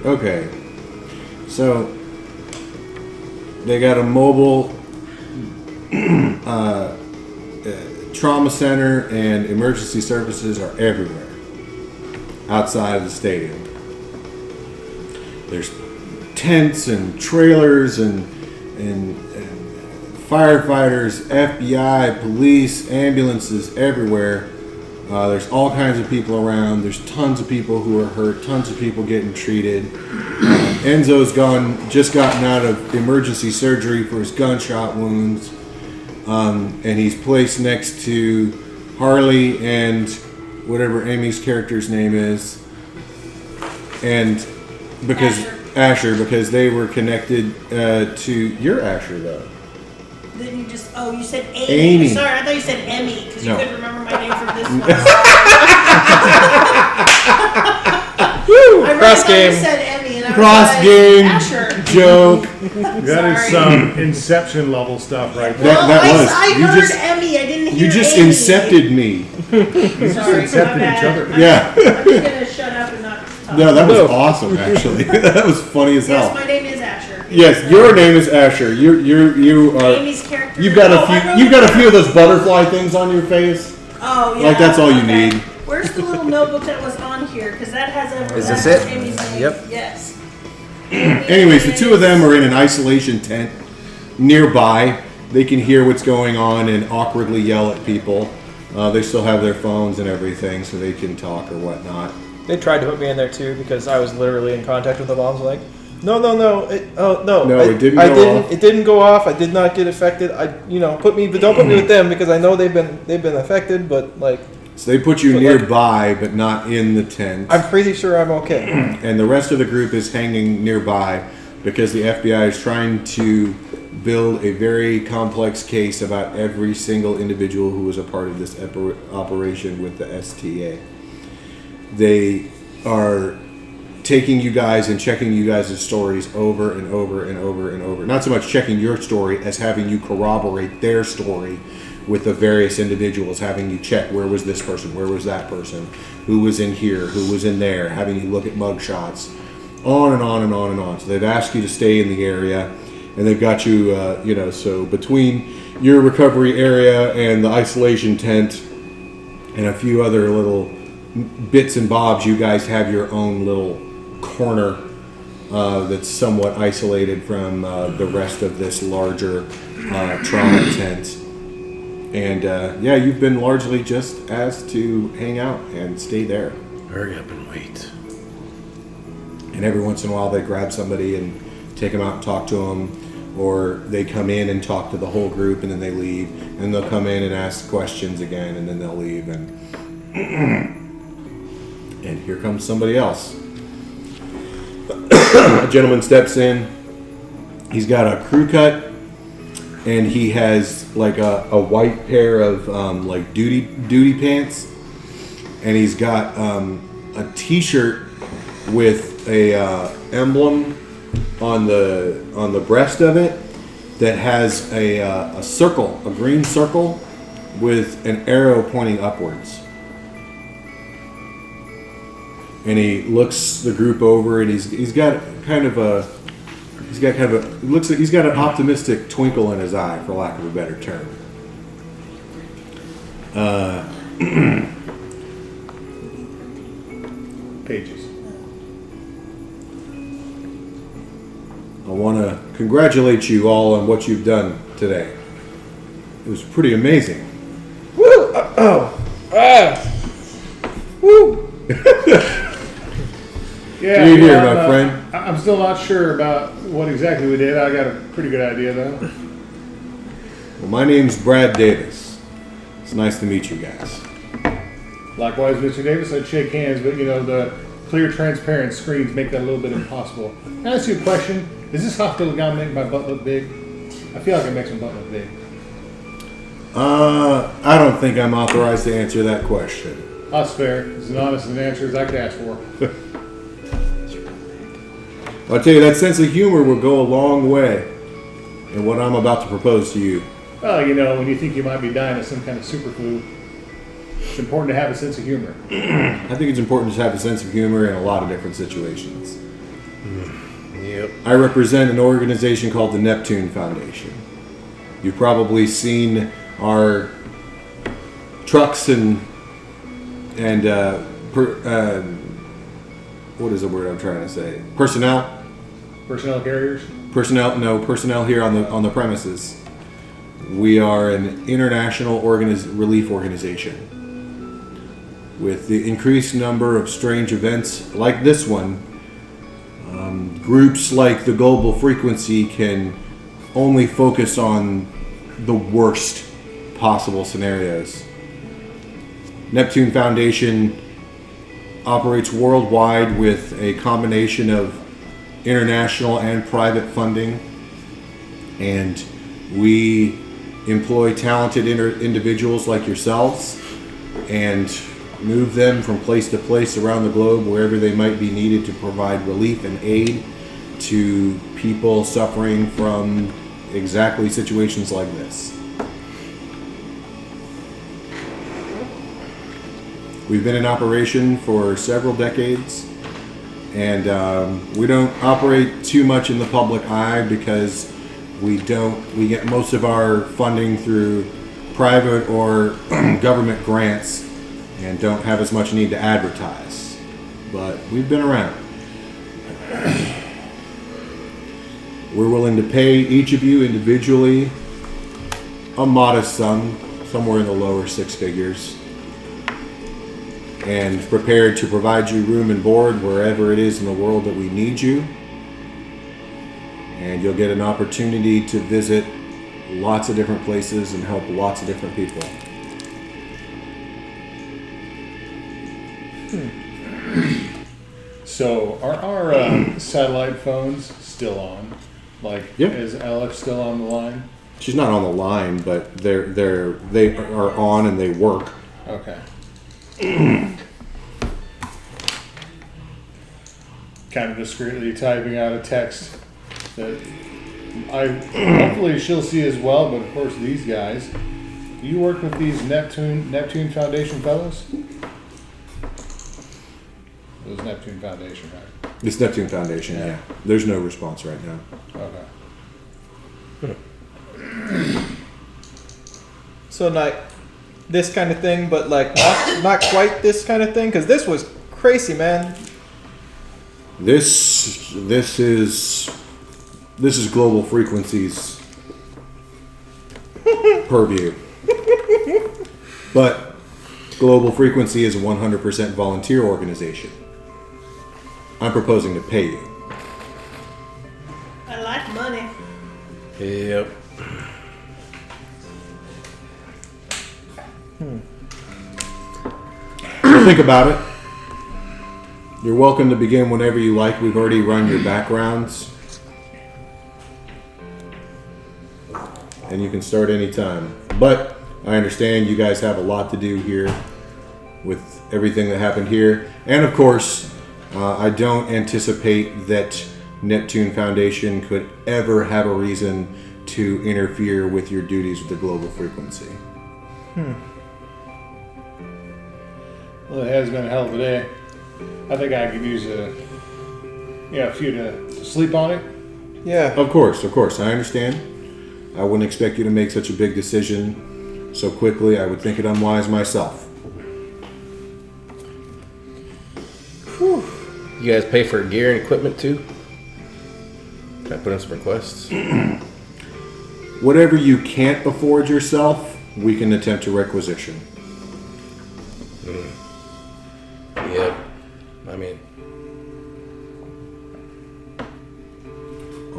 Okay. So, they got a mobile trauma center, and emergency services are everywhere outside of the stadium. There's tents and trailers and firefighters, FBI, police, ambulances everywhere. There's all kinds of people around. There's tons of people who are hurt, tons of people getting treated. Enzo's just gotten out of emergency surgery for his gunshot wounds. And he's placed next to Harley and whatever Amy's character's name is. And because Asher, because they were connected to your Asher, though. Then you just, you said Amy. Sorry, I thought you said Emmy, because you couldn't remember my name from this one. I Cross game. You said Emmy, and I Cross was game like, Asher. joke. That is some Inception level stuff right there. I heard Emmy, I didn't hear You just Amy. incepted me. Sorry, incepted each other. Yeah. I'm just going to shut up and not talk. No, that was awesome, actually. That was funny as hell. Yes, my name is Asher. Yes, your name is Asher. You are. Amy's character. You've got a few of those butterfly things on your face. Oh yeah. Like that's all you need. Where's the little notebook that was on here? Because that has Is this it? Amy's name. Yep. Yes. Anyways, the two of them are in an isolation tent nearby. They can hear what's going on and awkwardly yell at people. They still have their phones and everything, so they can talk or whatnot. They tried to put me in there too because I was literally in contact with the bombs. Like, no. It didn't go off. It didn't go off. I did not get affected. Don't put me with them because I know they've been affected. But like, so they put you nearby, but not in the tent. I'm pretty sure I'm okay. And the rest of the group is hanging nearby because the FBI is trying to build a very complex case about every single individual who was a part of this operation with the STA. They are taking you guys and checking you guys' stories over and over and over and over. Not so much checking your story as having you corroborate their story with the various individuals, having you check where was this person, where was that person, who was in here, who was in there, having you look at mugshots, on and on and on and on. So they've asked you to stay in the area, and they've got you, so between your recovery area and the isolation tent and a few other little bits and bobs, you guys have your own little corner that's somewhat isolated from the rest of this larger trauma tent. And you've been largely just asked to hang out and stay there. Hurry up and wait. And every once in a while they grab somebody and take them out and talk to them, or they come in and talk to the whole group and then they leave, and they'll come in and ask questions again and then they'll leave, and and here comes somebody else. A gentleman steps in. He's got a crew cut, and he has like a white pair of like duty pants, and he's got a T-shirt with a emblem on the breast of it that has a circle, a green circle with an arrow pointing upwards. And he looks the group over, and he's got kind of looks like he's got an optimistic twinkle in his eye, for lack of a better term. Pages. I want to congratulate you all on what you've done today. It was pretty amazing. Woo! Woo! Yeah, Good to hear, my friend. I'm still not sure about what exactly we did. I got a pretty good idea, though. Well, my name's Brad Davis. It's nice to meet you guys. Likewise, Mr. Davis, I'd shake hands, but the clear, transparent screens make that a little bit impossible. Can I ask you a question? Is this hospital gonna make my butt look big? I feel like it makes my butt look big. I don't think I'm authorized to answer that question. That's fair. It's as honest an answer as I could ask for. I'll tell you, that sense of humor will go a long way in what I'm about to propose to you. Well, when you think you might be dying of some kind of superfood, it's important to have a sense of humor. I think it's important to have a sense of humor in a lot of different situations. Yep. I represent an organization called the Neptune Foundation. You've probably seen our trucks and what is the word I'm trying to say? Personnel carriers. Personnel here on the premises. We are an international relief organization. With the increased number of strange events like this one, groups like the Global Frequency can only focus on the worst possible scenarios. Neptune Foundation operates worldwide with a combination of international and private funding, and we employ talented individuals like yourselves and move them from place to place around the globe wherever they might be needed to provide relief and aid to people suffering from exactly situations like this. We've been in operation for several decades, and we don't operate too much in the public eye because we get most of our funding through private or government grants and don't have as much need to advertise. But we've been around. We're willing to pay each of you individually a modest sum, somewhere in the lower six figures, and prepared to provide you room and board wherever it is in the world that we need you. And you'll get an opportunity to visit lots of different places and help lots of different people. So are our satellite phones still on? Like, Yep. Is Alex still on the line? She's not on the line, but they are on and they work. Okay. Kind of discreetly typing out a text that hopefully she'll see as well, but of course these guys. Do you work with these Neptune Foundation fellows? It was Neptune Foundation, right? It's Neptune Foundation, yeah. There's no response right now. Okay. So like this kind of thing, but like not quite this kind of thing, because this was crazy, man. This is Global Frequency's purview. But Global Frequency is a 100% volunteer organization. I'm proposing to pay you. I like money. Yep. So think about it. You're welcome to begin whenever you like. We've already run your backgrounds. And you can start anytime. But I understand you guys have a lot to do here with everything that happened here. And of course, I don't anticipate that Neptune Foundation could ever have a reason to interfere with your duties with the Global Frequency. Well, it has been a hell of a day. I think I could use a few to sleep on it. Yeah. Of course, I understand. I wouldn't expect you to make such a big decision so quickly. I would think it unwise myself. Whew. You guys pay for gear and equipment too? Can I put in some requests? Whatever you can't afford yourself, we can attempt to requisition. Yep. I mean,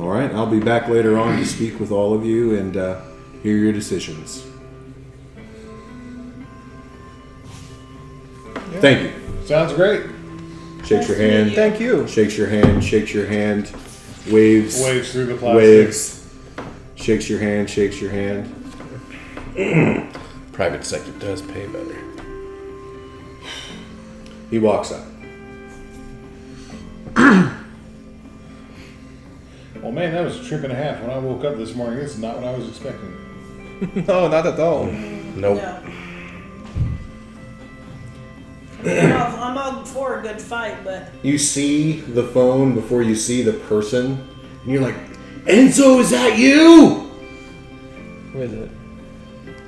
All right, I'll be back later on to speak with all of you and hear your decisions. Yeah. Thank you. Sounds great. Shakes your hand. Thank you. Shakes your hand. Shakes your hand. Waves. Waves through the plastic. Waves. Shakes your hand. Shakes your hand. private sector does pay better. He walks up. Well, man, that was a trip and a half. When I woke up this morning, this is not what I was expecting. No, not at all. Nope. No. On I'm all for a good fight, but You see the phone before you see the person, and you're like, Enzo, is that you? Who is it?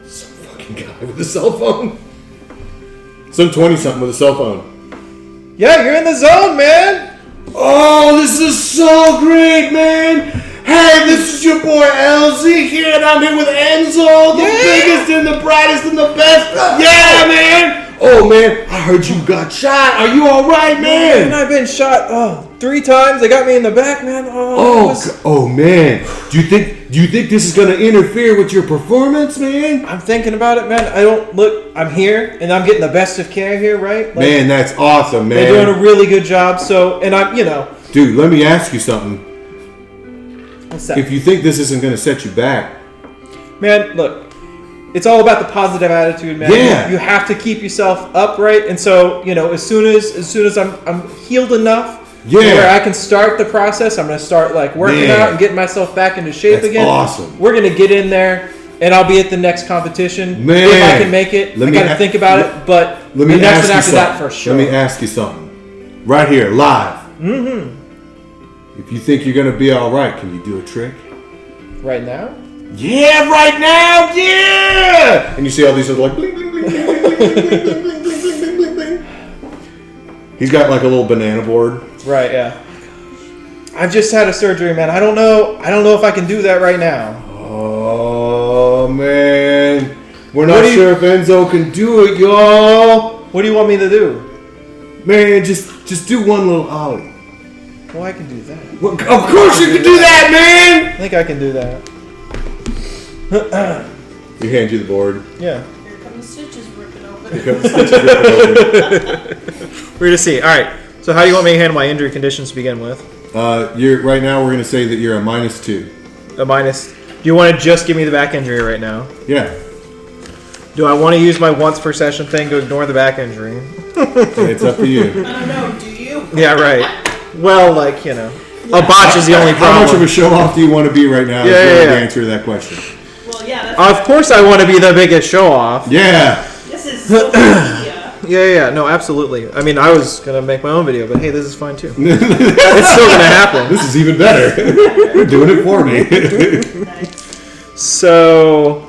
Some fucking guy with a cell phone. Some 20-something with a cell phone. Yeah, you're in the zone, man. Oh, this is so great, man. Hey, this is your boy LZ here, and I'm here with Enzo, the biggest and the brightest and the best. Yeah, man. Oh, man, I heard you got shot. Are you all right, man? Man, I've been shot 3 times. They got me in the back, man. Oh, man. Do you think this is gonna interfere with your performance, man? I'm thinking about it, man. I'm here, and I'm getting the best of care here, right? Like, Man, that's awesome, man. they're doing a really good job, and I'm, Dude, let me ask you something. What's that? If you think this isn't gonna set you back, Man, look, it's all about the positive attitude, man. Yeah. You have to keep yourself upright, and so, as soon as I'm healed enough, where I can start the process, I'm gonna start working out and getting myself back into shape That's again. awesome. We're gonna get in there, and I'll be at the next competition Man. if I can make it. I gotta think about it, but let me the next ask one you after something. that for sure. Let me ask you something. Right here, live. Mm-hmm. If you think you're gonna be all right, can you do a trick? Right now? Yeah, right now, yeah! And you see all these little bling, bling, bling, bling, bling, bling, bling, bling, bling, bling, bling, bling. He's got a little banana board. Right, yeah. I've just had a surgery, man. I don't know if I can do that right now. Oh, man. We're not sure if Enzo can do it, y'all. What do you want me to do? Man, just do one little ollie. Well, I can do that. Well, of course you can do that, man! I think I can do that. He hands you the board. Yeah. here come the stitches ripping open. Here comes the stitches ripping open. We're gonna see. All right. So, how do you want me to handle my injury conditions to begin with? Right now we're gonna say that you're a -2. A minus. Do you want to just give me the back injury right now? Yeah. Do I want to use my once per session thing to ignore the back injury? It's up to you. I don't know. Do you? Yeah, right. Well, a botch is the only problem. How much of a show off do you want to be right now? Yeah, The yeah. answer to that question. Well, yeah. Of course, I want to be the biggest show off. Yeah. This is social media. Yeah. No, absolutely. I mean, I was gonna make my own video, but hey, this is fine too. It's still gonna happen. This is even better. You're doing it for me. Nice. So,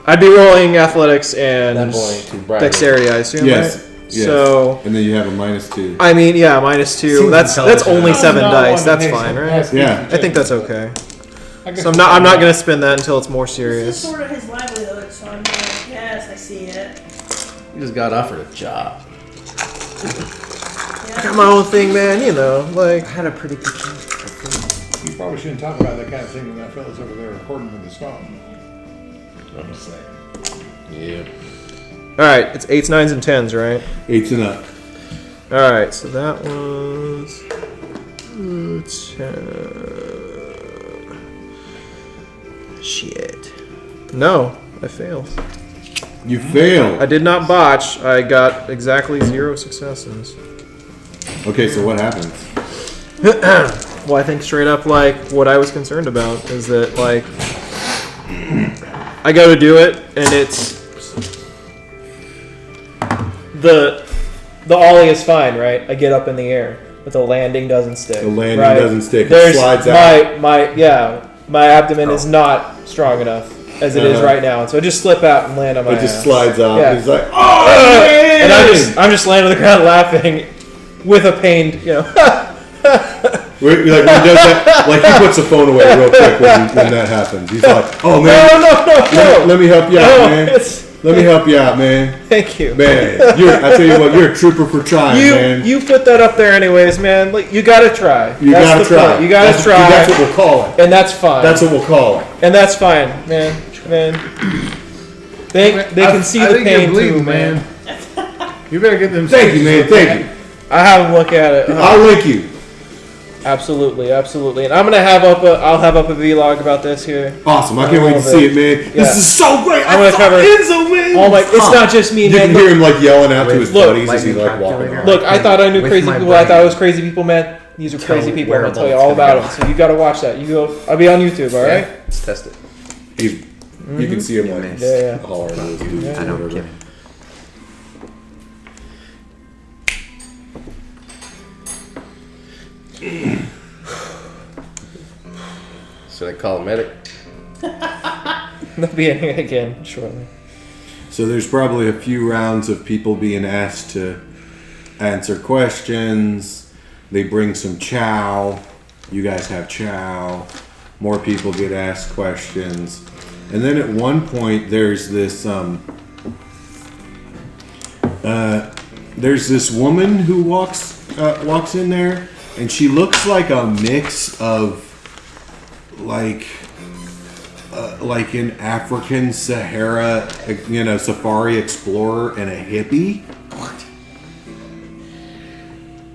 I'd be rolling athletics and That boy too bright. dexterity, I assume. Yes. Right? Yes. So, And then you have a -2. I mean, yeah, -2. That's only 7 dice. That's fine, right? Yeah. I think that's okay. I guess So I'm not gonna spend that until it's more This is serious. sort of his livelihood, so I'm like, yes, I see it. You just got offered a job. I got my own thing, man. I had a pretty good job. You probably shouldn't talk about that kind of thing when that fella's over there recording with his phone. I'm just saying. Yeah. All right, it's 8s, 9s, and 10s, right? 8s and up. All right, so that was 10. Shit. No, I failed. You fail. I did not botch. I got exactly 0 successes. Okay, so what happens? Well, I think straight up, what I was concerned about is that, I go to do it, and it's the ollie is fine, right? I get up in the air, but the landing doesn't stick. The landing right? doesn't stick. There's It slides out. My abdomen is not strong enough as it is right now, and so I just slip out and land on my It just ass. slides out. Yeah. He's like, oh, man! And I'm just laying on the ground laughing with a pained, When he does that, he puts the phone away real quick when that happens. He's like, oh, man. No. Let me help you out, man. it's- Let me help you out, man. Thank you. Man, I tell you what, you're a trooper for trying, man. You put that up there anyways, man. You gotta try. You That's gotta the try. point. You gotta That's try. That's what we'll call it. And that's fine. That's what we'll call it. And that's fine, man. They can see the pain too, man. You better get them. Thank you, man. Thank you. I have a look at it. I'll link you. Absolutely. And I'm gonna have I'll have up a vlog about this here. Awesome. I can't wait to see it, man. Yeah. This is so great. I'm gonna cover Enzo, man. Oh my! It's not just me, You man. can hear him yelling out to his Look, buddies as he's walking around. Look, I thought I knew With crazy my people. I thought brain. it was crazy people, man. These are crazy people. I'm gonna tell you wearable all about it's them. So you gotta watch that. I'll be on YouTube. All right. Let's test it. You can see him Yeah. hollering at those dudes. I don't get it. So they call a medic. They'll be in here again shortly. So there's probably a few rounds of people being asked to answer questions. They bring some chow. You guys have chow. More people get asked questions. And then at one point there's this woman who walks in there, and she looks like a mix of like an African Sahara, safari explorer and a hippie. What?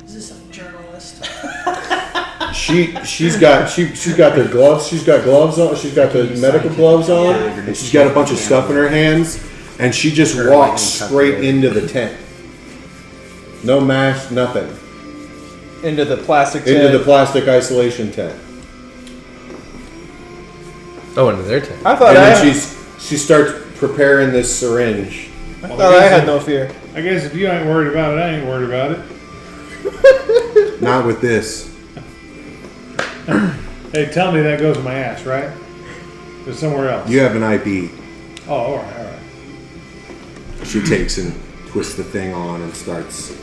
Is this a journalist? She's got the gloves. She's got gloves on. She's got the medical gloves on, and she's got a bunch of stuff in her hands, and she just walks straight into the tent. No mask, nothing. Into the plastic tent. Into the plastic isolation tent. Oh, into their tent. I thought she starts preparing this syringe. I thought I had no fear. I guess if you ain't worried about it, I ain't worried about it. Not with this. Hey, tell me that goes in my ass, right? Or somewhere else. You have an IP. Oh, all right. She takes and twists the thing on and starts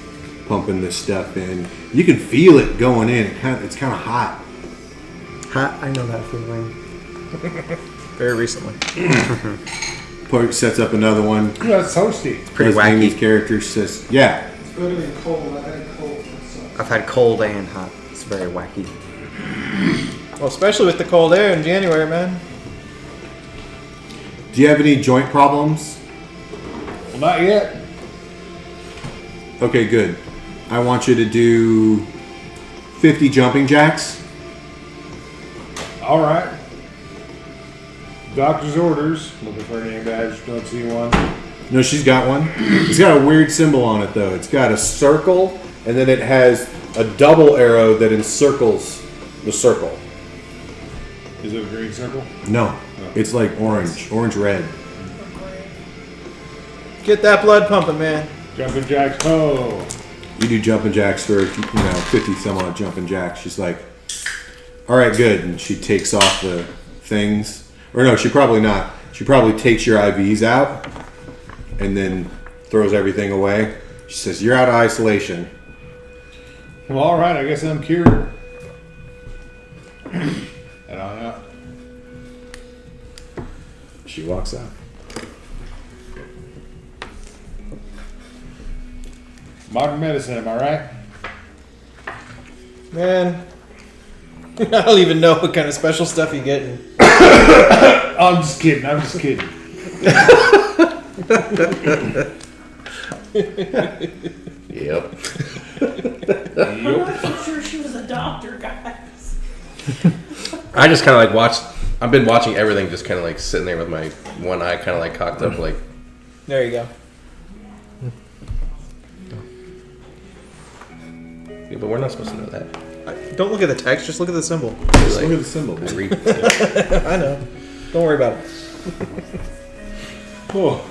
pumping this stuff in. You can feel it going in. It's kind of hot. I know that feeling. Very recently. Pork sets up another one. Ooh, that's toasty. Pretty wacky. Amy's character says, "Yeah." It's better than cold. I've had cold myself. I've had cold and hot. It's very wacky. Well, especially with the cold air in January, man. Do you have any joint problems? Well, not yet. Okay, good. I want you to do 50 jumping jacks. All right. Doctor's orders. Looking for a name badge. Don't see one. No, she's got one. It's got a weird symbol on it, though. It's got a circle, and then it has a double arrow that encircles the circle. Is it a green circle? No, it's like orange-red. Get that blood pumping, man. Jumping jacks. Oh. You do jumping jacks for 50 some odd jumping jacks. She's like, all right, good. And she takes off the things. Or no, she probably not. She probably takes your IVs out and then throws everything away. She says, you're out of isolation. Well, all right. I guess I'm cured. And I'm out. She walks out. Modern medicine, am I right? Man, I don't even know what kind of special stuff you're getting. I'm just kidding. Yep. I'm not sure she was a doctor, guys. I just kind of like watched. I've been watching everything, just kind of like sitting there with my one eye kind of like cocked up, like. There you go. Yeah, but we're not supposed to know that. Don't look at the text. Just look at the symbol. Just look at the symbol. I read. I know. Don't worry about it. Oh.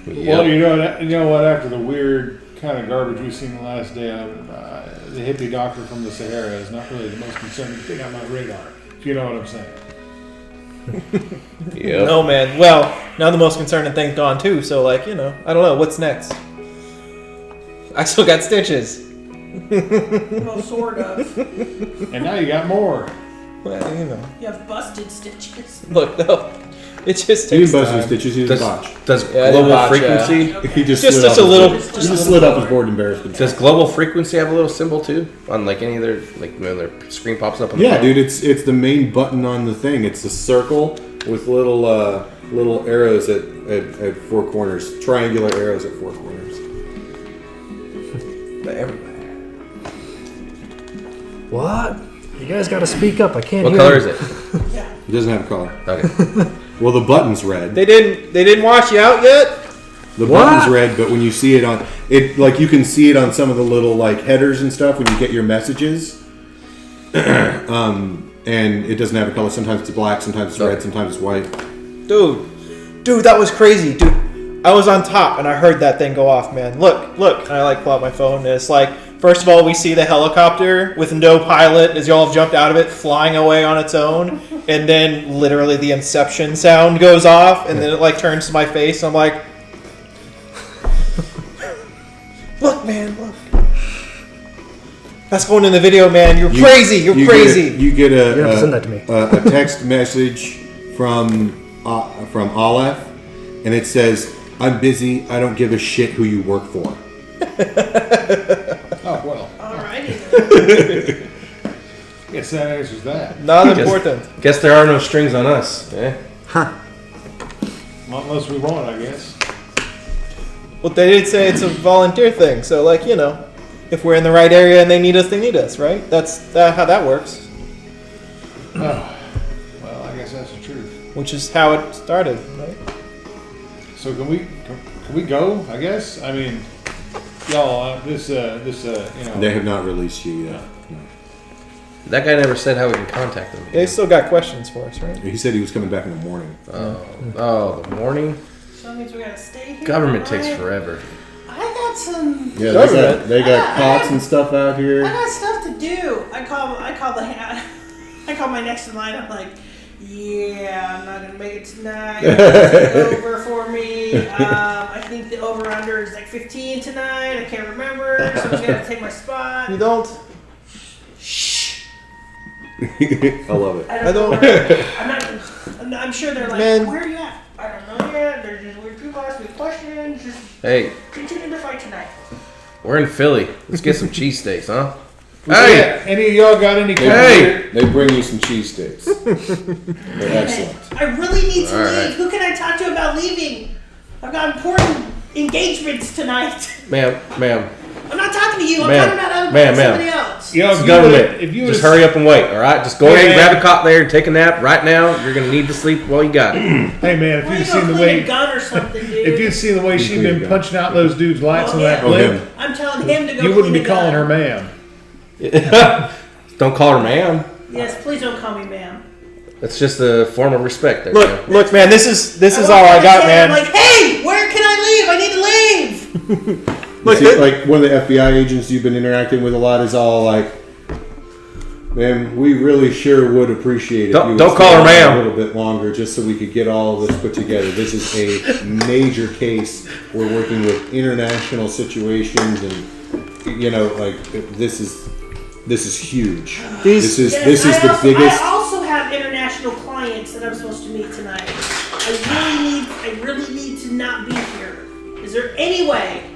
Yep. Well, you know what? After the weird kind of garbage we've seen the last day, the hippie doctor from the Sahara is not really the most concerning thing on my radar. If you know what I'm saying. Yep. No, man. Well, now the most concerning thing's gone too. So, like, I don't know. What's next? I still got stitches. Well, sort of. And now you got more. Well, You have busted stitches. Look, no. It just He takes didn't bust time. his stitches, he was a botch. Does Yeah, global botch, frequency? He just Just slid a off little- his board. He just slid off his board embarrassment. Does global frequency have a little symbol too on like any of their when their screen pops up? On the Yeah, phone? dude, it's the main button on the thing. It's a circle with little arrows at four corners, triangular arrows at four corners. Everywhere. What? You guys got to speak up. I can't What hear color you. is it? It doesn't have a color. Okay. Well, the button's red. They didn't wash you out yet? The button's red, but when you see it on it, like you can see it on some of the little like headers and stuff when you get your messages. And it doesn't have a color. Sometimes it's black, sometimes it's red, sometimes it's white. Dude, that was crazy, dude. I was on top and I heard that thing go off, man. Look. And I like pull out my phone and it's like first of all, we see the helicopter with no pilot as y'all have jumped out of it, flying away on its own, and then literally the Inception sound goes off, and then it like turns to my face, and I'm like, look, man, look. That's going in the video, man. You're crazy. You're crazy. You get You have to send that to me. a text message from Aleph, and it says, "I'm busy. I don't give a shit who you work for." Oh, well. Alrighty. Guess that answers that. Not important. Guess there are no strings on us. Eh? Not unless we want, I guess. Well, they did say it's a volunteer thing, so like, you know, if we're in the right area and they need us, right? That's how that works. Oh, well, I guess that's the truth. Which is how it started, right? So can we go? I guess. I mean, y'all, this, you know. They have not released you yet. No. That guy never said how we can contact them. They still got questions for us, right? He said he was coming back in the morning. Oh, the morning. So that means we gotta stay here. Government takes Alright. forever. I got some. Yeah, Government. they got cots and stuff out I here. got stuff to do. I call my next in line. I'm like, yeah, I'm not gonna make it tonight. It's over for me. I think the over under is like 15 tonight. I can't remember. Someone's gonna take my spot. You don't? I love it. I don't know. I'm sure they're like, Man. where are you at? I don't know yet. There's just weird people asking me questions. Just Hey, continue to fight tonight. we're in Philly. Let's get some cheesesteaks, huh? Hey, any of y'all got any? Hey! They bring you some cheesesteaks. They're excellent. I really need to All leave. right. Who can I talk to about leaving? I've got important engagements tonight. Ma'am. I'm not talking to you. I'm Ma'am. talking about Ma'am. somebody else. Yo, It's if government. If you Just would've- hurry up and wait, all right? Just go ahead and Yeah. grab a cot there and take a nap right now. You're going to need to sleep while you got it. Hey man, if Why you'd don't you seen go the clean a way, gun or something, dude? if you'd seen the way she'd been gun. punching out those dudes' lights Oh, on that yeah. blimp, him. I'm telling him to go. you wouldn't be clean a calling gun. her ma'am. Don't call her ma'am. Yes, please don't call me ma'am. That's just a form of respect there, ma'am. Look, man. This is walk all I in got, and man. I'm like, hey, where can I leave? I need to leave. You see, like one of the FBI agents you've been interacting with a lot is all like, "Man, we really sure would appreciate it. Don't call her ma'am. A little bit longer, just so we could get all of this put together. This is a major case. We're working with international situations, and you know, like this is huge. This is the biggest." I also have international clients that I'm supposed to meet tonight. I really need to not be here. Is there any way?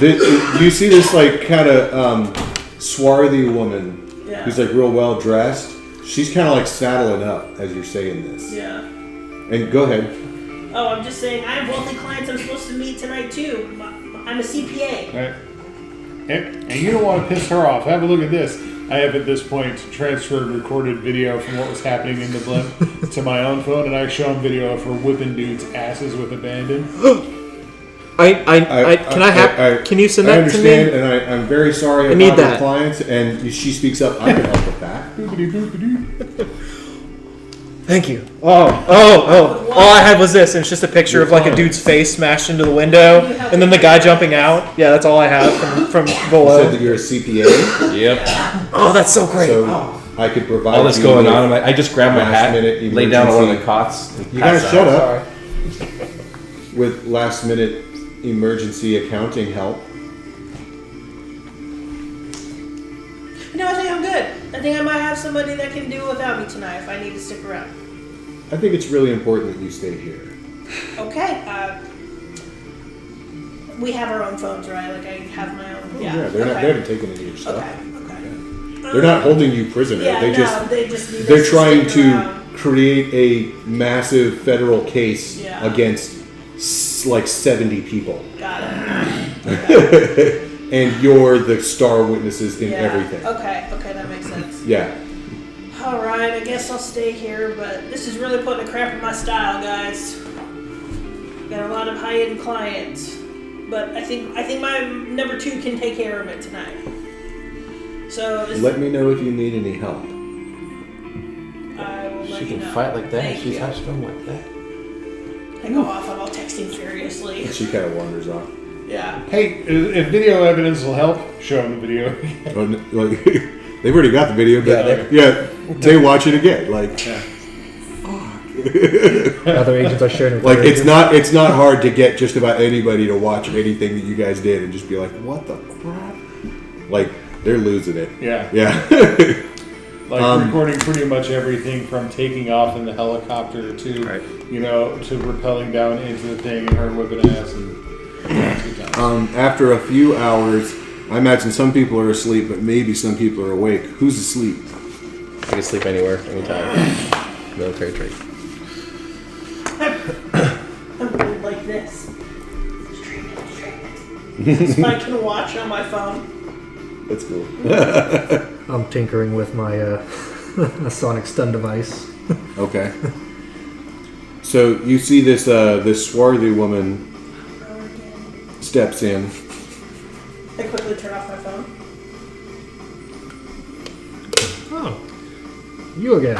You see this like kind of swarthy woman Yeah. who's like real well dressed. She's kind of like saddling up as you're saying this. Yeah. And go ahead. Oh, I'm just saying, I have wealthy clients I'm supposed to meet tonight too. I'm a CPA. Right? And you don't want to piss her off. Have a look at this. I have at this point transferred recorded video from what was happening in the blimp to my own phone, and I show them video of her whipping dudes' asses with abandon. Can you send I that to me? understand, and I'm very sorry I about need your that. clients. And she speaks up. I can help with that. Thank you. Oh. All I had was this, and it's just a picture of like a dude's face smashed into the window, and then the guy jumping out. Yeah, that's all I have from You below. said that you're a CPA, Yep. Oh, that's so great. so I could provide All this you going with on, I just grabbed my hat, last-minute laid down on one of the emergency- cots. and You guys passed shut out. up. With last minute emergency accounting help. No, I think I'm good. I think I might have somebody that can do it without me tonight if I need to stick around. I think it's really important that you stay here. Okay. We have our own phones, right? Like I have my own. Yeah. Yeah, they okay. haven't taken any of your stuff. Okay. They're not holding you prisoner. Yeah, they just they just need they're us trying stick to around. create a massive federal case Yeah. against like 70 people. Got it. And you're the star witnesses in Yeah. everything. Okay, that makes sense. Yeah. Alright, I guess I'll stay here, but this is really putting a cramp in my style, guys. Got a lot of high-end clients. But I think my number 2 can take care of it tonight. So Let me know if you need any help. I will let She you can know. fight like that. Thank She's you. not strong like that. I go off, I'm all texting furiously. And she kind of wanders off. Yeah. Hey, if video evidence will help, show them the video. Oh, like, they've already got the video, but they watch it again. Like, Other agents are sharing with like other agents. it's not hard to get just about anybody to watch anything that you guys did and just be like, what the crap? Like, they're losing it. Yeah. Yeah. Like recording pretty much everything from taking off in the helicopter to, to rappelling down into the thing and her whipping ass and After a few hours, I imagine some people are asleep, but maybe some people are awake. Who's asleep? I can sleep anywhere, anytime. Military trait. I'm really like this. Stream it. So I can watch on my phone. That's cool. I'm tinkering with my a sonic stun device. Okay. So you see this this swarthy woman steps in. I quickly turn off my phone. Oh, you again.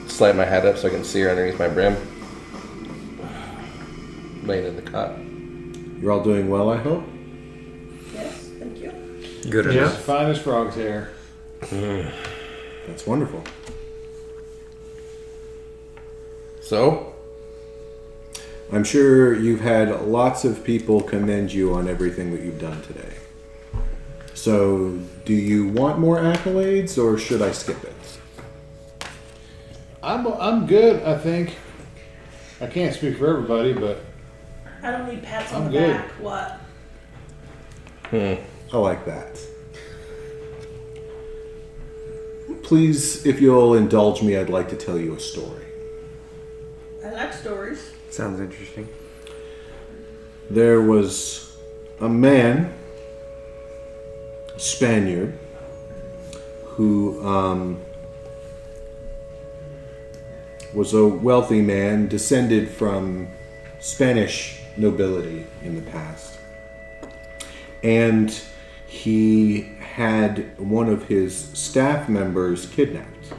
Slide my hat up so I can see her underneath my brim. Laying in the cot. You're all doing well, I hope. Yes, thank you. Good Yeah. enough. fine as frog's hair. That's wonderful. So? I'm sure you've had lots of people commend you on everything that you've done today. So, do you want more accolades, or should I skip it? I'm good, I think. I can't speak for everybody, but I don't need pats on I'm the good. back. What? I like that. Please, if you'll indulge me, I'd like to tell you a story. I like stories. Sounds interesting. There was a man, a Spaniard, who was a wealthy man, descended from Spanish nobility in the past. And he had one of his staff members kidnapped,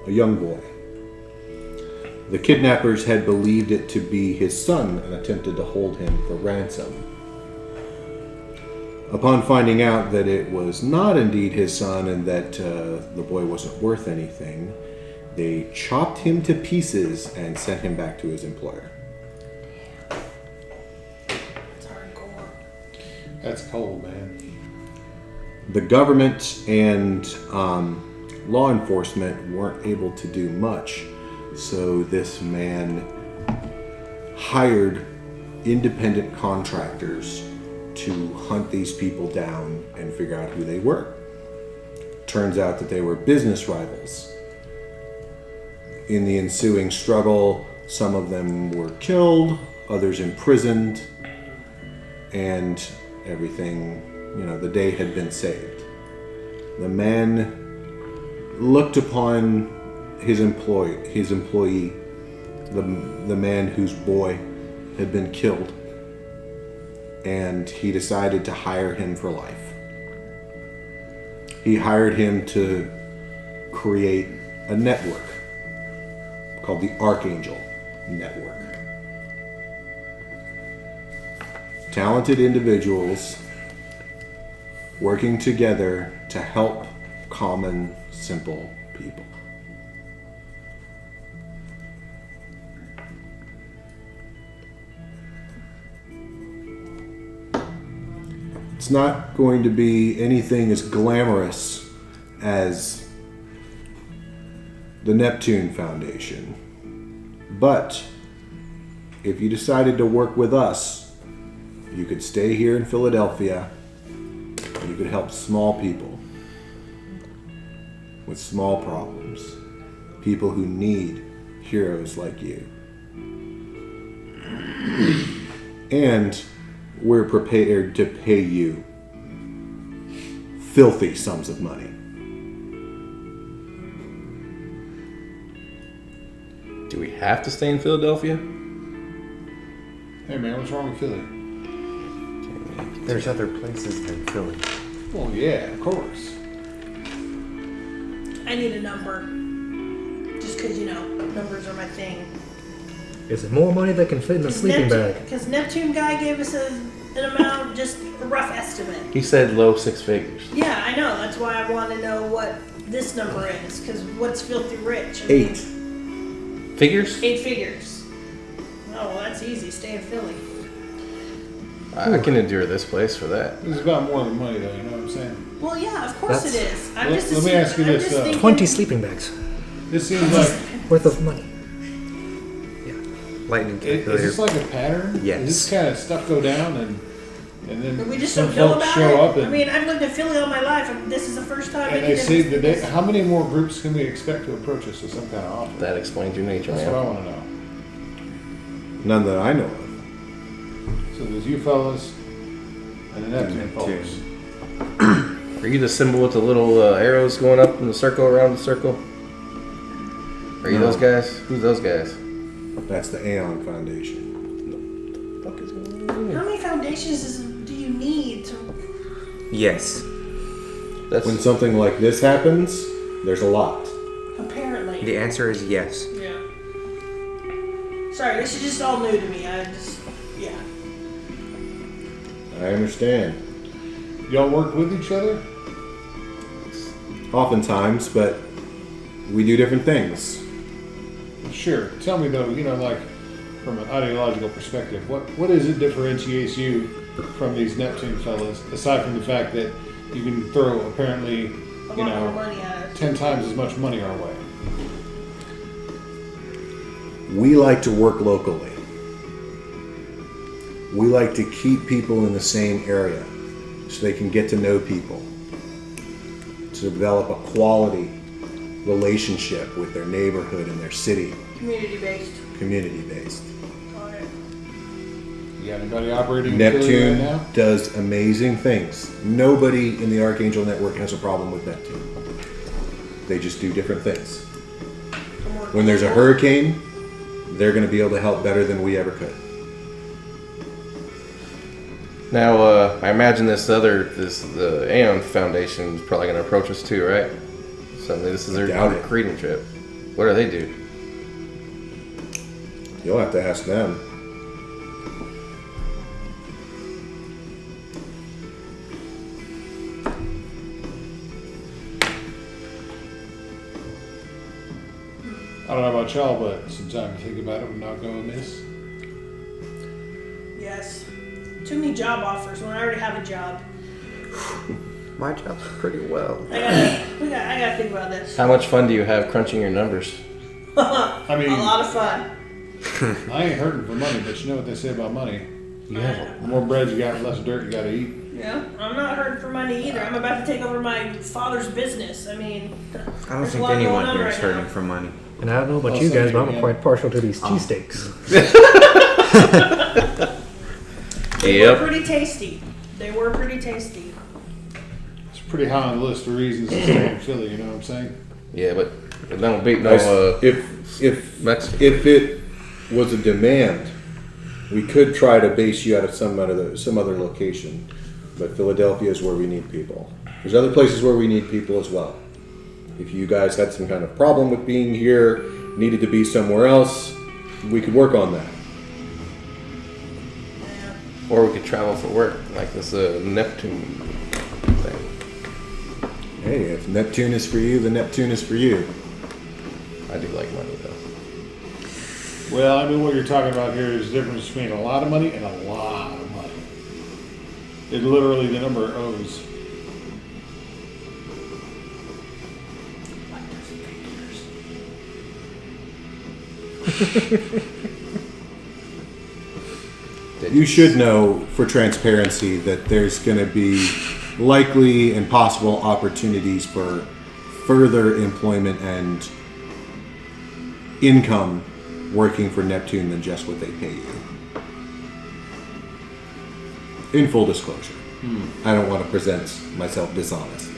a young boy. The kidnappers had believed it to be his son and attempted to hold him for ransom. Upon finding out that it was not indeed his son and that the boy wasn't worth anything, they chopped him to pieces and sent him back to his employer. It's hardcore. that's cold, man. The government and law enforcement weren't able to do much, so this man hired independent contractors to hunt these people down and figure out who they were. Turns out that they were business rivals. In the ensuing struggle, some of them were killed, others imprisoned, and everything, the day had been saved. The man looked upon his employee, the man whose boy had been killed, and he decided to hire him for life. He hired him to create a network called the Archangel Network. Talented individuals working together to help common, simple people. It's not going to be anything as glamorous as the Neptune Foundation. But if you decided to work with us, you could stay here in Philadelphia and you could help small people with small problems. People who need heroes like you. And we're prepared to pay you filthy sums of money. Do we have to stay in Philadelphia? Hey man, what's wrong with Philly? There's other places than Philly. Well, yeah, of course. I need a number. Just because, numbers are my thing. Is it more money that can fit in a sleeping bag? Because Neptune guy gave us an amount, just a rough estimate. He said low 6 figures. Yeah, I know. That's why I want to know what this number is. Because what's filthy rich? 8 figures? 8 figures. Oh, well, that's easy. Stay in Philly. I can endure this place for that. This is about more than money, though. You know what I'm saying? Well, yeah, of course it is. I'm let- just let me ask you this, thinking, 20 sleeping bags This seems like. worth of money. Lightning Is calculator. this like a pattern? Yes. Does this kind of stuff go down and then we just some don't know folks about show it. up and, I mean, I've lived in Philly all my life, and this is the first time. and they say that they, how many more groups can we expect to approach us with some kind of offer? That explains your nature, That's what I man. want to know. None that I know of. So there's you fellas and the Neptune folks. Are you the symbol with the little arrows going up in the circle around the circle? Are you No. those guys? Who's those guys? That's the Aeon Foundation. How many foundations do you need to? Yes. That's When something like this happens, there's a lot. Apparently. The answer is yes. Yeah. Sorry, this is just all new to me. Yeah. I understand. Y'all work with each other? Oftentimes, but we do different things. Sure. Tell me though, like from an ideological perspective, what is it differentiates you from these Neptune fellas, aside from the fact that you can throw apparently, A lot more money at it. 10 times as much money our way? We like to work locally. We like to keep people in the same area so they can get to know people, to develop a quality relationship with their neighborhood and their city, Community-based. community-based. Got it. You got anybody operating in Philly right Neptune now? does amazing things. Nobody in the Archangel Network has a problem with Neptune. They just do different things. When there's a hurricane, they're going to be able to help better than we ever could. now. I imagine the Aeon Foundation is probably going to approach us too, right? So this is their Doubt it. recruiting trip. What do they do? You'll have to ask them. I don't know about y'all, but sometimes you think about it would not go amiss. Yes. Too many job offers when I already have a job. My job's pretty well. I gotta think about this. How much fun do you have crunching your numbers? I mean, A lot of fun. I ain't hurting for money, but you know what they say about money. You have The more bread you got, the less dirt you got to eat. Yeah, I'm not hurting for money either. I'm about to take over my father's business. I mean, I don't there's a think lot going anyone on here is right hurting now. for money. And I don't know about I'll you send guys, but you I'm again. quite partial to these cheesesteaks. They Yep. were pretty tasty. They were pretty tasty. It's pretty high on the list of reasons to stay in Philly, you know what I'm saying? Yeah, but it don't beat no If Mexican. if it was a demand, we could try to base you out of some other location, but Philadelphia is where we need people. There's other places where we need people as well. If you guys had some kind of problem with being here, needed to be somewhere else, we could work on that. Or we could travel for work, like this Neptune thing. Hey, if Neptune is for you, then Neptune is for you. I do like money though. Well, I mean, what you're talking about here is the difference between a lot of money and a lot of money. It's literally the number of O's. You should know, for transparency, that there's going to be likely and possible opportunities for further employment and income working for Neptune than just what they pay you. In full disclosure, I don't want to present myself dishonestly.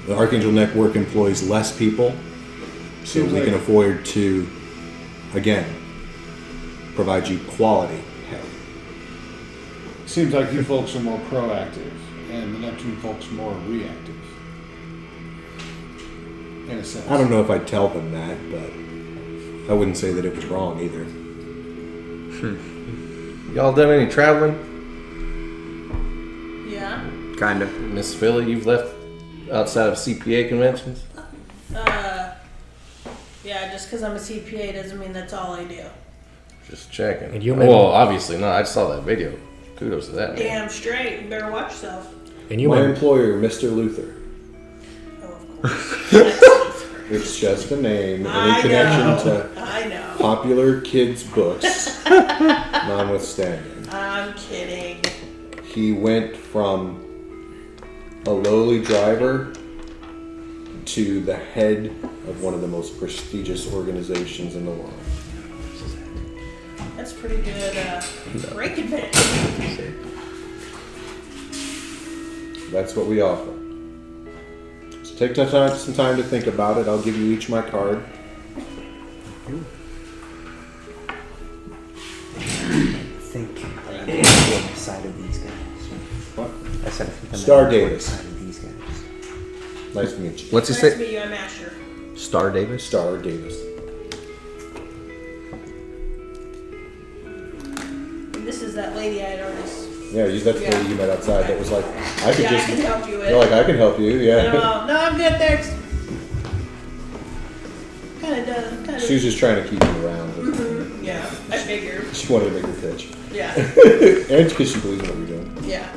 The Archangel Network employs less people, so Seems we can like- afford to, again, provide you quality help. Seems like you folks are more proactive, and the Neptune folks more reactive. in a sense. I don't know if I'd tell them that, but I wouldn't say that it was wrong either. Y'all done any traveling? Yeah. Kind of. Miss Philly, you've left outside of CPA conventions? Yeah, just because I'm a CPA doesn't mean that's all I do. Just checking. And you Well, obviously not. I saw that video. Kudos to that man. Damn straight. You better watch yourself. And you My went. employer, Mr. Luther. Oh, of course. It's just a name. I Any connection know. to I know. popular kids' books, notwithstanding. I'm kidding. He went from a lowly driver to the head of one of the most prestigious organizations in the world. That's pretty good rank advantage. That's what we offer. So take some time to think about it. I'll give you each my card. I think I'm on the side of these guys. What? I said I think I'm Star on the Davis. side of these guys. Nice to meet you. What's he Nice to say? meet you, I'm Asher. Star Davis? Star Davis. And this is that lady I had already. Yeah, that's the lady you met outside that was like, I could Yeah, just. I can help you with. You're like, I can help you, And I'm yeah. all, no, I'm good, thanks. Kind of does. Kind She was just trying to keep you around. of. Yeah, I figured. She wanted to make her pitch. Yeah, And because she believes in what you're doing. yeah.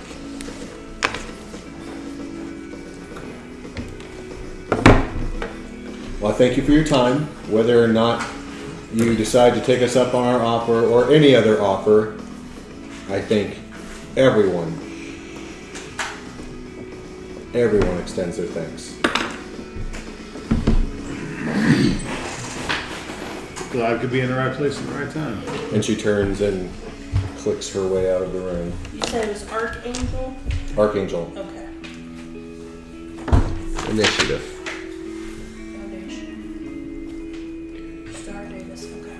Well, I thank you for your time. Whether or not you decide to take us up on our offer or any other offer, I think everyone extends their thanks. Glad I could be in the right place at the right time. And she turns and clicks her way out of the room. You said it was Archangel? Archangel. Okay. Initiative. Foundation. Star Davis, okay.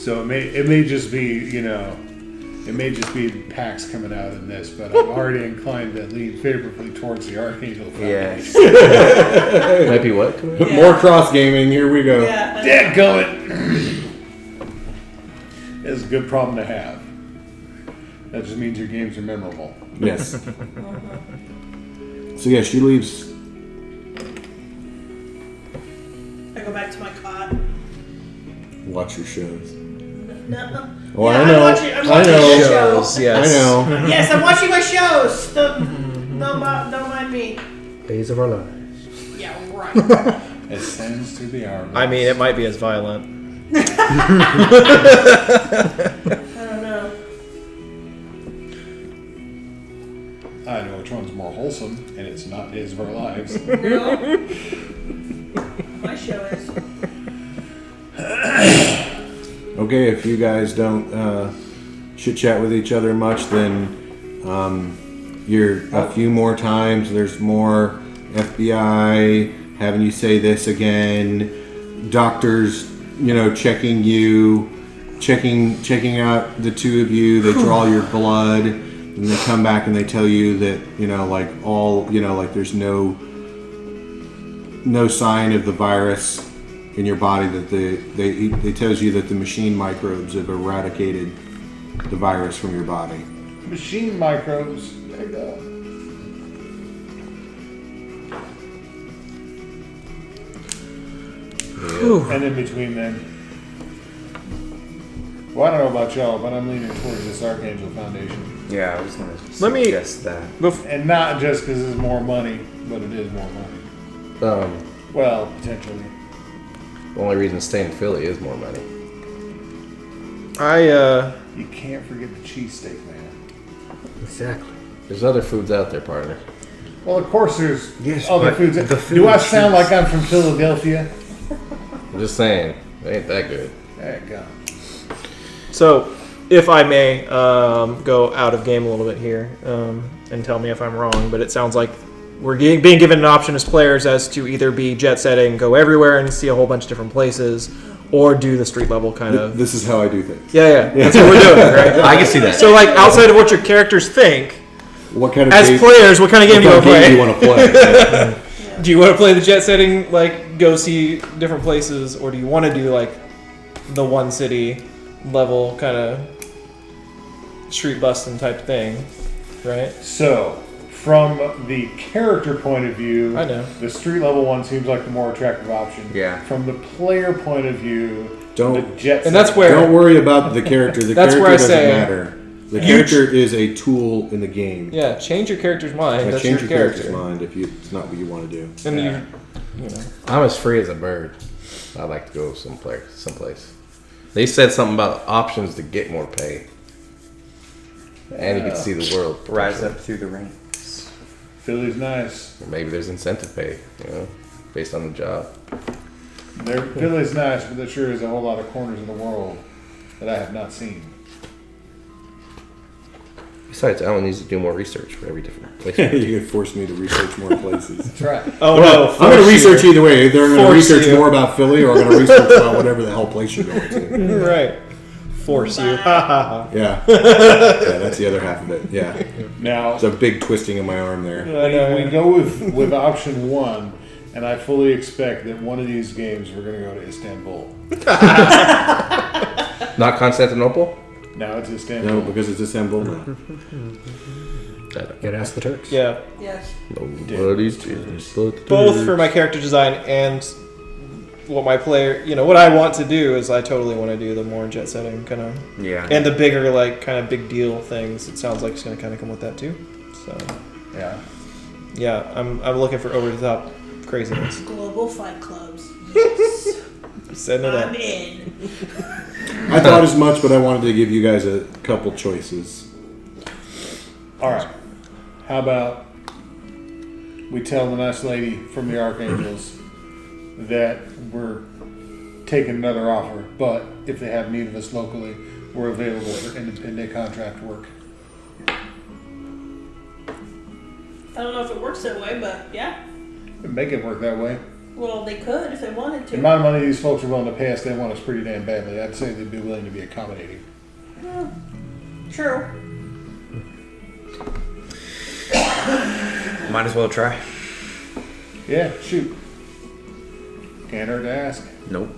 So it may just be, it may just be PAX coming out in this, but I'm already inclined to lean favorably towards the Archangel Foundation. Yes. Might be what? Yeah. More cross gaming. Here we go. Yeah. Dadgummit! It's a good problem to have. That just means your games are memorable. Yes. So yeah, she leaves. I go back to my cot. Watch your shows. No. Oh, Yeah, I know. I'm watching my shows. Yes. I know. Yes, I'm watching my shows. Don't mind me. Days of our lives. Yeah, right. Ascends to the hour. I mean, it might be as violent. I don't know. I know which one's more wholesome, and it's not Days of Our Lives. No. My show is. Okay, if you guys don't chit chat with each other much, then you're a few more times. There's more FBI having you say this again. Doctors, checking you, checking out the two of you. They draw your blood, and they come back and they tell you that there's no sign of the virus in your body, that they tells you that the machine microbes have eradicated the virus from your body. Machine microbes. There you go. And in between then. Well, I don't know about y'all, but I'm leaning towards this Archangel Foundation. Yeah, I was gonna Let me- suggest that. And not just because it's more money, but it is more money. Well, potentially. The only reason to stay in Philly is more money. You can't forget the cheesesteak, man. Exactly. There's other foods out there, partner. Well, of course there's Yes, other but foods. the food Do I cheese- sound like I'm from Philadelphia? I'm just saying, it ain't that good. There you go. So, if I may go out of game a little bit here and tell me if I'm wrong, but it sounds like we're being given an option as players as to either be jet setting, go everywhere and see a whole bunch of different places, or do the street level kind of. This is how I do things. Yeah, that's what we're doing, right? I can see that. So, like, outside of what your characters think, What kind of as game, players, what kind of game do you what want kind to of game play? do you want to play? Do you want to play the jet setting, like go see different places, or do you want to do like the one city level kind of street busting type thing, right? So, from the character point of view, I know. the street level one seems like the more attractive option. Yeah. From the player point of view, Don't- the jet And that's setting- where Don't worry about the character. The That's character where I doesn't say- matter. The character is a tool in the game. yeah, change your character's mind. Yeah, That's change your your character. character's mind if it's not what you want to do. And Yeah. you know. I'm as free as a bird. I'd like to go someplace. They said something about options to get more pay. And you can see the world. Rise up through the ranks. Philly's nice. Or maybe there's incentive pay, based on the job. Philly's nice, but there sure is a whole lot of corners in the world that I have not seen. Besides, Alan needs to do more research for every different place. You can force me to research more places. That's right. Oh Well, no! I'm going to force research you. either way. Either I'm going to Force research you. more about Philly, or I'm going to research about whatever the hell place you're going to. Right. Force you. Yeah. Yeah, that's the other half of it. Yeah. Now, There's a big twisting in my arm there. we go with option one, and I fully expect that one of these games we're going to go to Istanbul. Not Constantinople? Now it's Istanbul. No, because it's Istanbul now. Gotta ask the Turks. Yeah. Yes. Nobody's business but the Both Turks. for my character design and what my player, what I want to do is I totally want to do the more jet setting kind of, Yeah. and the bigger like kind of big deal things. It sounds like it's going to kind of come with that too. So Yeah. I'm looking for over the top craziness. Global fight clubs. Yes. Setting it I'm up. in. I thought as much, but I wanted to give you guys a couple choices. All right. How about we tell the nice lady from the Archangels that we're taking another offer, but if they have need of us locally, we're available for independent contract work. I don't know if it works that way, but yeah. Make it work that way. Well, they could if they wanted The to. amount of money these folks are willing to pay us, they want us pretty damn badly. I'd say they'd be willing to be accommodating. True. Might as well try. Yeah, shoot. Can't hurt to ask. Nope.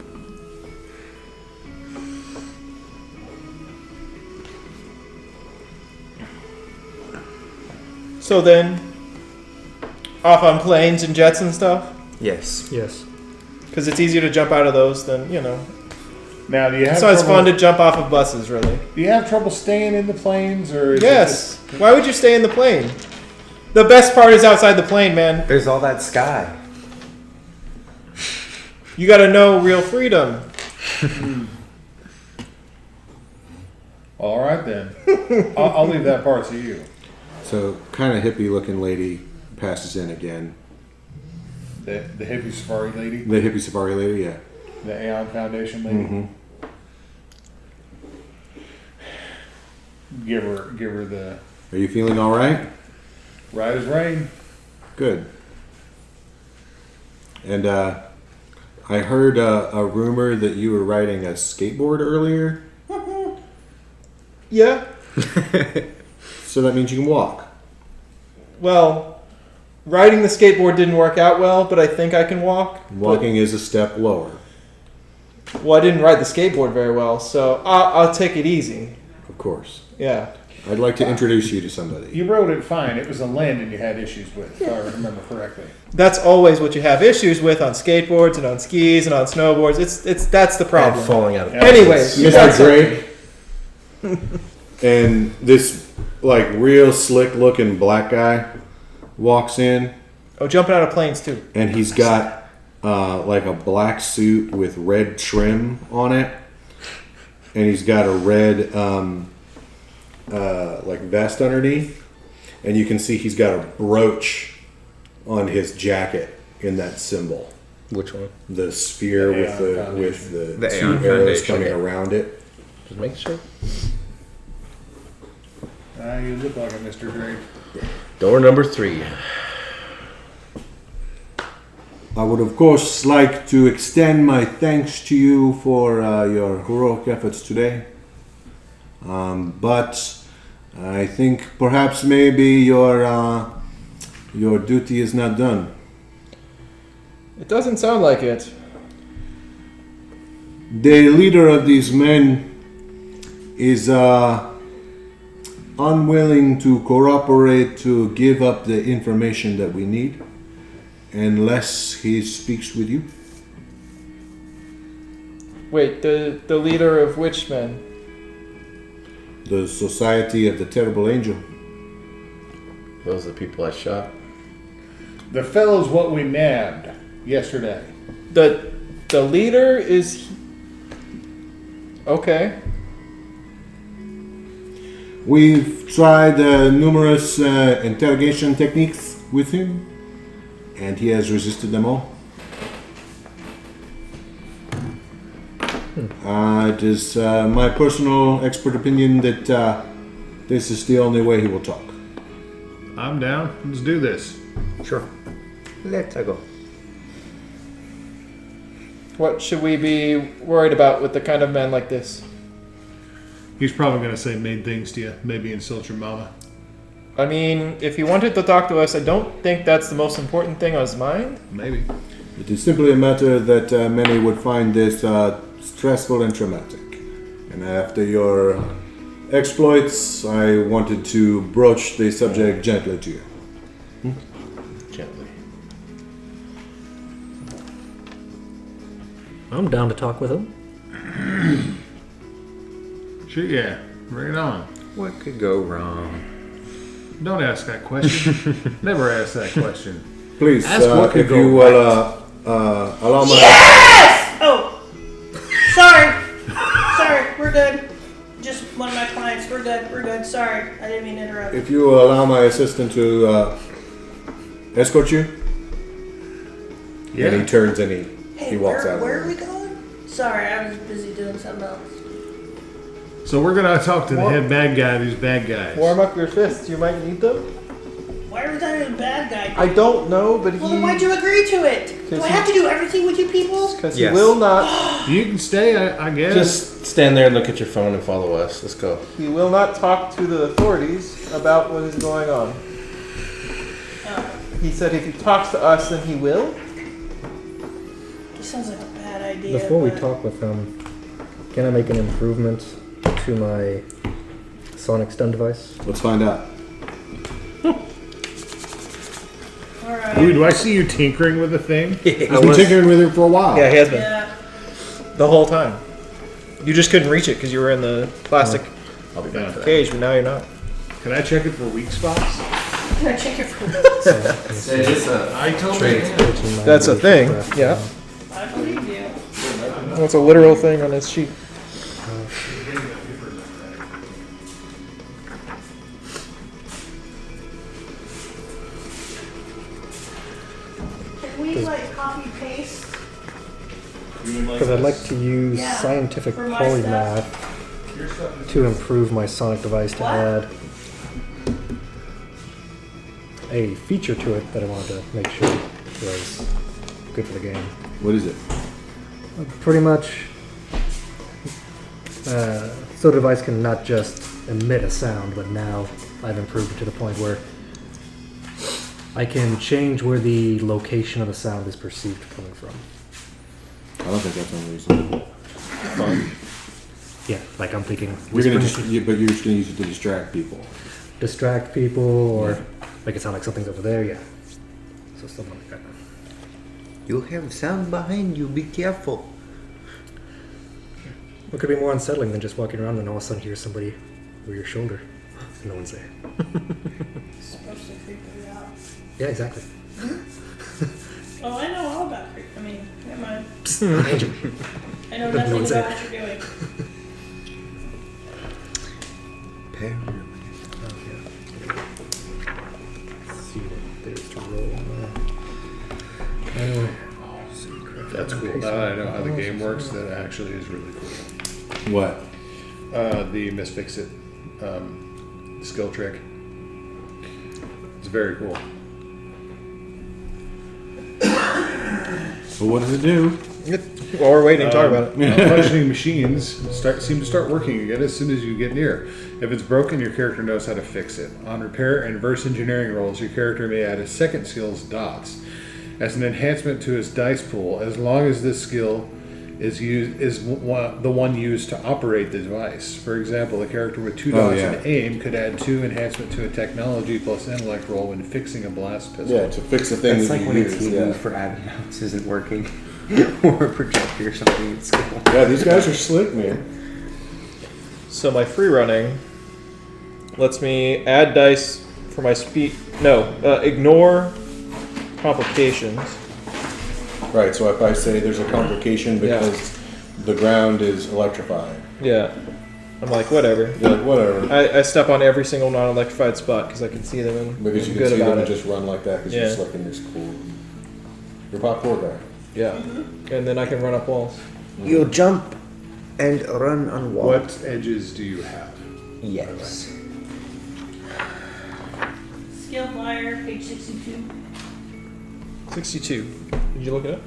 So then, off on planes and jets and stuff, Yes. Yes. because it's easier to jump out of those than Now, do you have It's not as trouble, fun to jump off of buses, really. do you have trouble staying in the planes, or is Yes. Why would you stay in the plane? The best part is outside the plane, man. There's all that sky. You got to know real freedom. All right then. I'll leave that part to you. So, kind of hippie-looking lady passes in again. The hippie safari lady, The hippie safari lady, yeah. the Aeon Foundation lady. Mm-hmm. Give her the Are you feeling all right? right as rain. Good. And I heard a rumor that you were riding a skateboard earlier. Yeah. So that means you can walk. Well, riding the skateboard didn't work out well, but I think I can walk. Walking is a step lower. Well, I didn't ride the skateboard very well, so I'll take it easy. Of course. Yeah. I'd like to introduce you to somebody. You rode it fine. It was a landing you had issues with, if I remember correctly. That's always what you have issues with on skateboards and on skis and on snowboards. That's the And problem. falling out of Yeah. Anyways, you got Mr. something. Drake and this like real slick looking black guy walks in, Oh, jumping out of planes too. and he's got like a black suit with red trim on it, and he's got a red like vest underneath, and you can see he's got a brooch on his jacket in that symbol, Which one? the sphere The with Aeon the The two Aeon arrows Foundation. coming around it. Just make sure. You look like a Mr. Drake. Door number 3. I would, of course, like to extend my thanks to you for your heroic efforts today. But I think perhaps maybe your duty is not done. It doesn't sound like it. The leader of these men is unwilling to cooperate to give up the information that we need unless he speaks with you. Wait, the leader of which men? The Society of the Terrible Angel. Those are the people I shot. The fellow's what we nabbed yesterday. The leader is... Okay. We've tried numerous interrogation techniques with him, and he has resisted them all. It is my personal expert opinion that this is the only way he will talk. I'm down. Let's do this. Sure. Let's go. What should we be worried about with the kind of men like this? He's probably going to say mean things to you. Maybe insult your mama. I mean, if he wanted to talk to us, I don't think that's the most important thing on his mind. Maybe. It is simply a matter that many would find this stressful and traumatic. And after your exploits, I wanted to broach the subject gently to you. Gently. I'm down to talk with him. Sure, yeah. Bring it on. What could go wrong? Don't ask that question. Never ask that question. Please, Ask what could if go you will allow my... Yes! Oh, sorry. Sorry, we're good. Just one of my clients. We're good. Sorry, I didn't mean to interrupt. If you will allow my assistant to escort you. Yeah. And he turns and Hey, he walks out. where are we going? Sorry, I was busy doing something else. So we're going to talk to the head bad guy of these bad guys. Warm up your fists. You might need them. Why are we talking to the bad guy? I don't know, but Well, then why'd you agree to it? Do I have to do everything with you people? Because Yes. he will not. You can stay, I guess. Just stand there and look at your phone and follow us. Let's go. He will not talk to the authorities about what is going on. He said if he talks to us, then he will. This sounds like a bad idea. Before we but- talk with him, can I make an improvement to my sonic stun device? Let's find out. Alright. Dude, do I see you tinkering with the thing? He's been tinkering with it for a while. Yeah, he has been Yeah. the whole time. You just couldn't reach it because you were in the plastic I'll be back for that. cage, but now you're not. Can I check it for weak spots? Can I check your phone? I totally can. That's a thing. Yeah, I believe you. that's a literal thing on his sheet. Can we like copy paste? Because I'd like to use Yeah, scientific for my polymath to improve my sonic device to What? add a feature to it that I wanted to make sure was good for the game. What is it? Pretty much, so the device can not just emit a sound, but now I've improved it to the point where I can change where the location of the sound is perceived coming from. I don't think that's unreasonable. Yeah, like I'm thinking You're gonna whispering but you're just gonna use it to distract people. distract people or make it sound like something's over there. Yeah, so something like that. You have sound behind you. Be careful. What could be more unsettling than just walking around and all of a sudden hear somebody over your shoulder? And no one's there. It's supposed to freak me out. Yeah, exactly. Oh, I know all about freak. I mean, never mind. Angel. I know No nothing one's about there. what you're doing. Paranoid. Let's see what there's to roll. That's cool. Now that I know how the game works, that actually is really cool. What? The Misfix It skill trick. It's very cool. So what does it do? While we're waiting, talk about it. Functioning machines seem to start working again as soon as you get near. If it's broken, your character knows how to fix it. On repair and reverse engineering rolls, your character may add a second skill's dots. as an enhancement to his dice pool, as long as this skill is the one used to operate the device. For example, a character with 2 dots in aim could add 2 enhancement to a technology plus intellect roll when fixing a blast pistol. Yeah, to fix a thing It's that like you when a use. TV for adding mounts isn't working, or a projector or something at school. Yeah, these guys are slick, man. So my free running lets me add dice for my speed. No, ignore complications. Right, so if I say there's a complication because the ground is electrified, Yeah. I'm like, whatever. you're like, whatever. I step on every single non-electrified spot because I can see them and Because you I'm can good see them about and it. just run like that because Yeah. you're slick and you're cool. You're a pop 4 guy. Yeah. And then I can run up walls. You jump and run on walls. What edges do you have? Yes. Skill flyer, page 62. 62. Did you look it up?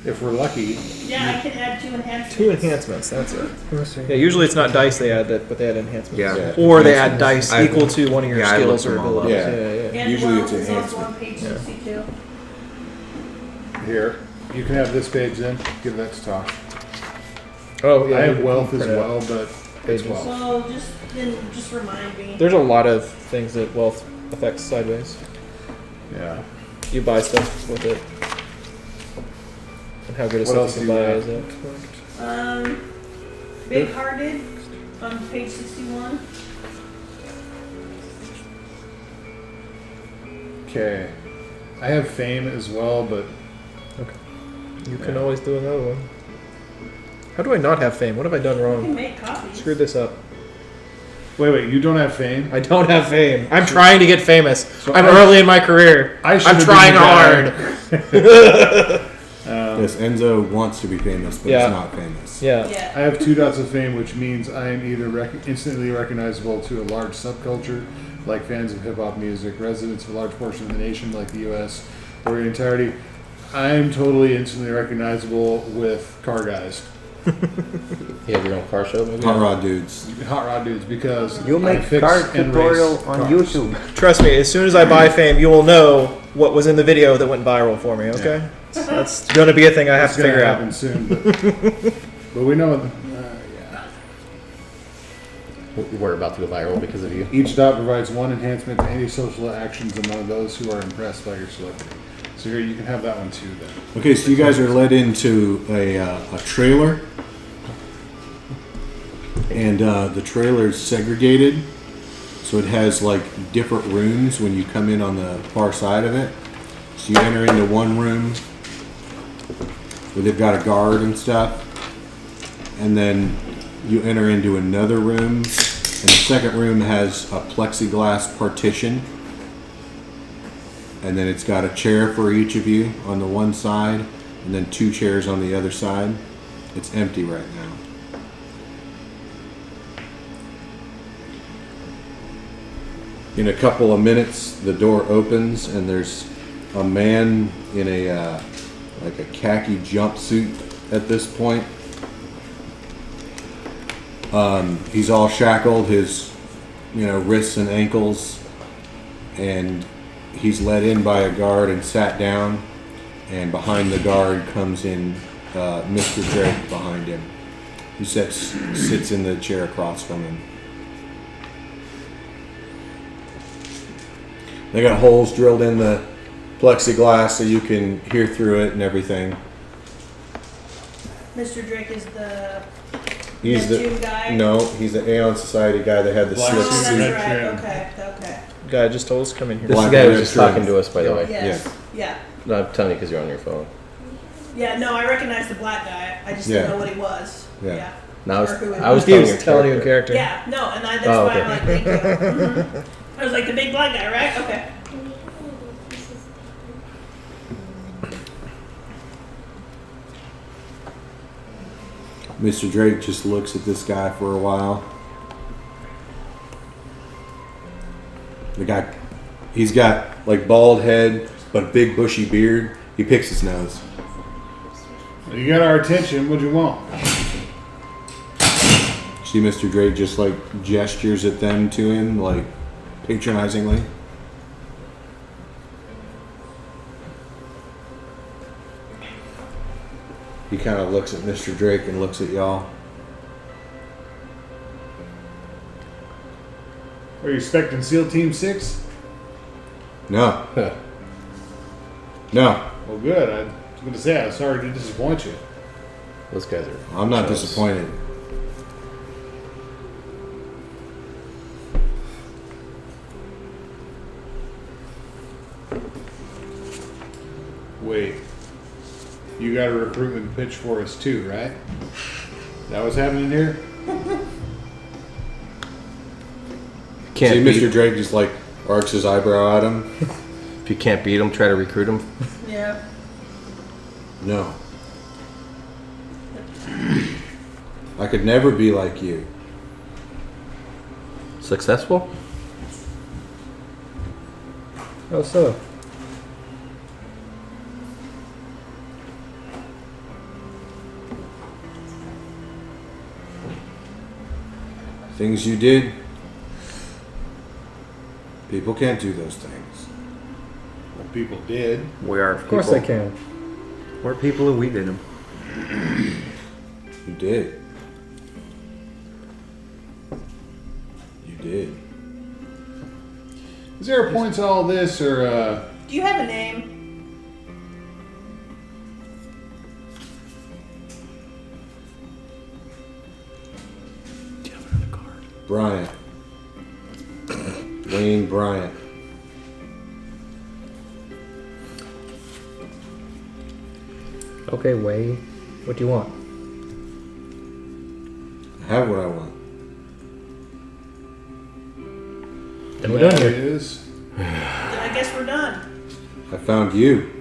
If we're lucky, Yeah, I can add 2 enhancements. 2 enhancements, that's it. Yeah, usually it's not dice they add that, but they add enhancements. Yeah. Or they add dice I- equal to one of your yeah, I skills looked or them all up. abilities. Yeah. Yeah. And Usually wealth it's is also enhancement. on page Yeah. 62. here, you can have this page then. Give that to Tosh. Oh, yeah. I you have can wealth as print it out. well, but it's Pages. wealth. So just remind me. There's a lot of things that wealth affects sideways. Yeah. You buy stuff with it. And how good a What stuff else you do can you buy have? is it? Big hearted on page 61. Okay. I have fame as well, but You can always do another one. How do I not have fame? What have I done You can wrong? make copies. Screwed this up. wait, you don't have fame? I don't have fame. I'm trying to get famous. So I'm I- early in my career. I should I'm have trying been the hard. Yes, Enzo wants to be famous, but Yeah. he's not famous. Yeah. Yeah. I have 2 dots of fame, which means I am either instantly recognizable to a large subculture, like fans of hip-hop music, residents of a large portion of the nation, like the U.S., or in entirety. I'm totally instantly recognizable with car guys, You have your own car show, maybe? Hot rod dudes. hot rod dudes, because You I make fix car and tutorial race on cars. YouTube. Trust me, as soon as I buy fame, you will know what was in the video that went viral for me, okay? That's going to be a thing I have It's to gonna figure happen out. soon, but we know. Yeah. We're about to go viral because of you. Each dot provides 1 enhancement to any social actions among those who are impressed by your celebrity. So here you can have that one too. Then. Okay, so you guys are led into a trailer, and the trailer is segregated, so it has like different rooms when you come in on the far side of it. So you enter into one room where they've got a guard and stuff, and then you enter into another room, and the second room has a plexiglass partition. And then it's got a chair for each of you on the one side, and then 2 chairs on the other side. It's empty right now. In a couple of minutes, the door opens, and there's a man in a like a khaki jumpsuit at this point. He's all shackled, his wrists and ankles, and he's led in by a guard and sat down, and behind the guard comes in Mr. Drake behind him. He sits in the chair across from him. They got holes drilled in the plexiglass so you can hear through it and everything. Mr. Drake is the He's Neptune guy. No, he's the Aeon Society guy that had the Black Oh, slick that's suit, suit. right. trim. Okay. Guy just told us to come in here. This is Black the guy who and was just red talking trim. to us, by the way. Yes. Yeah. No, I'm telling you because you're on your phone. Yeah. No, I recognize the black guy. I just Yeah. didn't know what he was. Yeah. Yeah. No, Or who it I was He telling was your telling you in character. character. Yeah. No, and that's Oh, why okay. I'm like, thank you. Mhm. I was like the big black guy, right? Okay. Mr. Drake just looks at this guy for a while. The guy, he's got like bald head but big bushy beard. He picks his nose. You got our attention. What do you want? See Mr. Drake just like gestures at them to him like patronizingly. He kind of looks at Mr. Drake and looks at y'all. Are you expecting SEAL Team 6? No. No. Well, good. I was going to say, I'm sorry to disappoint you. Those guys are. I'm not jealous. disappointed. Wait. You got a recruitment pitch for us too, right? That was happening here? Can't See beat, Mr. Drake just like arcs his eyebrow at him? If you can't beat them, try to recruit them. Yeah. No. I could never be like you. Successful? Oh, so. Things you did, people can't do those things. Well, people did. We are Of course I can. We're people and we did them. You did. You did. Is there a point to all this, or Do you have a name? Bryant. Wayne Bryant. Okay, Wade. What do you want? I have what I want. Then we're done that here. is? Then I guess we're done. I found you.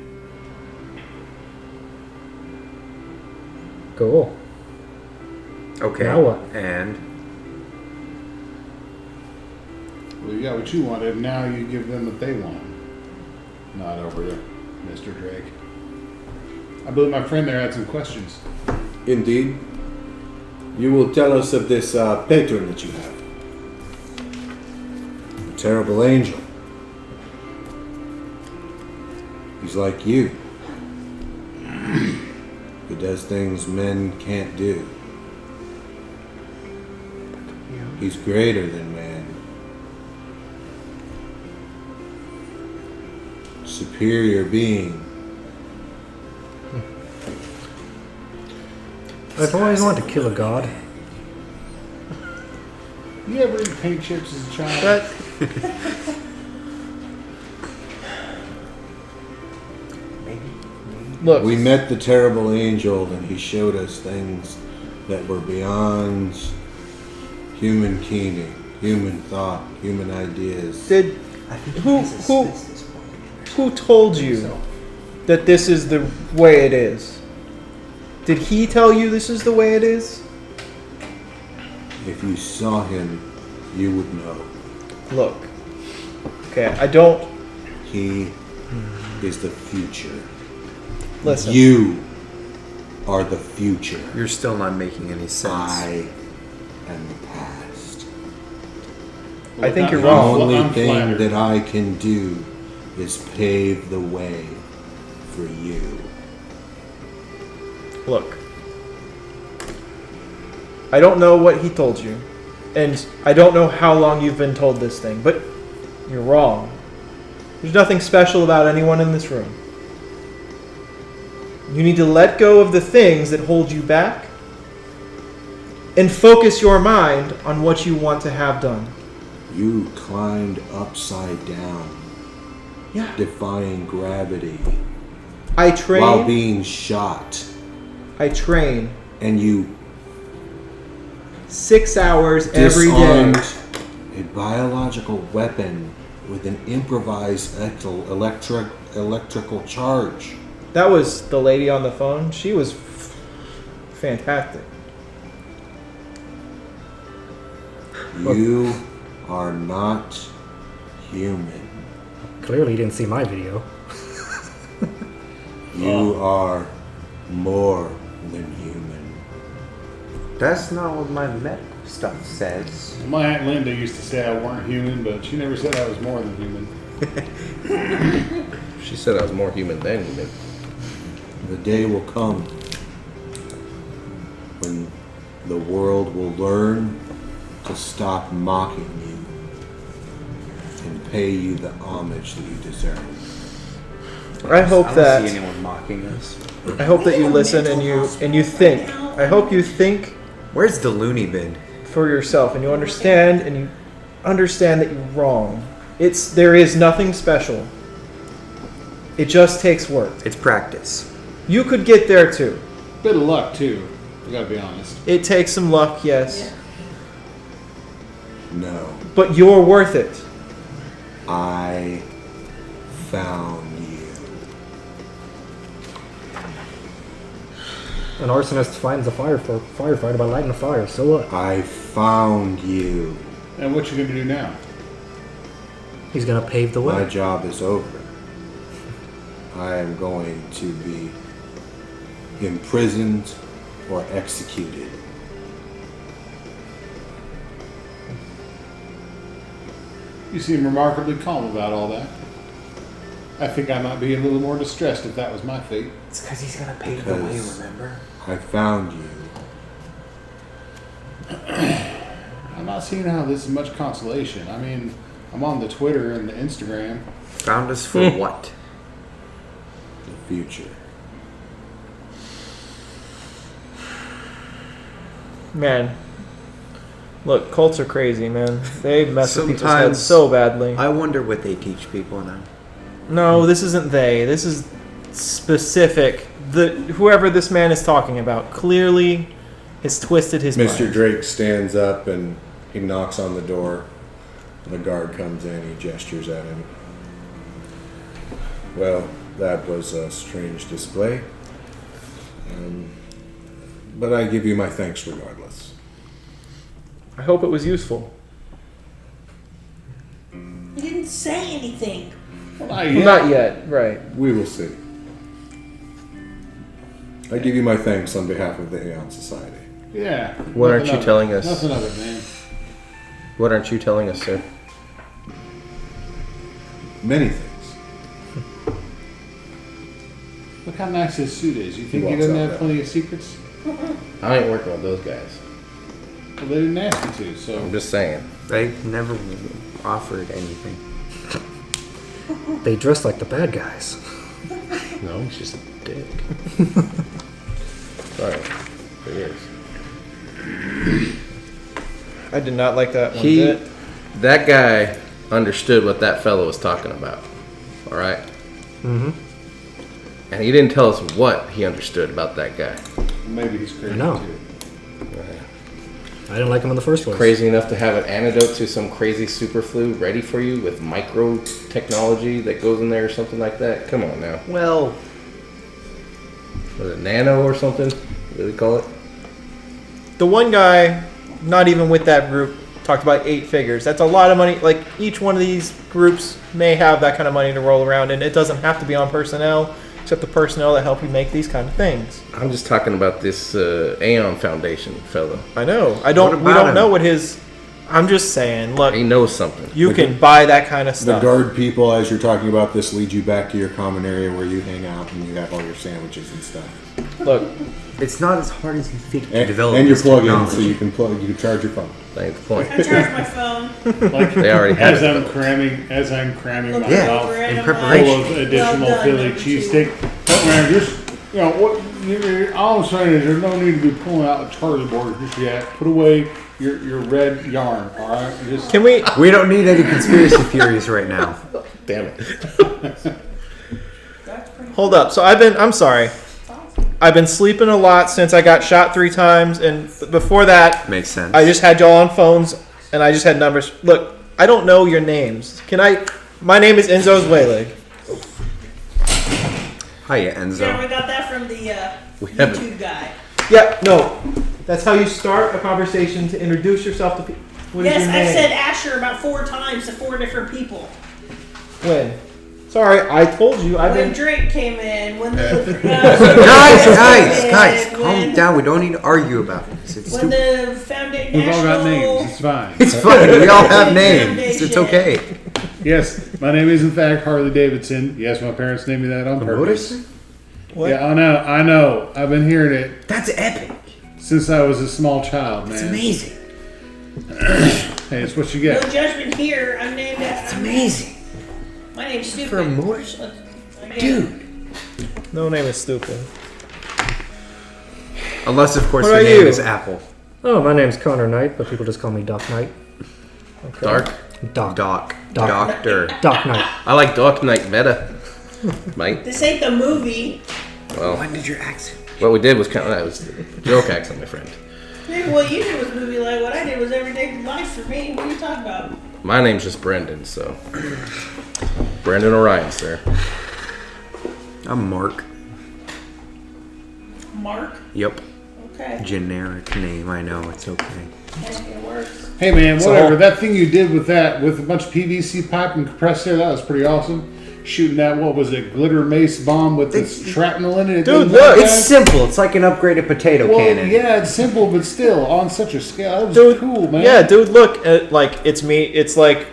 Cool. Okay. Now what? And Well, you got what you wanted. Now you give them what they want. Not over to Mr. Drake. I believe my friend there had some questions. Indeed. You will tell us of this patron that you have. A terrible angel. He's like you. He does things men can't do. He's greater than man. Superior being. I've always wanted to kill a god. You ever eat paint chips as a child? Look, We met the terrible angel and he showed us things that were beyond human keening, human thought, human ideas. did who told you that this is the way it is? Did he tell you this is the way it is? If you saw him, you would know. Look. Okay, I don't He is the future. listen. You are the future. you're still not making any sense. I am the past. I think you're The wrong. only I'm thing flattered. that I can do is pave the way for you. Look. I don't know what he told you. And I don't know how long you've been told this thing, but you're wrong. There's nothing special about anyone in this room. You need to let go of the things that hold you back and focus your mind on what you want to have done. You climbed upside down, Yeah. defying gravity, I while train. being shot, I train and you 6 hours every day. disarmed a biological weapon with an improvised electrical charge. That was the lady on the phone. She was fantastic. You are not human. Clearly, you didn't see my video. You are more than human. That's not what my medical stuff says. My Aunt Linda used to say I weren't human, but she never said I was more than human. She said I was more human than human. The day will come when the world will learn to stop mocking you and pay you the homage that you deserve. I hope I don't that see anyone mocking us. I hope that you listen and you think. I hope you think Where's the loony bin? for yourself and you understand that you're wrong. There is nothing special. It just takes work. It's practice. You could get there too. Bit of luck too. I gotta be honest. It takes some luck, yes. No, But you're worth it. I found you. An arsonist finds a firefighter by lighting a fire. So what? I found you. And what you gonna do now? He's gonna pave the way. My job is over. I am going to be imprisoned or executed. You seem remarkably calm about all that. I think I might be a little more distressed if that was my fate. It's because he's gonna pave the way, Because- remember? I found you. I'm not seeing how this is much consolation. I mean, I'm on the Twitter and the Instagram. Found us for what? The future. Man. Look, cults are crazy, man. They mess with people's heads Sometimes so badly. I wonder what they teach people now. No, this isn't they. This is specific. Whoever this man is talking about clearly has twisted his Mr. mind. Drake stands up and he knocks on the door. The guard comes in, he gestures at him. Well, that was a strange display. But I give you my thanks regardless. I hope it was useful. He didn't say anything. Well, Not yet, right. We will see. I give you my thanks on behalf of the Aeon Society. Yeah. What aren't nothing you of telling it. us? Nothing of it, man. What aren't you telling us, sir? Many things. Look how nice his suit is. You think he walks doesn't out have there. plenty of secrets? I ain't working with those guys. Well, they didn't ask me to, so. I'm just saying. They never offered anything. They dress like the bad guys. No, he's just a dick. Sorry. It is. I did not like that one He, bit. that guy understood what that fellow was talking about. All right? Mm-hmm. And he didn't tell us what he understood about that guy. Maybe he's crazy I know. too. I didn't like him in the first place. Crazy enough to have an antidote to some crazy super flu ready for you with micro technology that goes in there or something like that. Come on now. Well, Was it nano or something? What do they call it? The one guy, not even with that group, talked about 8 figures. That's a lot of money. Like, each one of these groups may have that kind of money to roll around, and it doesn't have to be on personnel, except the personnel that help you make these kind of things. I'm just talking about this Aeon Foundation fellow. I know. What We about don't him? know what his. I'm just saying. Look, He knows something. you can buy that kind of The stuff. guard people, as you're talking about this, lead you back to your common area where you hang out and you have all your sandwiches and stuff. Look, it's not as hard as you think to And, develop and your this plug-in, so technology. you can charge your phone. That's the point. I charge my phone. Like, They already had as it. I'm cramming my Yeah, mouth in I'm like, preparation. full of additional well done, Philly number 2. cheesesteak. But man, just what all I'm saying is there's no need to be pulling out the charger board just yet. Put away your red yarn, all right? Just can we? We don't need any conspiracy theories right now. Damn it. That's pretty Hold up. So I'm sorry. I've been sleeping a lot since I got shot 3 times, and before that, Makes sense. I just had y'all on phones, and I just had numbers. Look, I don't know your names. My name is Enzo's Wayleg. Hiya, Yeah, Enzo. we got that from the We haven't- YouTube guy. Yeah, no. That's how you start a conversation to introduce yourself to people. What is Yes, your I've name? said Asher about 4 times to 4 different people. When? Sorry, I told you. I've When been. Drake came in, when the Guys, calm down. We don't need to argue about this. It's When stupid. the foundation, we've all got names. It's fine. It's fine. We all have names. It's okay. Yes, my name is in fact Harley Davidson. Yes, my parents named me that on purpose. What? Yeah, I know. I've been hearing it. That's epic. since I was a small child, man. It's amazing. Hey, it's what you No get. judgment here. I'm named It's after. amazing. My name's Stupid. For a Morse? Dude. No name is stupid. Unless, of course, What your about name you? is Apple. Oh, my name's Connor Knight, but people just call me Doc Knight. Okay. Dark? Doc. Doc. Doc. Doctor. Doc Knight. I like Dark Knight better. Mate. This ain't the movie. Well, What did your accent? what we did was kind of that was joke accent, my friend. Maybe what you did was a movie like what I did was everyday life for me. What are you talking about? My name's just Brendan, so Brendan Orion, sir. I'm Mark. Mark? Yep. Okay. Generic name. I know. It's okay. It works. Hey, man, So- whatever. That thing you did with that, with a bunch of PVC pipe and compressed air, that was pretty awesome. Shooting that, what was it, glitter mace bomb with the shrapnel in it? It Dude, didn't look, work, It's guys? simple. It's like an upgraded potato Well, cannon. yeah, it's simple, but still, on such a scale. That was Dude, cool, man. Yeah, dude, look at like it's me. It's like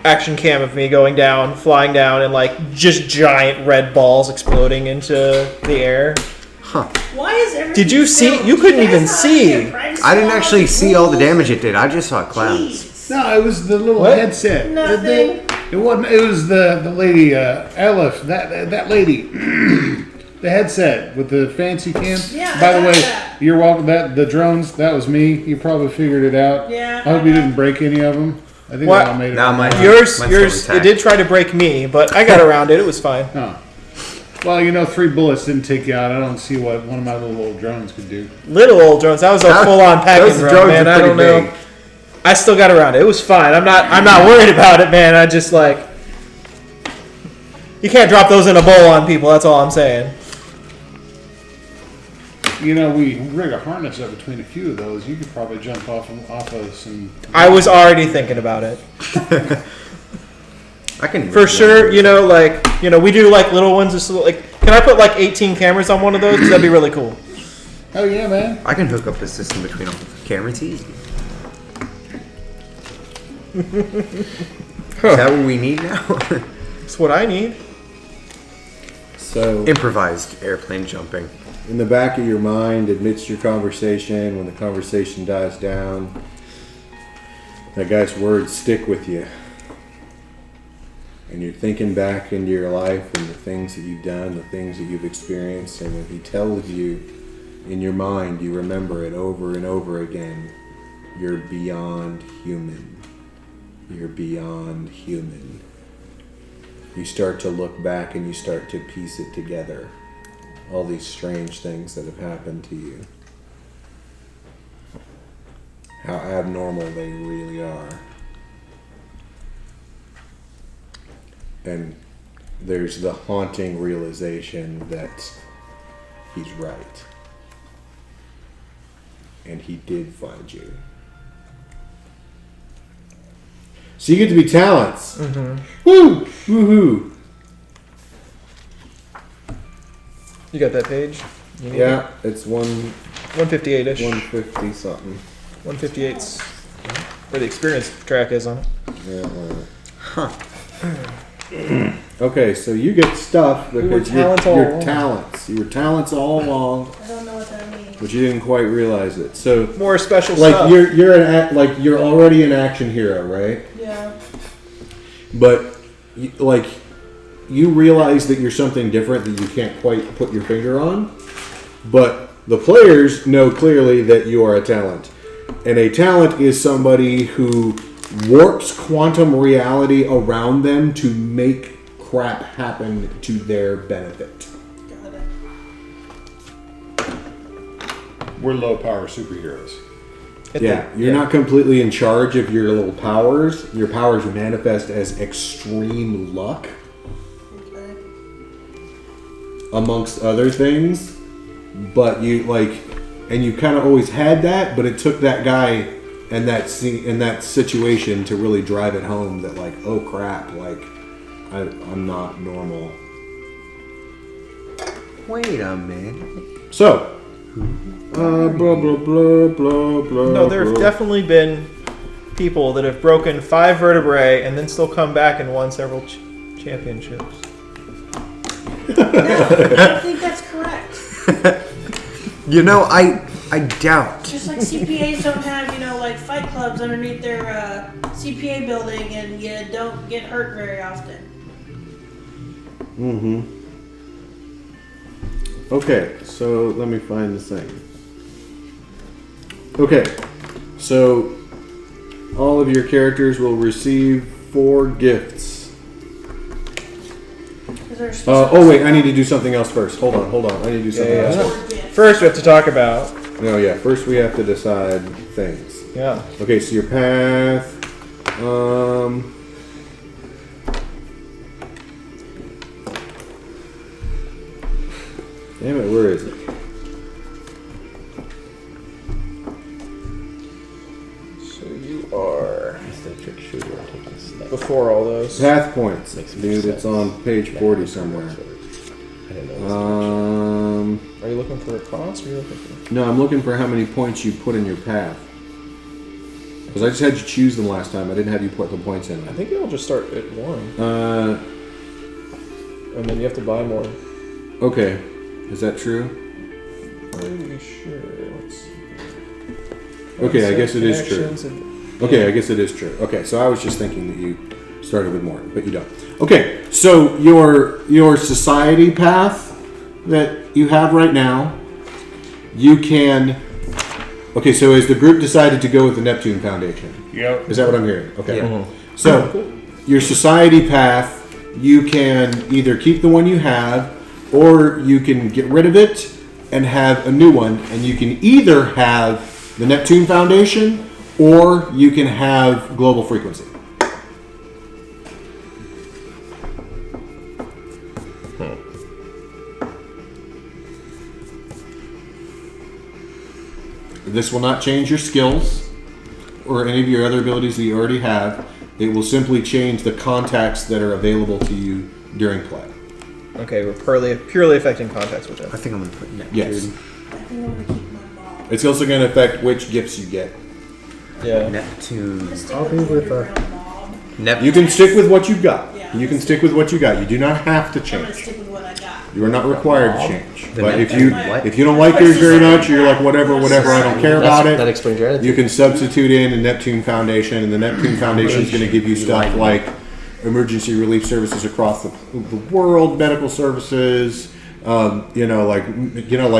action cam of me going down, flying down, and like just giant red balls exploding into the air. Why is everything Did you see- filmed? you couldn't guys even not see. here practicing I didn't all actually these see all the rules? damage it did. I just saw clouds. Jeez. No, it was the little What? headset. Nothing. It wasn't. It was the lady, Elif, that lady. The headset with the fancy cam. Yeah, By I the got way, that. you're welcome. The drones. That was me. You probably figured it out. Yeah, I hope I you got- didn't break any of them. I think What? they all made it. Nah, mine- Yours, mine's yours. still It intact. did try to break me, but I got around it. It was fine. Oh. Well, 3 bullets didn't take you out. I don't see what one of my little old drones could do. Little old drones. That was a full-on packing Those drone, drones man. are I don't pretty know. big. I still got around it. It was fine. I'm not worried about it, man. I just like you can't drop those in a bowl on people. That's all I'm saying. We rig a harness up between a few of those. You could probably jump off of some. I was already thinking about it. I can For sure, we do like little ones. Just like, can I put like 18 cameras on one of those? 'Cause that'd be really cool. Oh yeah, man. I can hook up a system between all the cameras easy. Is that what we need now? That's what I need. So, Improvised airplane jumping. in the back of your mind, amidst your conversation, when the conversation dies down, that guy's words stick with you. And you're thinking back into your life and the things that you've done, the things that you've experienced, and when he tells you in your mind, you remember it over and over again. You're beyond human. You're beyond human. You start to look back and you start to piece it together. All these strange things that have happened to you. How abnormal they really are. And there's the haunting realization that he's right. And he did find you. So you get to be talents. Woo! Woohoo! You got that page? You need Yeah, it's 158-ish. 150 something. 158's where the experience track is on it. Yeah. Okay, so you get stuff were because talents all you're along. talents. You were talents all along, I don't know what that means. but you didn't quite realize it. So, More special like stuff. you're already an action hero, right? Yeah. But you realize that you're something different that you can't quite put your finger on. But the players know clearly that you are a talent. And a talent is somebody who warps quantum reality around them to make crap happen to their benefit. Got it. We're low power superheroes. Yeah, you're not completely in charge of your little powers. Your powers manifest as extreme luck, Okay. amongst other things. But you and you kind of always had that, but it took that guy and that situation to really drive it home that oh crap, I'm not normal. Wait a minute. So, blah blah blah blah blah. No, there have blah. definitely been people that have broken 5 vertebrae and then still come back and won several championships. No, I don't think that's correct. You know, I doubt. Just like CPAs don't have, like fight clubs underneath their CPA building, and you don't get hurt very often. Mm-hmm. Okay, so let me find the thing. Okay, so all of your characters will receive 4 gifts. Oh wait, I need to do something else first. Hold on. I need to do something else first. First, we have to talk about. No, yeah. First, we have to decide things. Yeah. Okay, so your path. Damn it, where is it? So you are before all those. Path points, dude. It's on page 40 somewhere. Are you looking for a cost? Or are you looking for? No, I'm looking for how many points you put in your path. Because I just had you choose them last time. I didn't have you put the points in. I think it'll just start at 1. And then you have to buy more. Okay. Is that true? Pretty sure. Let's see. Okay, I guess it is true. Okay, I guess it is true. Okay, so I was just thinking that you started with more, but you don't. Okay, so your society path that you have right now, you can. Okay, so has the group decided to go with the Neptune Foundation? Yep. Is that what I'm hearing? Okay. Yeah. So your society path, you can either keep the one you have, or you can get rid of it and have a new one, and you can either have the Neptune Foundation or you can have Global Frequency. This will not change your skills or any of your other abilities that you already have. It will simply change the contacts that are available to you during play. Okay, we're purely affecting contacts with them. I think I'm gonna put Neptune. Yes. I think I'm gonna keep my mom. It's also going to affect which gifts you get. Yeah. Neptune. I'll be with Neptune. You can stick with what you've got. Yeah. You can stick with what you got. You do not have to I'm gonna change. stick with what I got. You are not required to change. The But if Neptune you what? if you don't like yours very much, or you're like whatever, I don't care about That it. explains your attitude. You can substitute in a Neptune Foundation, and the Neptune Foundation is going to give you stuff like emergency relief services across the world, medical services, like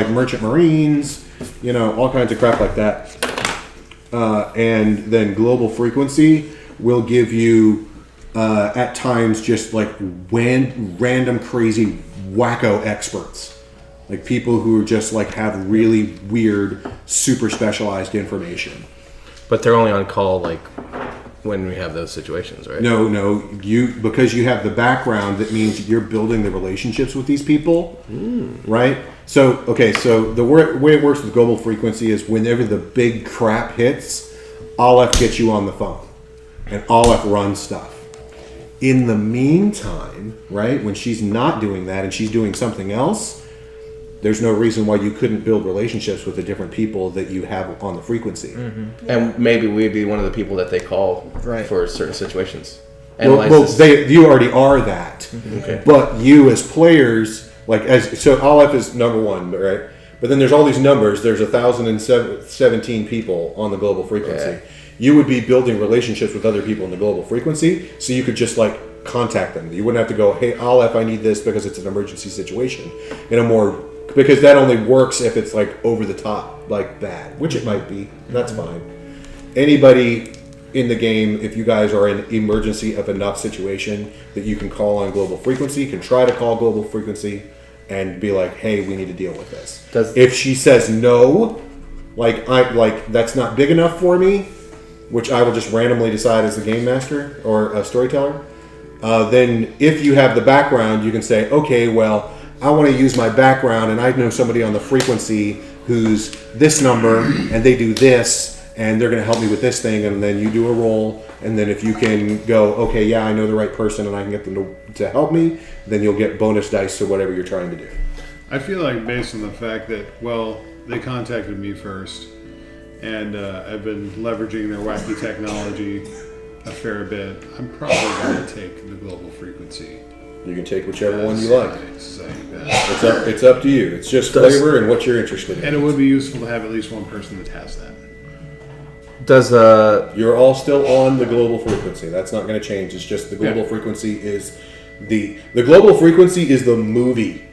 merchant marines, all kinds of crap like that. And then Global Frequency will give you at times just like random crazy wacko experts. Like people who are just like have really weird, super specialized information. But they're only on call like when we have those situations, right? No, because you have the background, that means you're building the relationships with these people, right? So the way it works with Global Frequency is whenever the big crap hits, Aleph gets you on the phone, and Aleph runs stuff. In the meantime, right, when she's not doing that and she's doing something else, there's no reason why you couldn't build relationships with the different people that you have on the frequency. Mm-hmm. And maybe we'd be one of the people that they call for certain situations. Well, you already are that. Mm-hmm. Okay. But you as players, so Aleph is number 1, right? But then there's all these numbers. There's 1,017 people on the Global Frequency. Yeah. You would be building relationships with other people in the Global Frequency, so you could just contact them. You wouldn't have to go, hey, Aleph, I need this because it's an emergency situation. Because that only works if it's over the top like that, which it might be. That's fine. Anybody in the game, if you guys are in emergency of enough situation that you can call on Global Frequency, can try to call Global Frequency and be like, hey, we need to deal with this. If she says no, that's not big enough for me, which I will just randomly decide as the game master or a storyteller, then if you have the background, you can say, okay, well, I want to use my background, and I know somebody on the frequency who's this number, and they do this, and they're going to help me with this thing, and then you do a roll, and then if you can go, okay, yeah, I know the right person, and I can get them to help me, then you'll get bonus dice to whatever you're trying to do. I feel like based on the fact that, they contacted me first, and I've been leveraging their wacky technology a fair bit, I'm probably going to take the Global Frequency. You can take whichever one you like. It's up to you. It's just flavor and what you're interested in. And it would be useful to have at least one person that has that. You're all still on the global frequency. That's not going to change. It's just the global frequency is the global frequency is the movie,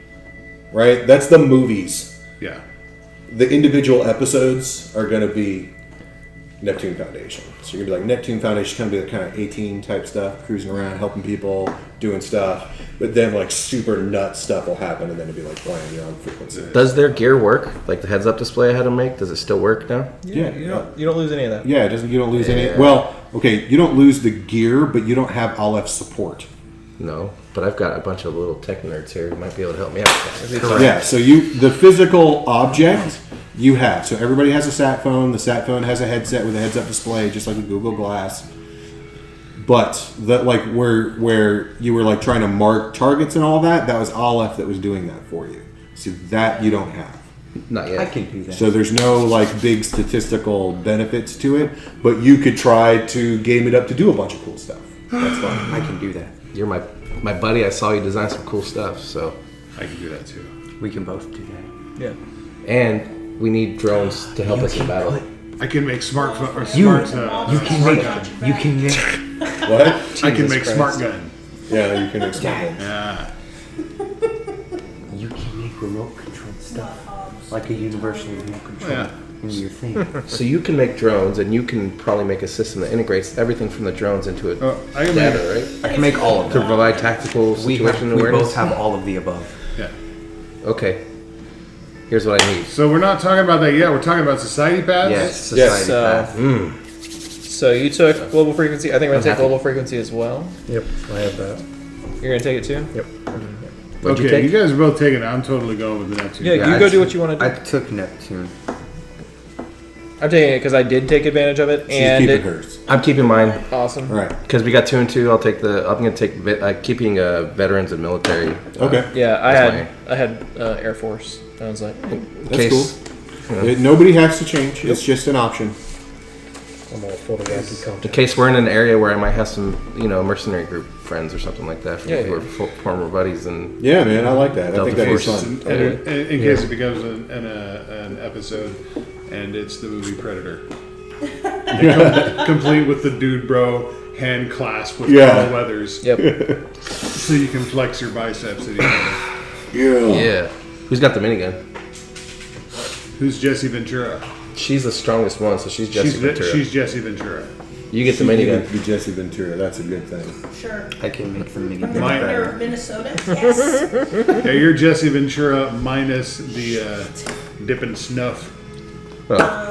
right? That's the movies. Yeah. The individual episodes are going to be Neptune Foundation. So you're going to be like Neptune Foundation, kind of be the kind of 18 type stuff, cruising around, helping people, doing stuff. But then like super nuts stuff will happen, and then it'll be like, blam, you're on frequency. Does their gear work? Like the heads-up display I had them make, does it still work now? Yeah, you don't lose any of that. Yeah, it doesn't. You don't lose any. Well, okay, you don't lose the gear, but you don't have Aleph support. No, but I've got a bunch of little tech nerds here who might be able to help me out. Yeah, so the physical object you have. So everybody has a sat phone. The sat phone has a headset with a heads-up display, just like a Google Glass. But that, like where you were like trying to mark targets and all that, that was Aleph that was doing that for you. So that you don't have. Not yet. I can do that. So there's no like big statistical benefits to it, but you could try to game it up to do a bunch of cool stuff. That's fine. I can do that. You're my buddy. I saw you design some cool stuff, so I can do that too. We can both do that. Yeah. and we need drones to help us in battle. I can make smart You can make What? I can make smart gun. Yeah, you can explain. Yeah. you can make remote control stuff like a universal remote control Yeah. in your thing. So you can make drones, and you can probably make a system that integrates everything from the drones into it. I can Data, make, right? I can make all of To them. provide tactical We situation both awareness. have all of the above. yeah. Okay. Here's what I need. So we're not talking about that yet. We're talking about society paths. Yes, Yes. society path. So you took global frequency. I think we're gonna take happy. global frequency as well. Yep, I have that. You're gonna take it too. Yep. What'd you Okay, take? you guys are both taking it. I'm totally going with the next two. Yeah, Yeah, you go do what you want to I do. took Neptune. I'm taking it because I did take advantage of it, She's and keeping it, hers. I'm keeping mine awesome. All right. because we got 2 and 2. I'm gonna take keeping veterans and military. Okay. Yeah, That's I had Air Force. I was like, That's cool. Nobody has to change. It's just an option. I'm all for the wacky In content. case we're in an area where I might have some, mercenary group friends or something like that, Yeah, who are former buddies, and Yeah, man, I like that. I think Delta that is Force. fun. And in case it becomes an episode, and it's the movie Predator, complete with the dude bro hand clasp with Yeah. Carl Weathers, yep. so you can flex your biceps at each other. yeah. Who's got the minigun? Who's Jesse Ventura? She's the strongest one, so she's Jesse Ventura. She's Jesse Ventura. You get the You minigun. get to be Jesse Ventura. That's a good thing. Sure. I can make the mini From the Mine- governor of Minnesota. Yes. Yeah, you're Jesse Ventura minus the dip and snuff.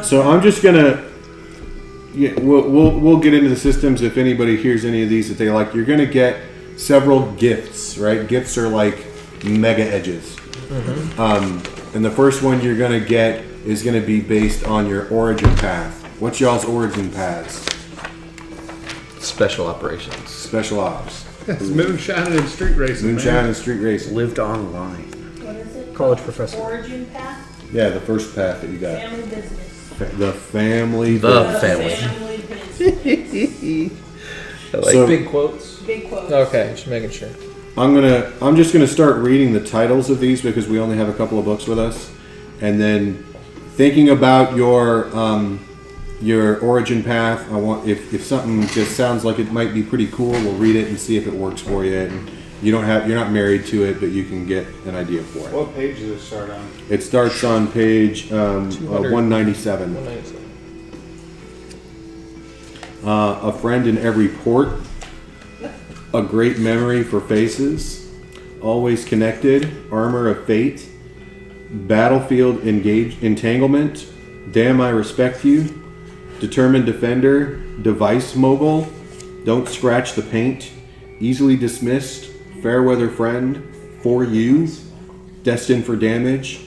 So I'm just gonna. Yeah, we'll get into the systems if anybody hears any of these that they like. You're gonna get several gifts, right? Gifts are like mega edges. And the first one you're gonna get is gonna be based on your origin path. What's y'all's origin paths? Special operations. Special ops. It's moonshining and street racing. Moonshine man. and street racing. lived online. What is it? College professor. Origin path. Yeah, the first path that you got. Family business. The family. The business. family. Family business. I like So- Big quotes. Big quotes. Okay, just making sure. I'm just gonna start reading the titles of these because we only have a couple of books with us, and then thinking about your origin path. I want if something just sounds like it might be pretty cool, we'll read it and see if it works for you. And you're not married to it, but you can get an idea for it. What page does it start on? It starts on page 197. 197. A friend in every port. A great memory for faces. Always connected. Armor of fate. Battlefield entanglement. Damn, I respect you. Determined defender. Device mogul. Don't scratch the paint. Easily dismissed. Fairweather friend. For you. Destined for damage.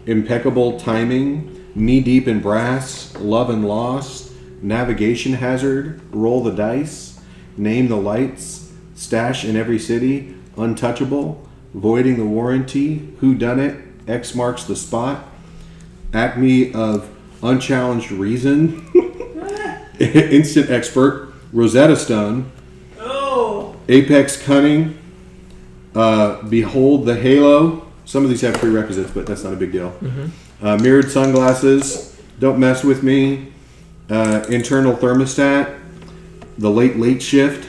Impeccable timing. Knee deep in brass. Love and loss. Navigation hazard. Roll the dice. Name the lights. Stash in every city. Untouchable. Voiding the warranty. Who done it? X marks the spot. Acme of unchallenged reason. Instant expert. Rosetta Stone. Oh. Apex cunning. Behold the halo. Some of these have prerequisites, but that's not a big deal. Mirrored sunglasses. Don't mess with me. Internal thermostat. The late shift.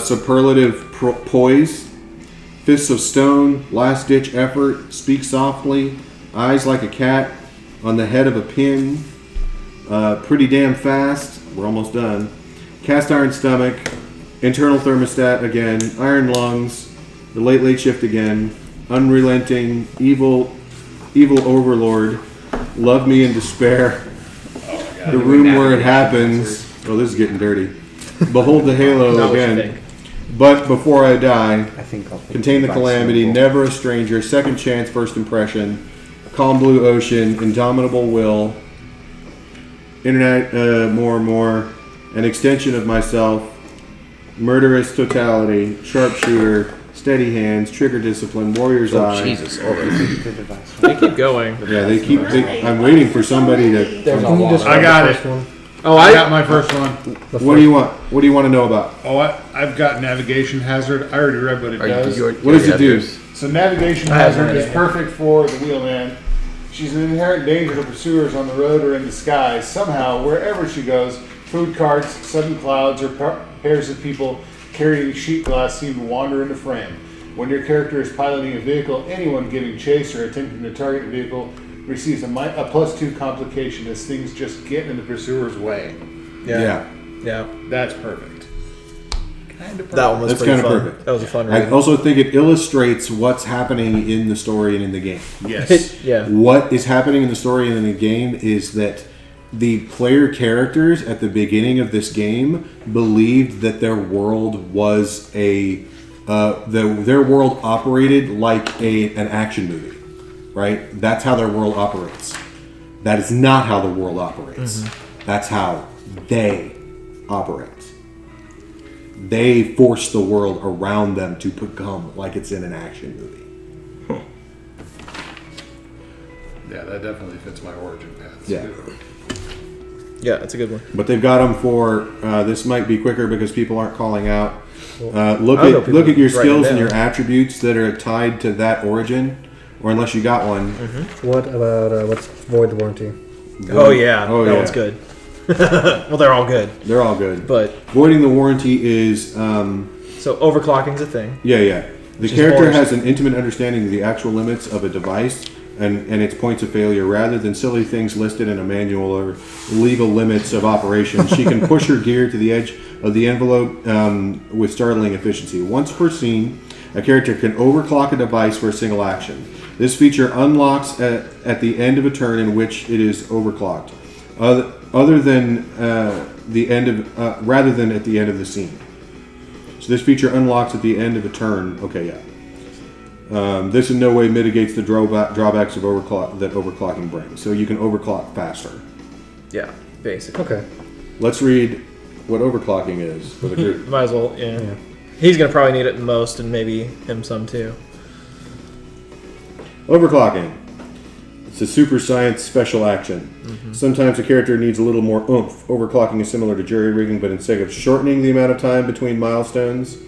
Superlative poise. Fists of stone. Last ditch effort. Speak softly. Eyes like a cat. On the head of a pin. Pretty damn fast. We're almost done. Cast iron stomach. Internal thermostat again. Iron lungs. The late shift again. Unrelenting. Evil overlord. Love me in despair. The room where it happens. Oh, this is getting dirty. Behold the halo again. But before I die, contain the calamity. Never a stranger. Second chance. First impression. Calm blue ocean. Indomitable will. Internet. More and more. An extension of myself. Murderous totality. Sharpshooter. Steady hands. Trigger discipline. Warrior's eye. Jesus, all those. They keep going. Yeah, they keep. I'm waiting for somebody to. I got it. Oh, I got my first one. What do you want? What do you want to know about? Oh, I've got navigation hazard. I already read what it does. What does it do? So navigation hazard is perfect for the wheelman. She's an inherent danger to pursuers on the road or in the skies. Somehow, wherever she goes, food carts, sudden clouds, or pairs of people carrying sheet glass seem to wander into frame. When your character is piloting a vehicle, anyone giving chase or attempting to target a vehicle receives a +2 complication as things just get in the pursuer's way. Yeah. That's perfect. That one was That's pretty kind of fun. perfect. That was a fun I read. also think it illustrates what's happening in the story and in the game. Yes. Yeah. What is happening in the story and in the game is that the player characters at the beginning of this game believed that their world was their world operated like an action movie, right? That's how their world operates. That is not how the world operates. That's how they operate. They force the world around them to become like it's in an action movie. Yeah, that definitely fits my origin path. Yeah. Yeah, that's a good one. But they've got them for this might be quicker because people aren't calling out. Look I don't know at your people skills and writing your attributes that are tied to that origin, or unless you got one. What about what's void the warranty? Oh yeah, Oh, that yeah. one's good. Well, they're all good, They're all good. but Voiding the warranty is so overclocking's a thing. yeah. The Which is character horse. has an intimate understanding of the actual limits of a device and its points of failure, rather than silly things listed in a manual or legal limits of operation. She can push her gear to the edge of the envelope with startling efficiency. Once per scene, a character can overclock a device for a single action. This feature unlocks at the end of a turn in which it is overclocked, rather than at the end of the scene. So this feature unlocks at the end of a turn. Okay, yeah. This in no way mitigates the drawbacks of overclocking brings. So you can overclock faster. Yeah, basically. Okay. Let's read what overclocking is for the group. Might as well. Yeah. He's gonna probably need it the most, and maybe him some too. Overclocking. It's a super science special action. Sometimes a character needs a little more oomph. Overclocking is similar to jury rigging, but instead of shortening the amount of time between milestones,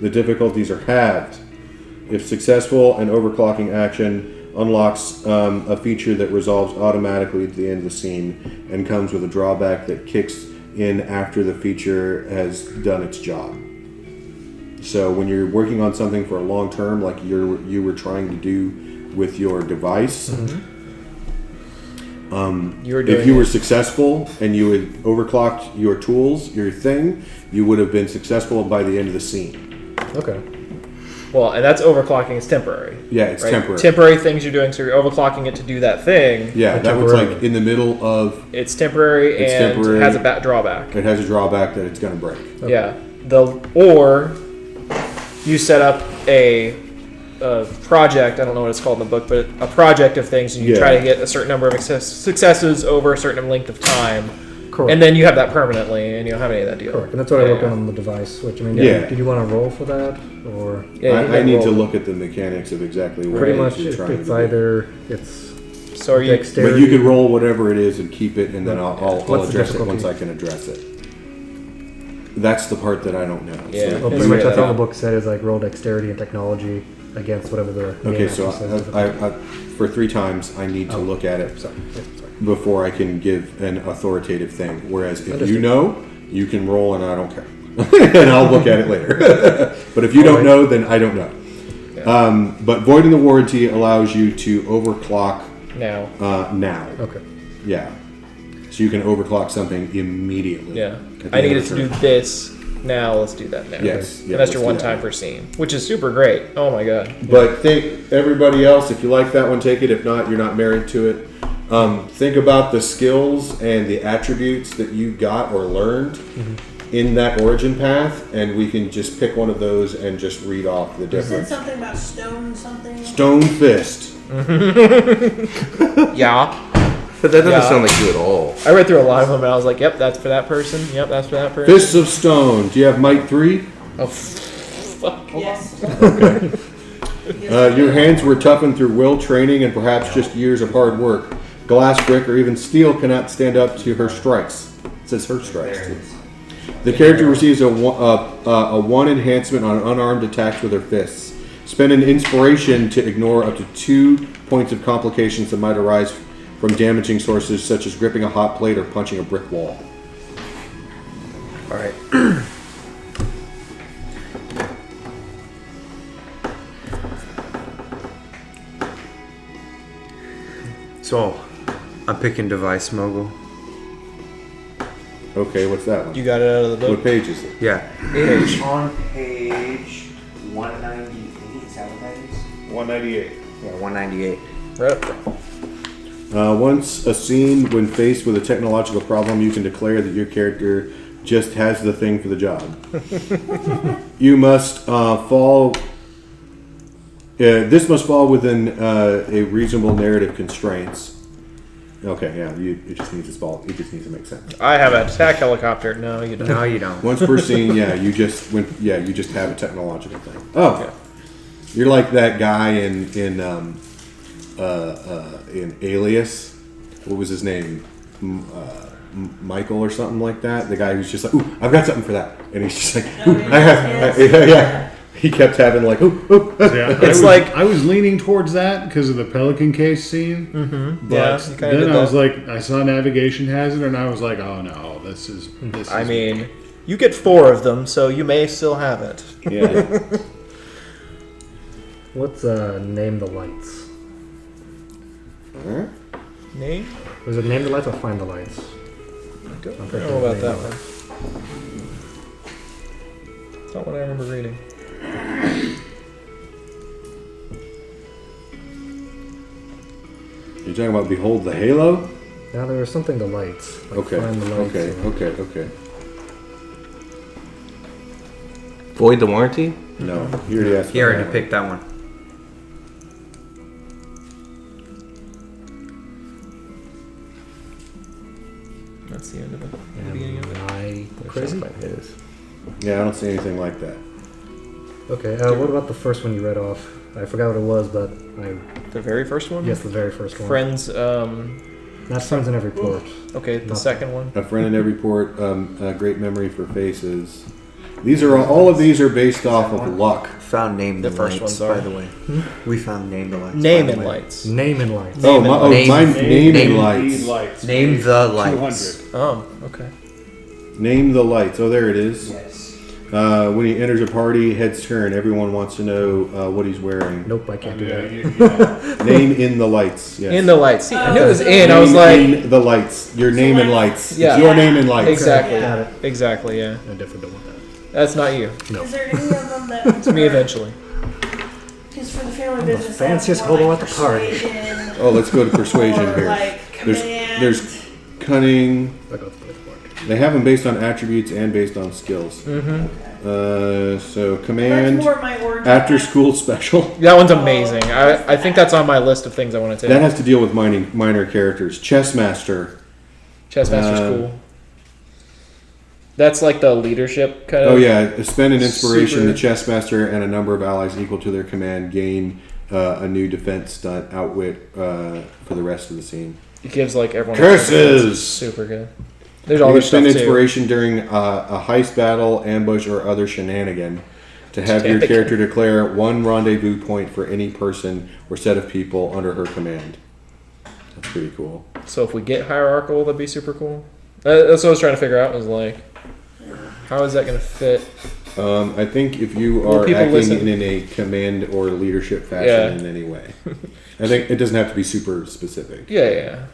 the difficulties are halved. If successful, an overclocking action unlocks a feature that resolves automatically at the end of the scene and comes with a drawback that kicks in after the feature has done its job. So when you're working on something for a long term, like you were trying to do with your device, if you were successful and you had overclocked your tools, your thing, you would have been successful by the end of the scene. Okay. Well, and that's overclocking. It's temporary. Yeah, it's right? temporary. Temporary things you're doing, so you're overclocking it to do that thing. Yeah, that was like in the middle of. It's temporary and has a drawback. It has a drawback that it's going to break. Okay. Yeah. Or you set up a project. I don't know what it's called in the book, but a project of things, and you try to get a certain number of successes over a certain length of time. Correct. And then you have that permanently, and you don't have any of that deal. Correct. And that's what I worked on the device. Which I mean, did you want to roll for that, or I need to look at the mechanics of exactly what pretty much you're trying it's to either do. it's so are you? But you can roll whatever it is and keep it, and then I'll What's the address it difficulty? once I can address it. That's the part that I don't know. Yeah. So- Well, pretty much that's all the book said is like roll dexterity and technology against whatever the Okay, game so actually says. I for 3 times I need to look at it Sorry. Yeah, sorry. before I can give an authoritative thing. Whereas if you Understood. know, you can roll and I don't care. And I'll look at it later. But if you don't know, then I don't know. But voiding the warranty allows you to overclock Now. now. Okay. Yeah. So you can overclock something immediately. Yeah. at the I end needed of to the do turn. this. Now let's do that now. Yes. And Yeah, that's your let's do one that. time per scene, which is super great. Oh my god. But think everybody else, if you like that one, take it. If not, you're not married to it. Think about the skills and the attributes that you got or learned in that origin path, and we can just pick one of those and just read off the You said difference. something about stone something. Stone fist. Yeah. But that doesn't Yeah. sound like you at all. I read through a lot of them and I was like, yep, that's for that person. Yep, that's for that person. Fists of stone. Do you have might 3? Oh, fuck. Yes. Your hands were toughened through will training and perhaps just years of hard work. Glass, brick, or even steel cannot stand up to her strikes. It says her strikes. Too. The character receives a 1 enhancement on unarmed attacks with her fists. Spend an inspiration to ignore up to 2 points of complications that might arise from damaging sources such as gripping a hot plate or punching a brick wall. All right. So, I'm picking device mogul. Okay, what's that one? You got it out of the What book? page is it? Yeah. It's on page 198. Is that what that is? 198. Yeah, 198. Right up there. Once a scene, when faced with a technological problem, you can declare that your character just has the thing for the job. You must fall. This must fall within a reasonable narrative constraints. Okay, yeah, it just needs to fall. It just needs to make sense. I have an attack helicopter. No, you don't. No, you don't. Once per scene, you just have a technological thing. Oh, Okay. You're like that guy in Alias. What was his name? Michael or something like that. The guy who's just like, "Ooh, I've got something for that," and he's just like, "Ooh, I have." Yeah. He kept having like, "Ooh, ooh." Yeah, It's like- I was leaning towards that because of the Pelican case scene. Mm-hmm. But Yeah, you kinda then did I was that. like, I saw navigation hazard, and I was like, oh no, this is. I mean, you get 4 of them, so you may still have it. yeah. What's name the lights? Huh? Name? Was it name the lights or find the lights? I don't I'm know thinking about name that the one. It's not what I remember reading. You're talking about Behold the Halo? Now there was something the lights. Like Okay. Find the lights. Okay. or- Okay. Void the warranty? No, you already asked. He about already that picked that one. That's the end of it. The Am beginning of it. I There's crazy? something like his. one. Yeah, I don't see anything like that. Okay. What about the first one you read off? I forgot what it was, but The very first one? yes, the very first one. Friends, Not friends in every port. okay, the Not- second one. A friend in every port. A great memory for faces. These are all of these are based off of luck. Found name The the first lights, ones are. by the way. We found name the lights. Name by and the way. lights. Name and lights. Oh, and lights. mine name and Need lights. lights. Name the lights. 200. Oh, okay. Name the lights. Oh, there it is. Yes. When he enters a party, heads turn. Everyone wants to know what he's wearing. Nope, I can't do Yeah, that. Name in the lights. Yes. In the lights. See, I knew it was in. I Name was like, in the lights. Your name and lights. Yeah. It's your name and lights. exactly. Got it. Exactly, yeah. I definitely don't want that. That's not you. No. Is there any of them that? It's me eventually. Because for the family the business, fanciest I have hobo more, at the party. persuasion, Oh, let's go to persuasion or here. like command. There's cunning. I got the part. They have them based on attributes and based on skills. Mm-hmm. So That's command more my origin. after school special. That one's amazing. I think that's on my list of things I want to That take. has to deal with minor characters. Chess master. Chessmaster's cool. That's like the leadership kind of. Oh yeah, spend an inspiration. Super. The chess master and a number of allies equal to their command gain a new defense stunt outwit for the rest of the scene. It gives like everyone. Curses! Super good. There's all You can this stuff spend too. inspiration during a heist battle, ambush, or other shenanigan to have your Shenanigan. character declare one rendezvous point for any person or set of people under her command. That's pretty cool. So if we get hierarchical, that'd be super cool. That's what I was trying to figure out. Was like, how is that going to fit? I think if you Will are people acting listen? in a command or leadership fashion Yeah. in any way, I think it doesn't have to be super specific. Yeah.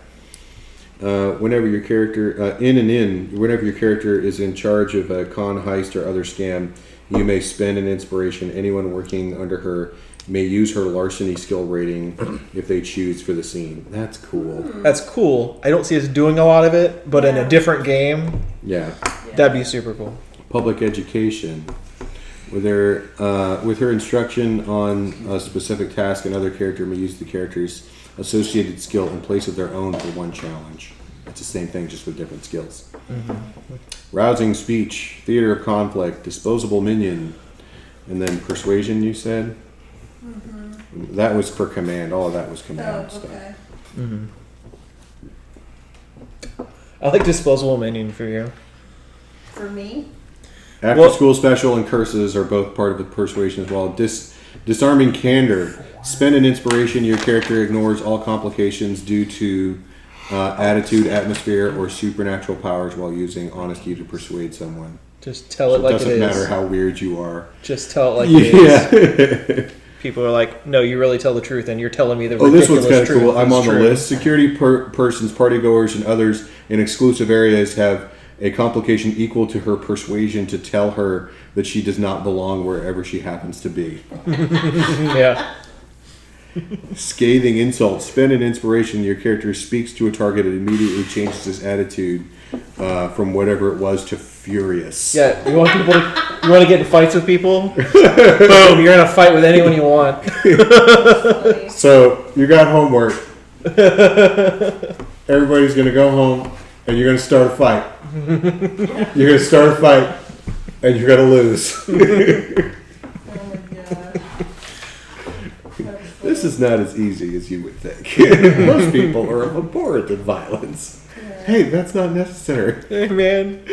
Whenever your character whenever your character is in charge of a con, heist, or other scam, you may spend an inspiration. Anyone working under her may use her larceny skill rating if they choose for the scene. That's cool. That's cool. I don't see us doing a lot of it, but in a different game, Yeah. that'd be super cool. Public education. With her instruction on a specific task, another character may use the character's associated skill in place of their own for one challenge. It's the same thing, just with different skills. Rousing speech, theater of conflict, disposable minion, and then persuasion. You said that was for command. All of that was command stuff. I like disposable minion for you. For me? After school special and curses are both part of the persuasion as well. Disarming candor. Spend an inspiration. Your character ignores all complications due to attitude, atmosphere, or supernatural powers while using honesty to persuade someone. Just tell it like it is. It doesn't matter how weird you are. Just tell it like it is. People are like, no, you really tell the truth, and you're telling me the ridiculous this one's kind of truth. cool. I'm It's on the true. list. Security persons, partygoers, and others in exclusive areas have a complication equal to her persuasion to tell her that she does not belong wherever she happens to be. Yeah. Scathing insults. Spend an inspiration. Your character speaks to a target and immediately changes his attitude from whatever it was to furious. Yeah, you want to get in fights with people? Boom, you're in a fight with anyone you want. So, you got homework. Everybody's going to go home and you're going to start a fight. You're going to start a fight and you're going to lose. Oh my god. This is not as easy as you would think. Most people are abhorrent in violence. Hey, that's not necessary. Hey, man.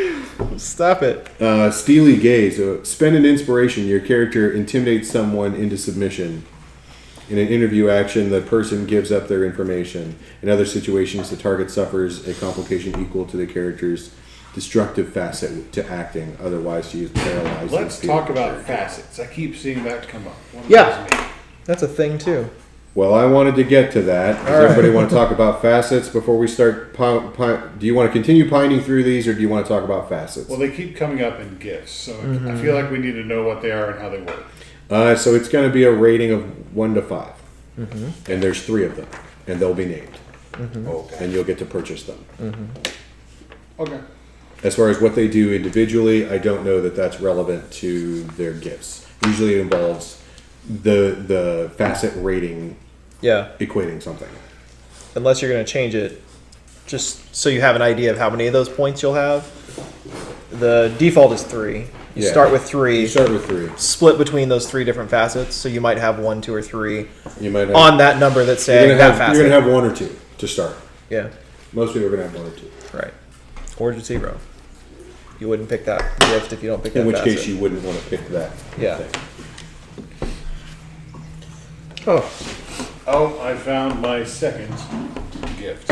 Stop it. Steely gaze. Spend an inspiration. Your character intimidates someone into submission. In an interview action, the person gives up their information. In other situations, the target suffers a complication equal to the character's destructive facet to acting. Otherwise, she is paralyzed. Let's talk about facets. I keep seeing that come up. What does Yeah. this mean? That's a thing, too. Well, I wanted to get to that. Does All right. everybody want to talk about facets before we start? Do you want to continue pining through these, or do you want to talk about facets? Well, they keep coming up in gifts, so I feel like we need to know what they are and how they work. So it's going to be a rating of 1 to 5, and there's 3 of them, and they'll be named, Okay. and you'll get to purchase them. Okay. As far as what they do individually, I don't know that that's relevant to their gifts. Usually, it involves the facet rating Yeah. equating something. Unless you're going to change it, just so you have an idea of how many of those points you'll have. The default is 3. You Yeah. start with 3. You start with 3. Split between those 3 different facets, so you might have 1, 2, or 3 You might have, on that number that's saying that facet. you're going to have 1 or 2 to start. Yeah, Most people are going to have 1 or 2. right. Or 0. You wouldn't pick that gift if you don't pick that In which facet. case, you wouldn't want to pick that Yeah. thing. Oh, I found my second gift.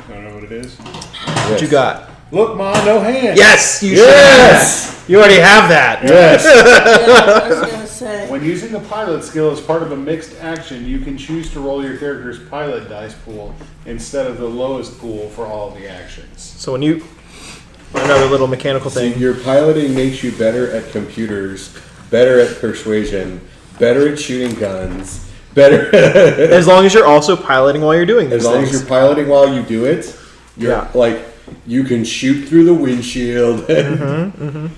Don't know what it is. What you got? Look, Ma, no hands. Yes, you Yes! should. You already have that. Yes! Yeah, I was gonna say. When using the pilot skill as part of a mixed action, you can choose to roll your character's pilot dice pool instead of the lowest pool for all of the actions. So when you another little mechanical See, thing. your piloting makes you better at computers, better at persuasion, better at shooting guns, better As long as you're also piloting while you're doing these as long things. as you're piloting while you do it. You're Yeah. like you can shoot through the windshield. And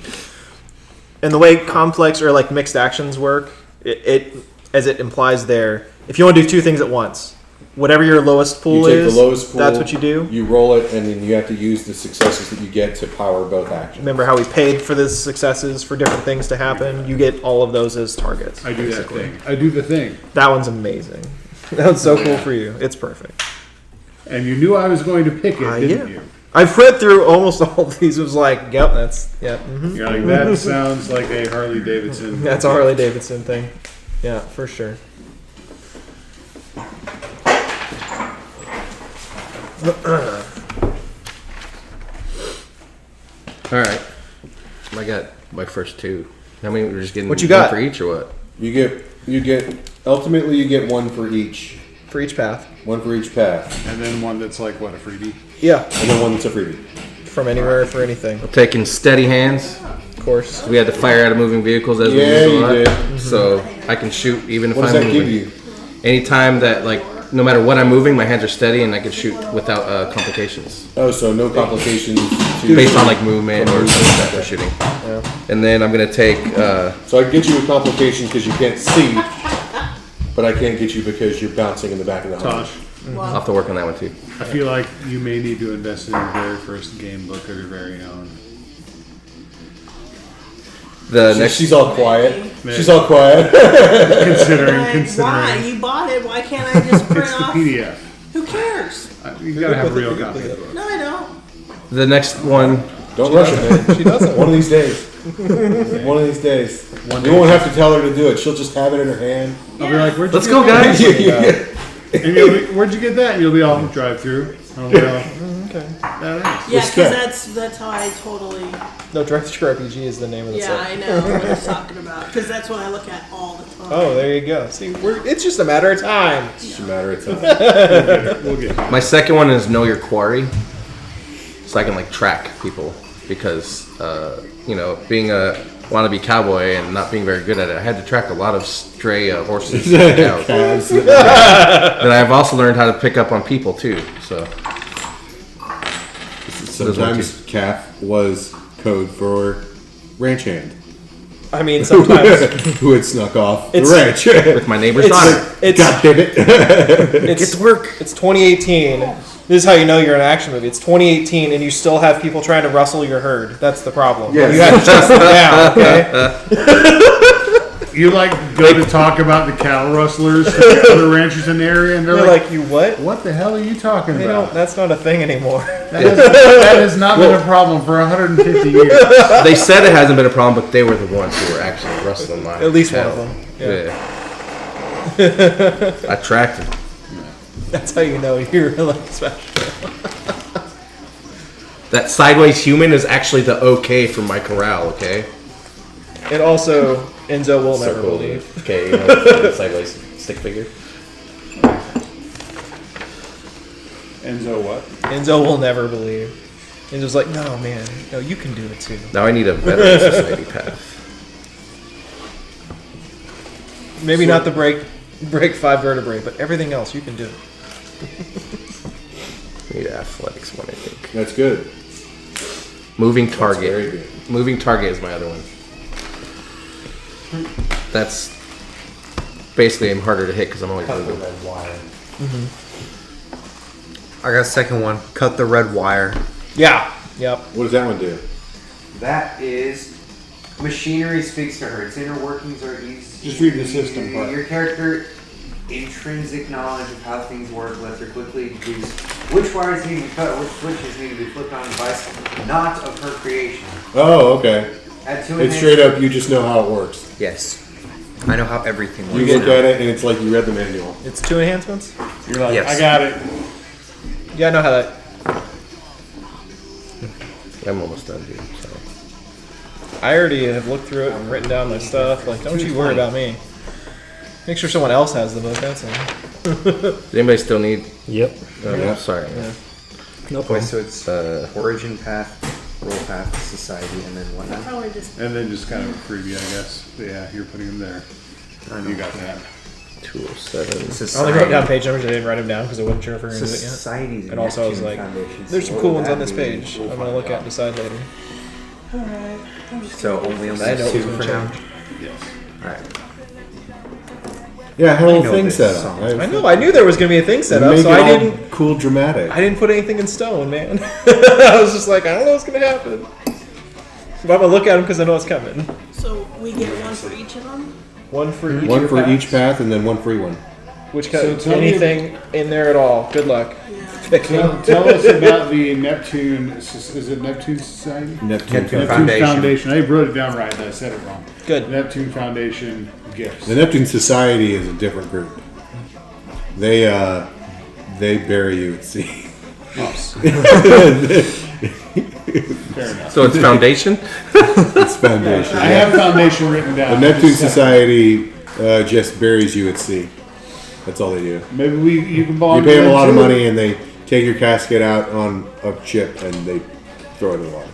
the way complex or like mixed actions work, it as it implies there, if you want to do 2 things at once, whatever your lowest pool You take is, the lowest pool, that's what you do. You roll it, and then you have to use the successes that you get to power both actions. Remember how we paid for the successes for different things to happen? You get all of those as targets. I do basically. that thing. I do the thing. That one's amazing. That one's so cool for you. It's perfect. And you knew I was going to pick it, didn't Yeah. you? I've read through almost all of these. It was like, yep, that's Mm-hmm. You're like, that sounds like a Harley Davidson. That's a Harley Davidson thing. Yeah, for sure. All right. I got my first two. How many? We're just getting What you one got? for each, or what? You get. Ultimately, you get one for each. For each path. One for each path, And then one that's like, what, a freebie? Yeah, and then one that's a freebie. from anywhere for anything. I'm taking steady hands. Of course. We had to fire out of moving vehicles as we Yeah, moved you a lot. did. So I can shoot even if What does I'm that moving. give you? Anytime that, like, no matter what I'm moving, my hands are steady and I can shoot without complications. Oh, so no complications. Based on like movement or something that we're shooting. And then I'm gonna take. So I can get you with complications because you can't see, but I can't get you because you're bouncing in the back of the house. Tosh, I'll have to work on that one too. I feel like you may need to invest in your very first game book of your very own. The next. She's all quiet. Man. She's all quiet. Considering. Why? You bought it. Why can't I just print It's the off? PDF. Who cares? You gotta have a real copy of the book. No, I don't. The next one. Don't rush it, man. She doesn't. One of these days. One of these days. One You day. won't have to tell her to do it. She'll just have it in her hand. I'll be like, Let's go, guys. And you'll be, where'd you get that? And you'll be all drive through. I'll be all, Okay. that is. Yeah, because Respect. that's how I totally. No, Drive Through RPG is the name of the Yeah, site. I know what he's talking about. Because that's what I look at all the time. Oh, there you go. See, it's just a matter of time. It's just a matter of time. We'll get it. My second one is know your quarry, so I can like track people because being a wannabe cowboy and not being very good at it, I had to track a lot of stray horses and cows. Calves. And I've also learned how to pick up on people too. So Sometimes calf was code for ranch hand. I mean, sometimes Who had snuck off the It's- ranch. with my neighbor's daughter. it's God damn it. it's work. It's 2018. This is how you know you're in an action movie. It's 2018, and you still have people trying to rustle your herd. That's the problem. Yes. You have to chase them down. Okay. You like go to talk about the cow rustlers to the other ranchers in the area, and they're They're like, like, you what? "What the hell are you talking They about?" don't. That's not a thing anymore. That has not been a problem for 150 years. They said it hasn't been a problem, but they were the ones who were actually rustling my At least one cattle. of them. Yeah. I tracked it. That's how you know you're like special. That sideways human is actually the okay from my corral. Okay. And also, Enzo will never Circle. believe. Okay. You know, the sideways stick figure. Enzo, what? Enzo will never believe. Enzo's like, no, man, no, you can do it too. Now I need a veteran society path. Maybe not the break 5 vertebrae, but everything else you can do. I need an athletics one, I think. That's good. Moving Very target. good. Moving target is my other one. That's basically I'm harder to hit because I'm always Cut the moving. red wire. I got a second one. Cut the red wire. Yeah. Yep. What does that one do? That is machinery speaks to her. Its inner workings are easy. Just read the system part. Your character intrinsic knowledge of how things work lets her quickly deduce which wires need to be cut, which switches need to be flipped on the device, not of her creation. Oh, okay. Add two It's straight up, you just know how it works. Yes. I know how everything works. You look at it and it's like you read the manual. It's 2 enhancements. You're like, Yes. I got it. Yeah, I know how that. I'm almost done, dude. So. I already have looked through it and written down my stuff. Like, don't you worry about me. Make sure someone else has the book. That's all. Does anybody still need? Yep. Yeah. Sorry. No Okay, problem. so it's origin path, roll path, society, and then whatnot. Probably just. And then just kind of a freebie, I guess. Yeah, you're putting them there. You got that. 207. I only wrote down page numbers. I didn't write them down because I wasn't sure if we were going to do it yet. Society's And also I was like, there's some cool ones on this page. I'm going to look at and decide later. Alright. So only on I know the it was 2 gonna for now. change. Yes. Alright. Yeah, I had a I whole know thing this set song. up. I know. I knew there was going to be a thing set up, Make so it I all didn't. cool, dramatic. I didn't put anything in stone, man. I was just like, I don't know what's going to happen. But I'm going to look at them because I know it's coming. So we get one for each of them? One for each. One of for your each paths. path and then one free one. Which So tell me- anything in there at all. Good luck. Yeah. Tell us about the Neptune. Is it Neptune Society? Neptune Foundation. I wrote it down right. I said it wrong. Good. Neptune Foundation gifts. The Neptune Society is a different group. They bury you at sea. Fair enough. So it's foundation. It's foundation. I have foundation written down. The Neptune Society just buries you at sea. That's all they do. Maybe you can You bond. pay them a lot of money, and they take your casket out on a ship, and they throw it in the water.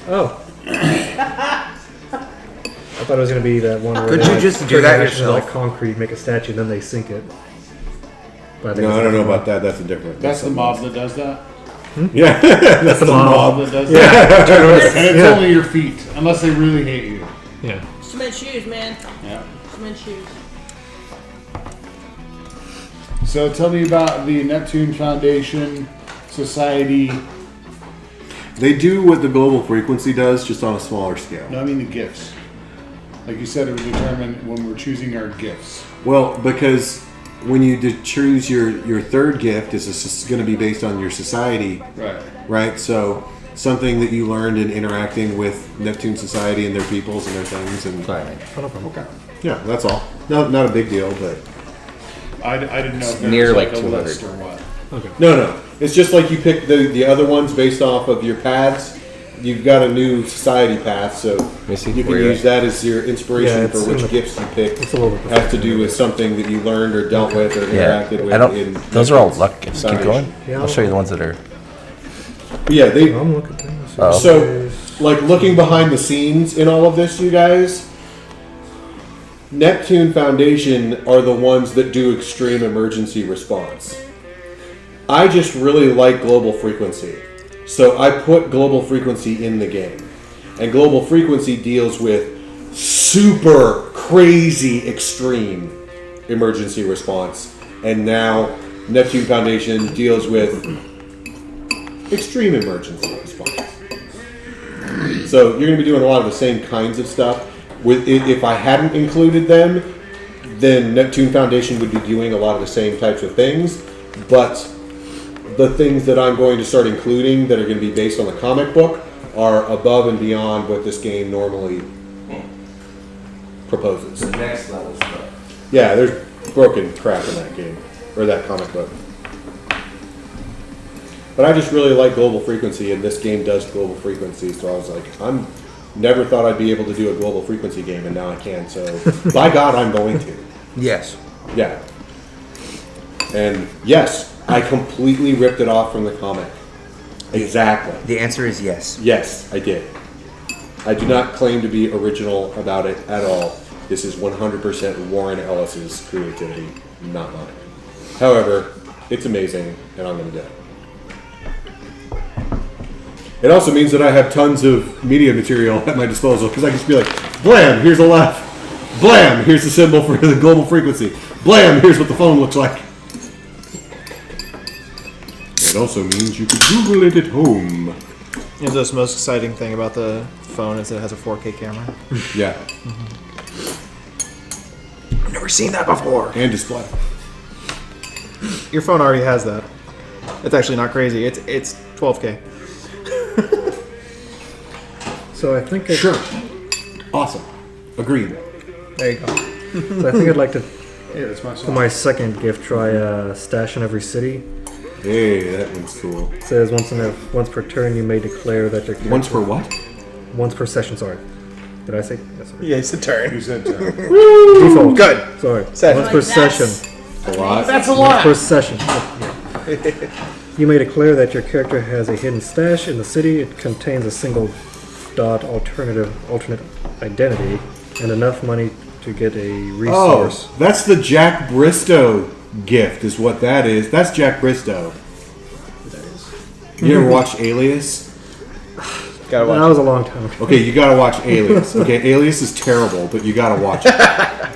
Oh. I thought it was going to be that one where Could they you like, just do turn that it into, yourself? like concrete, make a statue, and then they sink it. But think No, it's I don't know different about that. That's a different. That's the mob that does that. Yeah, That's the Mob mob. that does that. And it's Yeah. only your feet, unless they really hate you. Yeah. Cement shoes, man. Yeah. Cement shoes. So tell me about the Neptune Foundation Society. they do what the global frequency does, just on a smaller scale. No, I mean the gifts. Like you said, it would determine when we're choosing our gifts. Well, because when you choose your third gift, is going to be based on your society, Right. right? So something that you learned in interacting with Neptune Society and their peoples and their things, and Okay. yeah, that's all. Not a big deal, but I didn't know if there Near was like like a 200. list or what. no. It's just like you pick the other ones based off of your paths. You've got a new society path, so me see. you can Where you use that as your inspiration Yeah, for it's which in the- gifts you pick. It's a little bit Has to do with something that you learned or dealt with or Yeah, interacted with. I don't. in Those are all Neptune's luck gifts. Keep foundation. going. Yeah, I'll show you the ones that are. Yeah, they. I'm looking at things. Oh. So, like looking behind the scenes in all of this, you guys, Neptune Foundation are the ones that do extreme emergency response. I just really like global frequency. So I put global frequency in the game. And global frequency deals with super crazy extreme emergency response. And now Neptune Foundation deals with extreme emergency response. So you're going to be doing a lot of the same kinds of stuff. If I hadn't included them, then Neptune Foundation would be doing a lot of the same types of things. But the things that I'm going to start including that are going to be based on the comic book are above and beyond what this game normally proposes. The next level stuff. Yeah, there's broken crap in that game, or that comic book. But I just really like global frequency, and this game does global frequency, so I was like, never thought I'd be able to do a global frequency game, and now I can, so by God, I'm going to. Yes. Yeah. And yes, I completely ripped it off from the comic. Exactly. The answer is yes. Yes, I did. I do not claim to be original about it at all. This is 100% Warren Ellis's creativity, not mine. However, it's amazing, and I'm going to do it. It also means that I have tons of media material at my disposal, because I can just be like, blam, here's a left. Blam, here's the symbol for the global frequency. Blam, here's what the phone looks like. It also means you could Google it at home. You know, the most exciting thing about the phone is that it has a 4K camera. Yeah. I've never seen that before. And display. Your phone already has that. It's actually not crazy. It's 12K. So I think Sure. Awesome. Agreed. There you go. So I think I'd like to, Hey, that's my for song. my second gift, try a stash in every city. Hey, that one's cool. It says once per turn you may declare that your character, Once per what? once per session. Sorry, did I say? Yes, sorry. Yeah, it's a turn. You said Default. Good. Sorry. Session. Once per Like that's- session. A lot. that's a Once lot. per session. You may declare that your character has a hidden stash in the city. It contains a single dot alternate identity and enough money to get a resource. Oh, that's the Jack Bristow gift, is what that is. That's Jack Bristow. You ever watched Alias? Gotta That watch. was a long time ago. Okay, you gotta watch Alias. Okay, Alias is terrible, but you gotta watch it.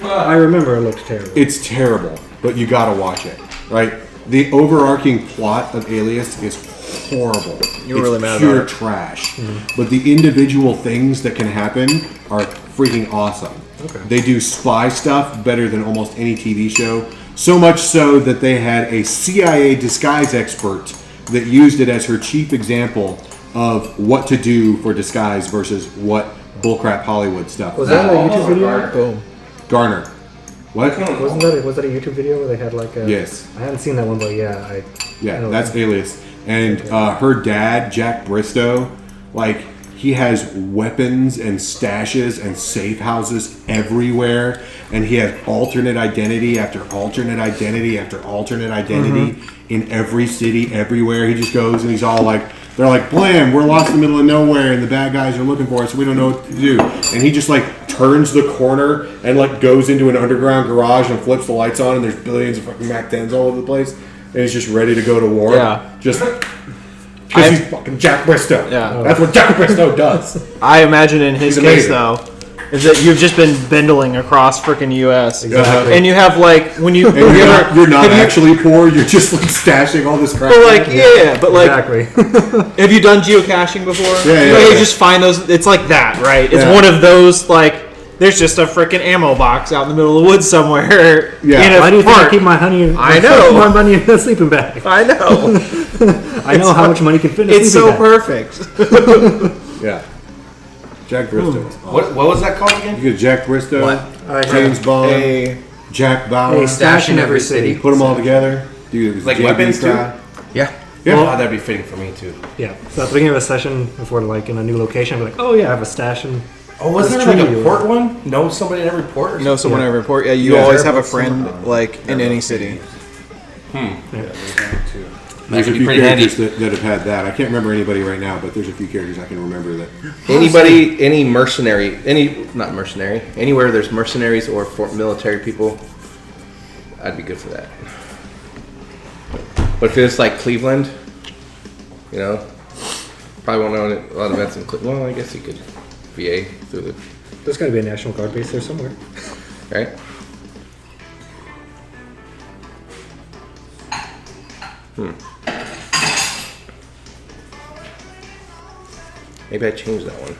I remember it looked terrible. It's terrible, but you gotta watch it, right? The overarching plot of Alias is horrible. You were really mad pure about it. trash. But the individual things that can happen are freaking awesome. Okay. They do spy stuff better than almost any TV show. So much so that they had a CIA disguise expert that used it as her chief example of what to do for disguise versus what bullcrap Hollywood stuff. Was that a YouTube video? Boom. Garner. What? Was that a YouTube video where they had like a? Yes. I haven't seen that one, but yeah, I know that's Alias. And her dad, Jack Bristow, like he has weapons and stashes and safe houses everywhere, and he has alternate identity after alternate identity after alternate identity in every city, everywhere. He just goes and he's all like, they're like, blam, we're lost in the middle of nowhere and the bad guys are looking for us, so we don't know what to do. And he just like turns the corner and like goes into an underground garage and flips the lights on, and there's billions of fucking Mac 10s all over the place, and he's just ready to go to war. Yeah. Just because he's fucking Jack Bristow. Yeah. That's what Jack Bristow does. I imagine in his He's case amazing. though, is that you've just been bendling across freaking U.S. Exactly. and you have like when you And you're not actually poor, you're just like stashing all this crap. but like but like exactly. have you done geocaching before? Yeah, You know, yeah. you just find those. It's like that, right? It's Yeah. one of those like. There's just a freaking ammo box out in the middle of the woods somewhere. Yeah. In a Why do you think I park. keep my honey? I know. My money in a sleeping bag. I know. I know how much money can fit in a It's sleeping so bag. perfect. Yeah. Jack Bristow. is awesome. What was that called again? You get Jack Bristow, I James Bond, A Jack Bauer. a stash in every city. Put them all together. Dude, it was Like JB weapons too? crowd. Yeah. Yeah. Oh, that'd be fitting for me too. Yeah. So at the beginning of a session, if we're like in a new location, I'd be like, oh yeah, I have a stash in. Oh, wasn't That's there like Trinity a port one? Know somebody in every port? Or know someone Yeah. in every port. Yeah, you Yeah. always have a friend like in any city. There's a could be few pretty characters that have had that. I can't remember anybody right now, but there's a few characters I can remember that. Anybody, any mercenary, not mercenary, anywhere there's mercenaries or military people, I'd be good for that. But if it's like Cleveland, you know, probably won't know a lot of events in Cleveland. Well, I guess you could VA through the, There's got to be a National Guard base there somewhere. right? Maybe I changed that one.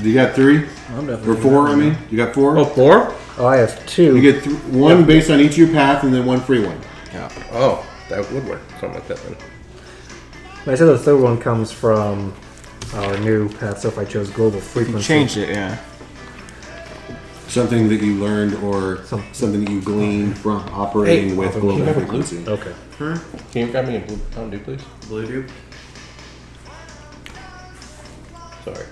You got 3? I'm definitely Or 4, I mean? You got 4? 4? Oh, I have 2. You get one based on each of your path and then one free one. Yeah. Oh, that would work. Something like that then. I said the third one comes from our new path. So if I chose global frequency, Changed it, yeah. Something that you learned or something that you gleaned from operating with global frequency. Okay. Can you grab me a blue Mountain Dew, please? Blue Dew? Sorry.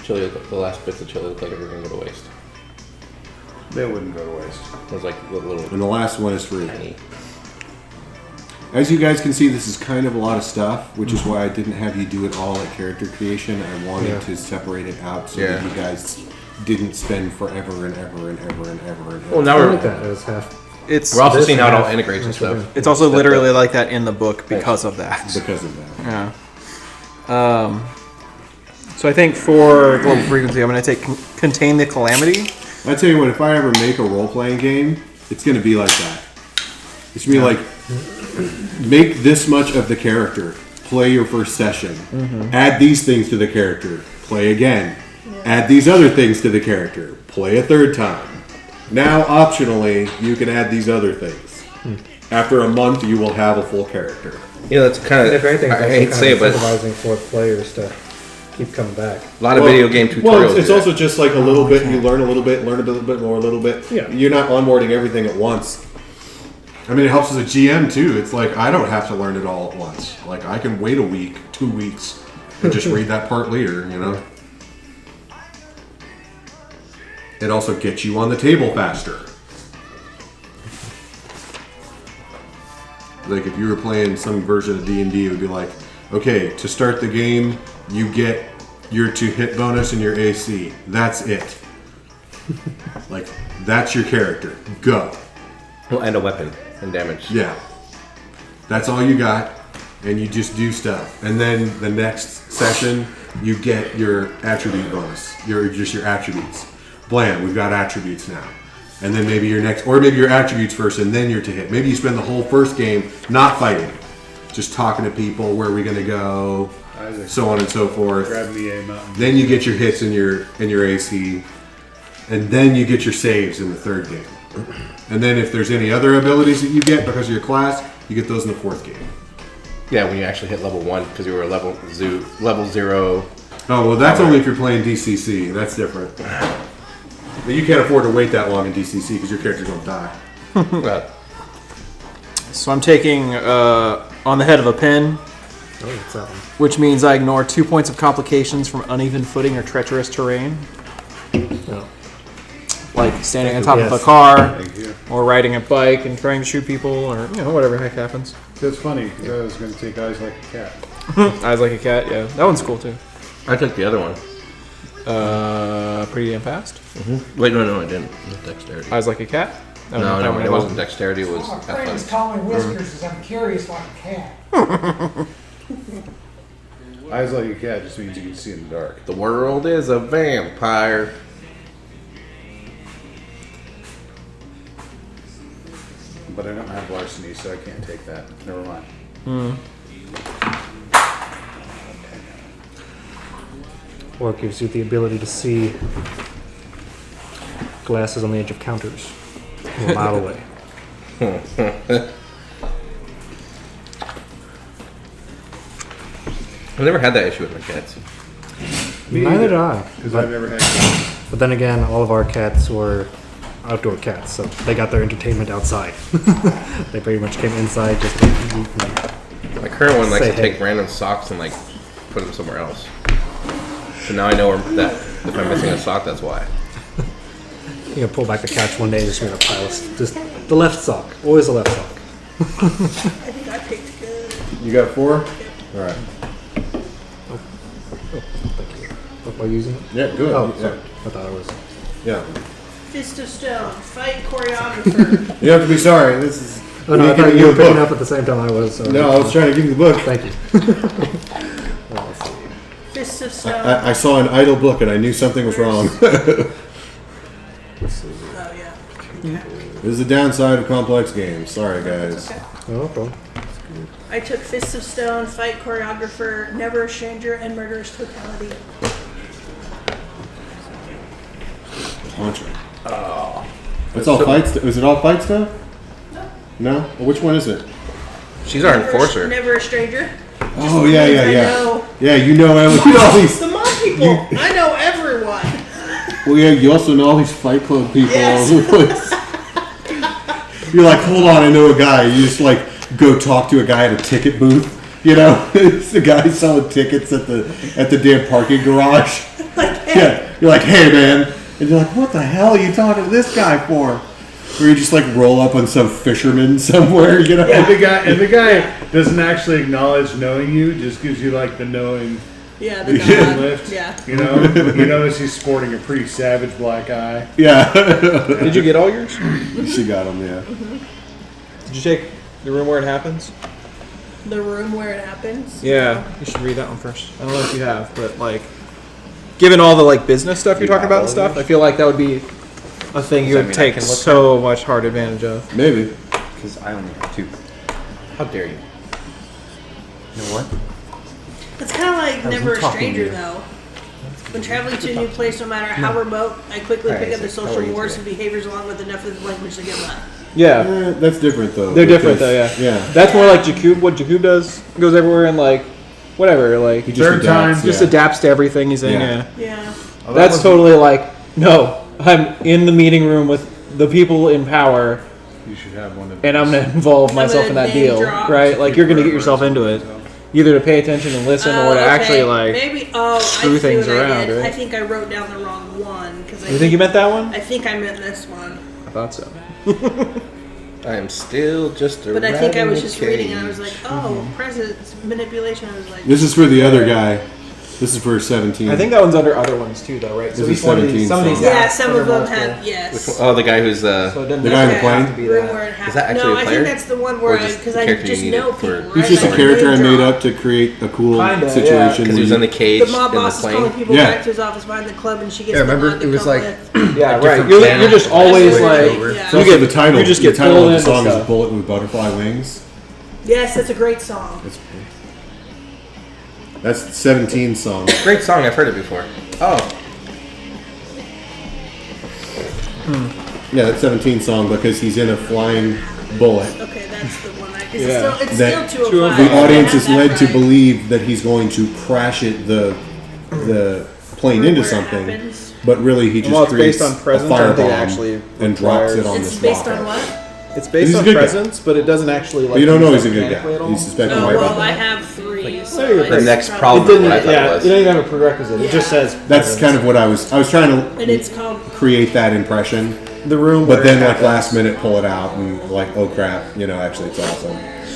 Chili, the last bits of chili look like they were going to go to waste. They wouldn't go to waste. It was like little And the last one is free. tiny. As you guys can see, this is kind of a lot of stuff, which is why I didn't have you do it all at character creation. I wanted to separate it out so that you guys didn't spend forever and ever and ever and ever and ever. Well, now I we're like that. It was half. It's we're also This seeing how it all half- integrates and stuff. it's also literally like that in the book because of that. because of that. Yeah. So I think for global frequency, I'm going to take contain the calamity. I tell you what, if I ever make a role-playing game, it's going to be like that. It's going to be like, make this much of the character, play your first session, add these things to the character, play again, add these other things to the character, play a third time. Now, optionally, you can add these other things. After a month, you will have a full character. Yeah, that's kind of. If anything, I hate to say it, but incentivizing for players to keep coming back. a lot of video game tutorials. Well, it's do also that. just like a little bit. You learn a little bit more, a little bit. Yeah. You're not onboarding everything at once. I mean, it helps as a GM too. It's like I don't have to learn it all at once. Like I can wait a week, 2 weeks, and just read that part later. You know. It also gets you on the table faster. Like if you were playing some version of D&D, it would be like, okay, to start the game, you get your 2 hit bonus and your AC. That's it. Like, that's your character. Go. Well, and a weapon and damage. Yeah. That's all you got, and you just do stuff. And then the next session, you get your attribute bonus. Your attributes. Blam, we've got attributes now. And then maybe your next, or maybe your attributes first and then your to hit. Maybe you spend the whole first game not fighting, just talking to people, where are we going to go, Isaac, so on and so forth. grab me a mountain. Then you get your hits and your AC, and then you get your saves in the third game. And then if there's any other abilities that you get because of your class, you get those in the fourth game. Yeah, when you actually hit level 1 because you were level 0. Oh, well, that's only if you're playing DCC. That's different. But you can't afford to wait that long in DCC because your character's going to die. So I'm taking on the head of a pin, what's that one? which means I ignore 2 points of complications from uneven footing or treacherous terrain. No. Like standing on top of a Yes. car, or riding a bike and trying to shoot people, or whatever the heck happens. That's funny because I was going to take Eyes Like a Cat. Eyes like a cat, yeah, that one's cool too. I took the other one. Pretty damn fast. Wait, no, I didn't. It was dexterity. Eyes like a cat. No, it wasn't dexterity. It was My friend is athletics. calling whiskers as I'm curious like a cat. Eyes Like a Cat just means you can see in the dark. The world is a vampire. But I don't have larceny, so I can't take that. Never mind. Or it gives you the ability to see glasses on the edge of counters from a mile away. I've never had that issue with my cats. Neither did I. Because I've never had cats. But then again, all of our cats were outdoor cats, so they got their entertainment outside. They pretty much came inside just to eat and My current one likes Say to hey. take random socks and like put them somewhere else. So now I know that if I'm missing a sock, that's why. you know, pull back the couch one day and just made a pile of just the left sock. Always the left sock. I think I picked good. You got 4? All right. Thank you. Am I using it? Yeah, good. Oh, yeah. sorry. I thought I was. Yeah. Fist of Stone, fight choreographer. You have to be sorry. This is. Oh no, I making thought you you a were picking book. up at the same time I was. So No, I was trying to give you the book. Thank you. Well, let's see. Fist of Stone. I saw an idle book and I knew something was wrong. Oh yeah. This is the downside of complex games. Sorry, guys. Okay. Oh, okay. I took Fist of Stone, fight choreographer, never a stranger, and murderous totality. Launcher. Oh. It's all fight stuff. Is it all fight stuff? No. No? Well, which one is it? She's our enforcer. Never a stranger. Oh, yeah, yeah, I yeah. know. Yeah, you know all these. The mom people. I know everyone. Well, yeah, you also know all these Fight Club people Yes. all over the place. You're like, hold on, I know a guy. You just like go talk to a guy at a ticket booth. You know, it's the guy selling tickets at the damn parking garage. Yeah, you're like, hey man, and you're like, what the hell are you talking to this guy for? Or you just like roll up on some fisherman somewhere, you know? And the guy doesn't actually acknowledge knowing you, just gives you like the knowing Yeah, the Yeah. dog. lift. Yeah. You know, you notice he's sporting a pretty savage black eye. Yeah. Did you get all yours? She got him, yeah. Did you take the room where it happens? The room where it happens. Yeah, you should read that one first. I don't know if you have, but like, given all the like business stuff you're talking about and stuff, I feel like that would be a thing you Does that would mean I take can look so much hard advantage of. Maybe. Because I only have 2. How dare you? You know what? It's kind of like was never a talking to stranger you. though. When traveling to a new place, no matter how remote, I quickly pick up the Isaac, how social are you mores today? and behaviors along with enough of the language to get by. Yeah, That's different though. they're different because- though. Yeah, Yeah. that's more like Jakub. What Jakub does goes everywhere and like, whatever. Like, He he just Third adapts, time, just yeah. adapts to everything he's in. Yeah. Yeah, Yeah. Oh, that's wasn't- totally like, no, I'm in the meeting room with the people in power, You should have one of and I'm gonna involve myself in gonna that name deal, drop. right? Like, you're gonna get yourself into it, either to pay attention and listen, or to actually like. maybe. screw I see things what I around, did. right? I think I wrote down the wrong one because You think you meant that one? I think I meant this one, I thought so. I am still just a but I rat think I in was a just reading and I was cage. like, oh, presence manipulation. I was like, This is for the other guy. This is for 17. I think that one's under other ones too, though, right? This is each one of these, 17 some of these songs. yeah, have some under of them multiple. have yes. Oh, the guy who's So it doesn't The guy in the necessarily plane? have to be Room that. where it Is that actually no, a I player? think that's the one Or where just because a I character just you need know it for- people. He's right? just a Like, character I name made drop. up to create a cool Kinda, yeah. situation. because he was where in the you- cage The mob in the boss is calling plane. people Yeah. back to his office behind the club, and she gets Yeah, remember, the it was come like- with. Yeah, A right. different You're channel. just always That's like, weird, yeah. It's you also get the title. you just the get title pulled of the into song is stuff. "Bullet with Butterfly Wings." Yes, that's a great song. That's the 17 song. Great song. I've heard it before. Oh, Yeah, that 17 song because he's in a flying bullet. Okay, that's the one. Yeah. It's That still 205. The audience is I have led that to right. believe that he's going to crash it the plane into Where it something, happens. but really he just Well, it's creates based on a presence. I don't think it firebomb actually and drops it requires- on It's this based walker. on what? It's based He's a on good guy. presence, but it doesn't actually like. But you don't know use he's a it good mechanically at guy. all. You suspect he Oh might well, be. I have 3. So you're I good. The next probably- problem. It didn't. What I thought Yeah, it it was. didn't even have a prerequisite. It just says. That's presence. kind of what I was trying to And it's called. create that impression, the room. but where then it like happens. last minute pull it out and like, oh crap, actually it's awesome.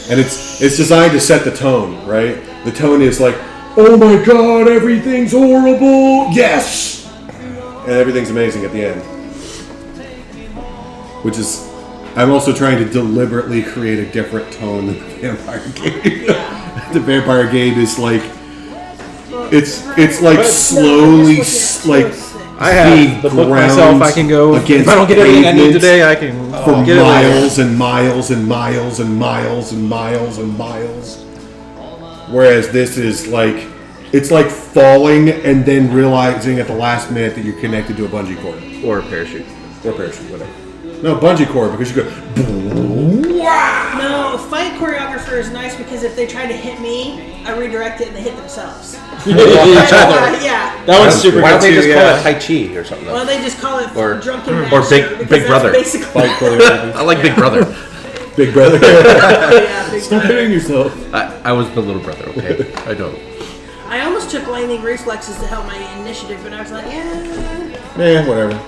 And it's designed to set the tone, right? The tone is like, oh my god, everything's horrible, yes! And everything's amazing at the end. Which is, I'm also trying to deliberately create a different tone than the Vampire Game. The Vampire Game is like, it's like slowly, like, I have the book myself. I can go. If I don't get everything I need today, I can for get it later. miles and miles and miles and miles and miles and miles. Whereas this is like, it's like falling and then realizing at the last minute that you're connected to a bungee cord. Or a parachute. Or parachute, whatever. No, bungee cord, because you go, No, fight choreographer is nice because if they try to hit me, I redirect it and they hit themselves. Each other. Yeah. That one's super Why good don't they too. just Yeah. call it Tai Chi or something? Well, they just call it Or- drunken or master Big- because Big that's Brother. Basically, fight choreography. I like Big Brother. Big brother. yeah, Big Stop Brother. hitting yourself. I was the little brother, okay? I don't. I almost took lightning reflexes to help my initiative, but I was like, yeah. Whatever.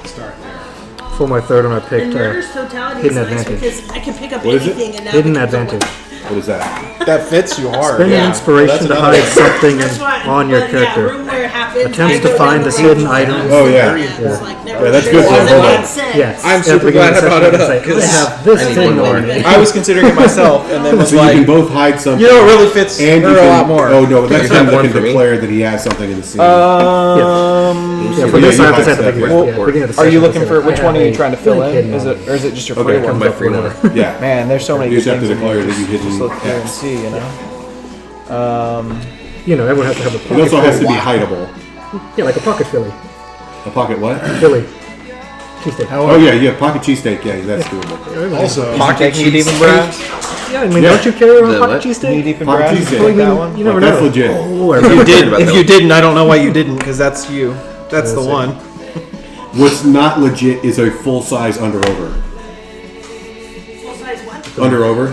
Start there. For my third one, I And picked murder's totality is hidden nice advantage. because I can pick up What is it? anything and now hidden it becomes a advantage. weapon. What is that? That fits you hard. Spend an Yeah. inspiration to That's hide another- something That's why, on your but character. Yeah, room where it happens, Attempts I to go find down this the hidden road item. and Oh, I'm yeah. it's Yeah. like never Yeah, that's sure good what for it homework. said. Yes. I'm At the super beginning glad of the I brought session, it it's up, like, I 'cause have this I need thing one more. on me. I was considering it myself, and then was So you like, can both hide something. you know, it really fits and her you a can, lot more. Oh no, that's You time have that one can for me? declare that he has something in the scene. Yeah, for Yeah, this you I have to hide say at the stuff, beginning, right? yeah, beginning of the Are you session, looking it's for like, which I one are have you a trying to fill blank in? hidden Is on it me. or is it just your Okay, free one? my free one. Yeah. Man, there's so many You good just have things to in here. declare that you hidden Just look here and X. see, you know. You know, everyone has to have a It pocket also has to filly. be hideable. Yeah, like a pocket filly. A pocket what? Filly. Cheesesteak. Oh yeah, yeah, pocket cheesesteak. Yeah, that's doable. Also, Pocket knee deep in brass. Yeah, I mean, Yeah. don't you carry around The pocket what? Knee cheesesteak? deep in Pocket brass. cheesesteak. You Well, I like that mean, one? you never That's know. legit. Oh, If you did, about if that you one. didn't, I don't know why you didn't, because that's you. That's the That's it. one. What's not legit is a full size under over. Full size what? Under over?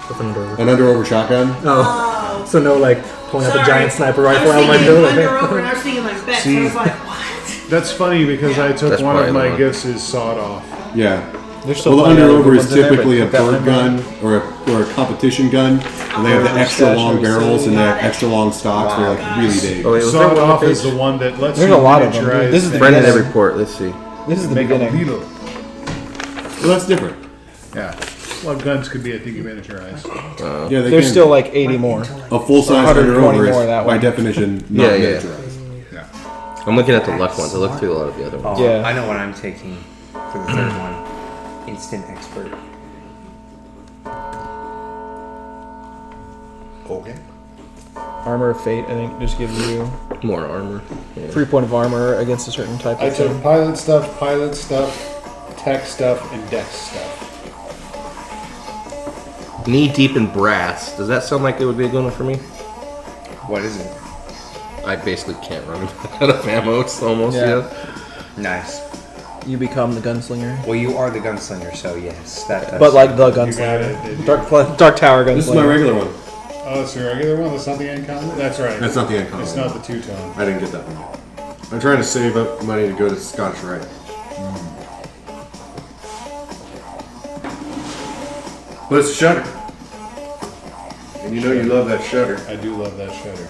With an under. An under over shotgun? Oh. So no, like, pulling out the Sorry. giant sniper I rifle was out of my thinking pillow. under over, and I was thinking like Bex. I was like, what? that's funny because I took That's one probably of the my one. gifts is sawed off. Yeah. There's still Well, the plenty under of over good is ones in there, but typically a keep that one bird in gun or a competition gun, and they have the extra long barrels and they have extra long stocks. They're like really big. Oh, wait, was there Sawed one off on is page? the one that lets There's you a lot of them, dude. miniaturize This is the things. Brendan beginning. report. Let's see. This is the Make a beginning. little. Well, that's different. Yeah. Well, guns could be, I think, miniaturized. Yeah, they There's can. still like 80 more. A full size under 120 over is more that by one. definition not Yeah, yeah. miniaturized. I'm looking at the luck ones. I looked through a lot of the other ones. Oh, Yeah. I know what I'm taking for the third one. Instant expert. Okay. Armor of Fate, I think, just gives you More armor. Yeah. 3 point of armor against a certain type I of took thing. pilot stuff, tech stuff, and dex stuff. Knee deep in brass. Does that sound like it would be a good one for me? What is it? I basically can't run out of ammo. It's almost Yeah. Nice. You become the gunslinger. Well, you are the gunslinger, so yes, that does. But like the You got gunslinger. it. Dark Tower gunslinger. This is my regular one. Oh, it's the regular one? That's not the uncommon? That's right. That's not the uncommon. It's not the two-tone. I didn't get that one yet. I'm trying to save up money to go to Scottish Rite. But it's a shutter. And you know you love that shutter. I do love that shutter.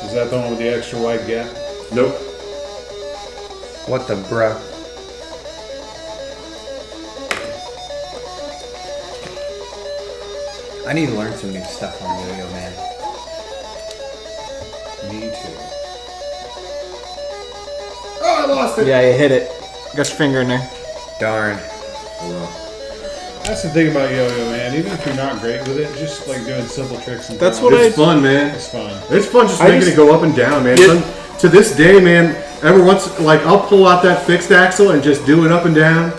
Is that the one with the extra white gap? Nope. What the bruh? I need to learn some new stuff on Yo-Yo, man. Me too. Oh, I lost it. Yeah, you hit it. Got your finger in there. Darn. Oh, well. That's the thing about yo-yo, man. Even if you're not great with it, just like doing simple tricks. And That's what It's fun, man. It's fun. It's fun just making it go up and down, man. To this day, man, every once, like, I'll pull out that fixed axle and just do it up and down.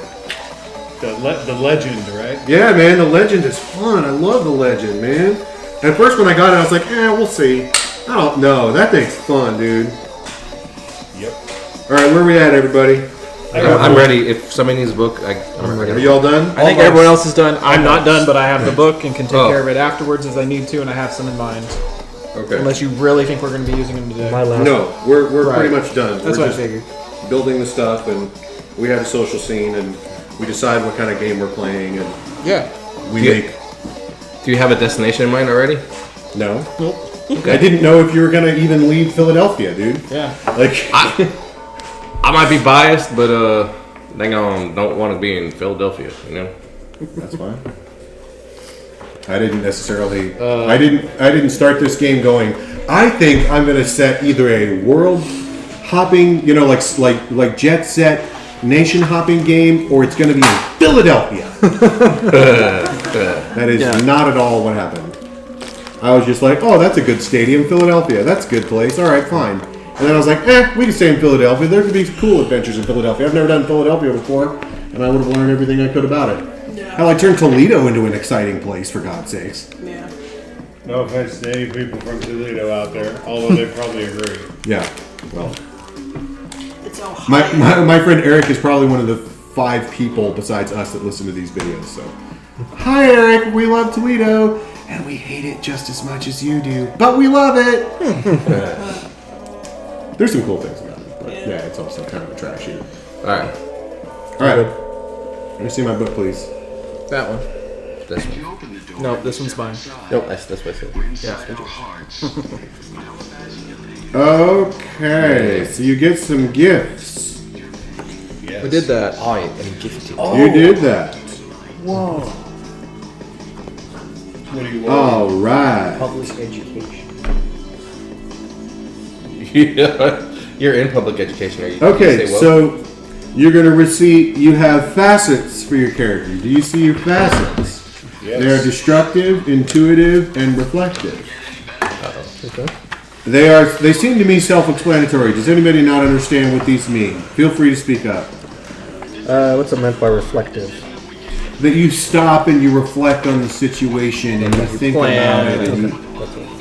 The legend, right? Yeah, man, the legend is fun. I love the legend, man. At first, when I got it, I was like, we'll see. I don't know. That thing's fun, dude. Yep. All right, where are we at, everybody? I'm ready. If somebody needs a book, I'm ready. Are you all done? I think everyone else is done. I'm not done, but I have the book and can take care of it afterwards as I need to, and I have some in mind. Okay. Unless you really think we're going to be using them today. No, we're Right. pretty much done. That's we're what I figured. building the stuff, and we have a social scene, and we decide what kind of game we're playing, and Yeah. we Do you- make. Do you have a destination in mind already? No. Nope. I didn't know if you were gonna even leave Philadelphia, dude. Yeah. Like. I might be biased, but I don't want to be in Philadelphia. You know. That's fine. I didn't necessarily. I didn't start this game going. I think I'm gonna set either a world hopping, like jet set, nation hopping game, or it's gonna be in Philadelphia. That is not at all what happened. I was just like, oh, that's a good stadium, Philadelphia. That's a good place. All right, fine. And then I was like, we can stay in Philadelphia. There could be cool adventures in Philadelphia. I've never done Philadelphia before, and I would have learned everything I could about it. Yeah. Hell, I turned Toledo into an exciting place, for God's sakes. Yeah. No offense to any people from Toledo out there, although they probably agree. Yeah, well, It's Ohio. my friend Eric is probably one of the 5 people besides us that listen to these videos. So, hi Eric, we love Toledo, and we hate it just as much as you do, but we love it. There's some cool things about it, but yeah, it's also kind of a trash heap. All right. All right, let me see my book, please. That one. This one. No, this one's mine. Nope, that's what I said. Yeah. Okay, so you get some gifts. Yes. We did that. I am gifted. You did that. Whoa. What do you want? All right. Public education. You're in public education. Are you? Okay, you say, well? so you're going to receive, you have facets for your character. Do you see your facets? Yes. They are destructive, intuitive, and reflective. Okay. They seem to me self-explanatory. Does anybody not understand what these mean? Feel free to speak up. What's it meant by reflective? That you stop and you reflect on the situation and you think plan. about it and you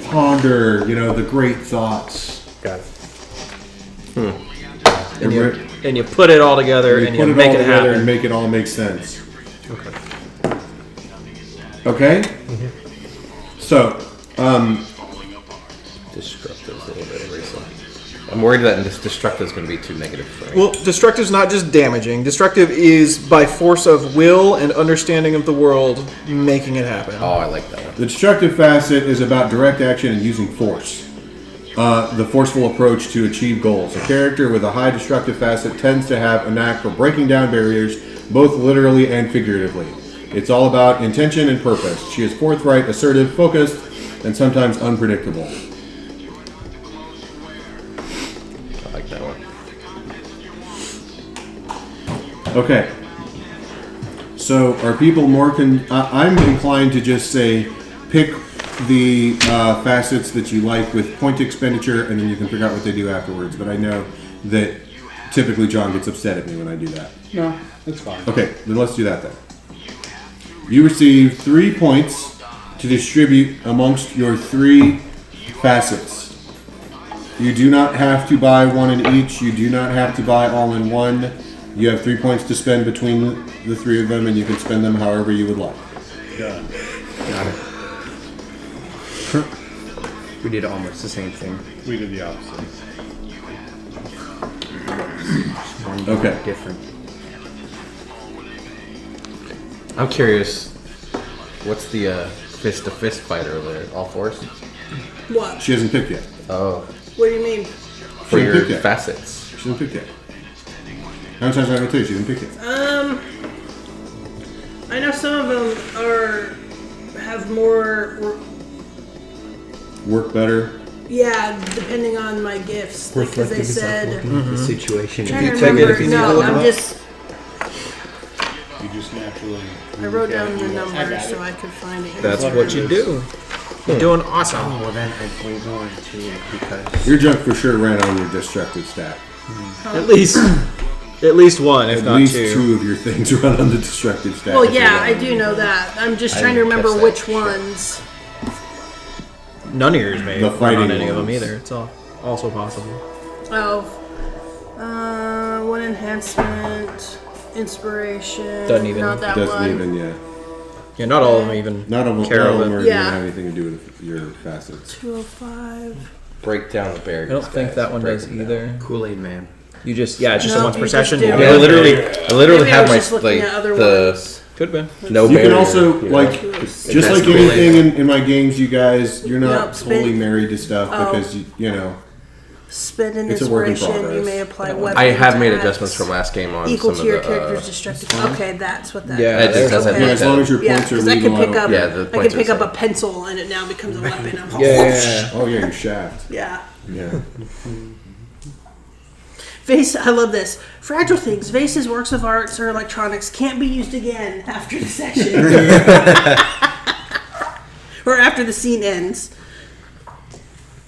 ponder, the great thoughts. Got it. And you put it all together and you put it make all it together happen. and make it all make sense. Okay? So, Destructive is a little bit recent. I'm worried that this destructive is going to be too negative for me. Well, destructive is not just damaging. Destructive is by force of will and understanding of the world, making it happen. Oh, I like that one. the destructive facet is about direct action and using force. The forceful approach to achieve goals. A character with a high destructive facet tends to have a knack for breaking down barriers, both literally and figuratively. It's all about intention and purpose. She is forthright, assertive, focused, and sometimes unpredictable. I like that one. Okay. So are people more I'm inclined to just say pick the facets that you like with point expenditure, and then you can figure out what they do afterwards. But I know that typically John gets upset at me when I do that. No, that's fine. Okay, then let's do that then. You receive 3 points to distribute amongst your 3 facets. You do not have to buy one in each. You do not have to buy all in one. You have 3 points to spend between the 3 of them, and you can spend them however you would like. Done. Got it. We did almost the same thing. We did the opposite. Okay. Different. I'm curious. What's the fist-to-fist fighter over there? All fours? What? She hasn't picked yet. Oh, What do you mean? for She your picked it. facets. She hasn't picked yet. How many times am I going to tell you she hasn't picked yet? I know some of them have more. Work better. Yeah, depending on my gifts, because they said. The situation. Trying to take it remember. if you need to No, look I'm them up. just. You just naturally. I wrote down the I got numbers it. so I could find it. That's what you do. You're doing awesome. Oh, well then I'd way more into it because Your junk for sure ran on your destructive stat. At least one, if At not least two. two of your things run on the destructive stat. Well, if they yeah, run I on do your know junk. that. I'm just I trying to didn't remember catch that. which ones. None of yours may The run on fighting any of them ones. either. It's also possible. Oh, one enhancement, inspiration. Doesn't even- Not that Doesn't one. even, yeah. Yeah, not all of them even None of them, care none of of them it. are Yeah. going to have anything to do with your facets. 205. Break down the barriers. I don't think that one does either. Kool-Aid Man. You just it's just No, a once you per just session. do Yeah, it. I literally Maybe I have was my just looking like at other the ones. could be. no You barrier. can also, you know. like, just like Kool-Aid. anything in my games, you guys, you're not Nope, spin. fully married to stuff Oh. because, you know, Spend an It's a work in inspiration. You progress. may apply weapon I have made attacks adjustments from last game on equal some to your of the. character's destructive. Okay, that's what that. Yeah, It just doesn't Okay. yeah, as long as your Yeah, points are because I legal, can pick up. Yeah, the I points can pick are up a the pencil and it now becomes a weapon. I'm Yeah. Oh, yeah, your shaft. Yeah. Yeah. Vase, I love this. Fragile things, vases, works of arts, or electronics can't be used again after the session. Or after the scene ends.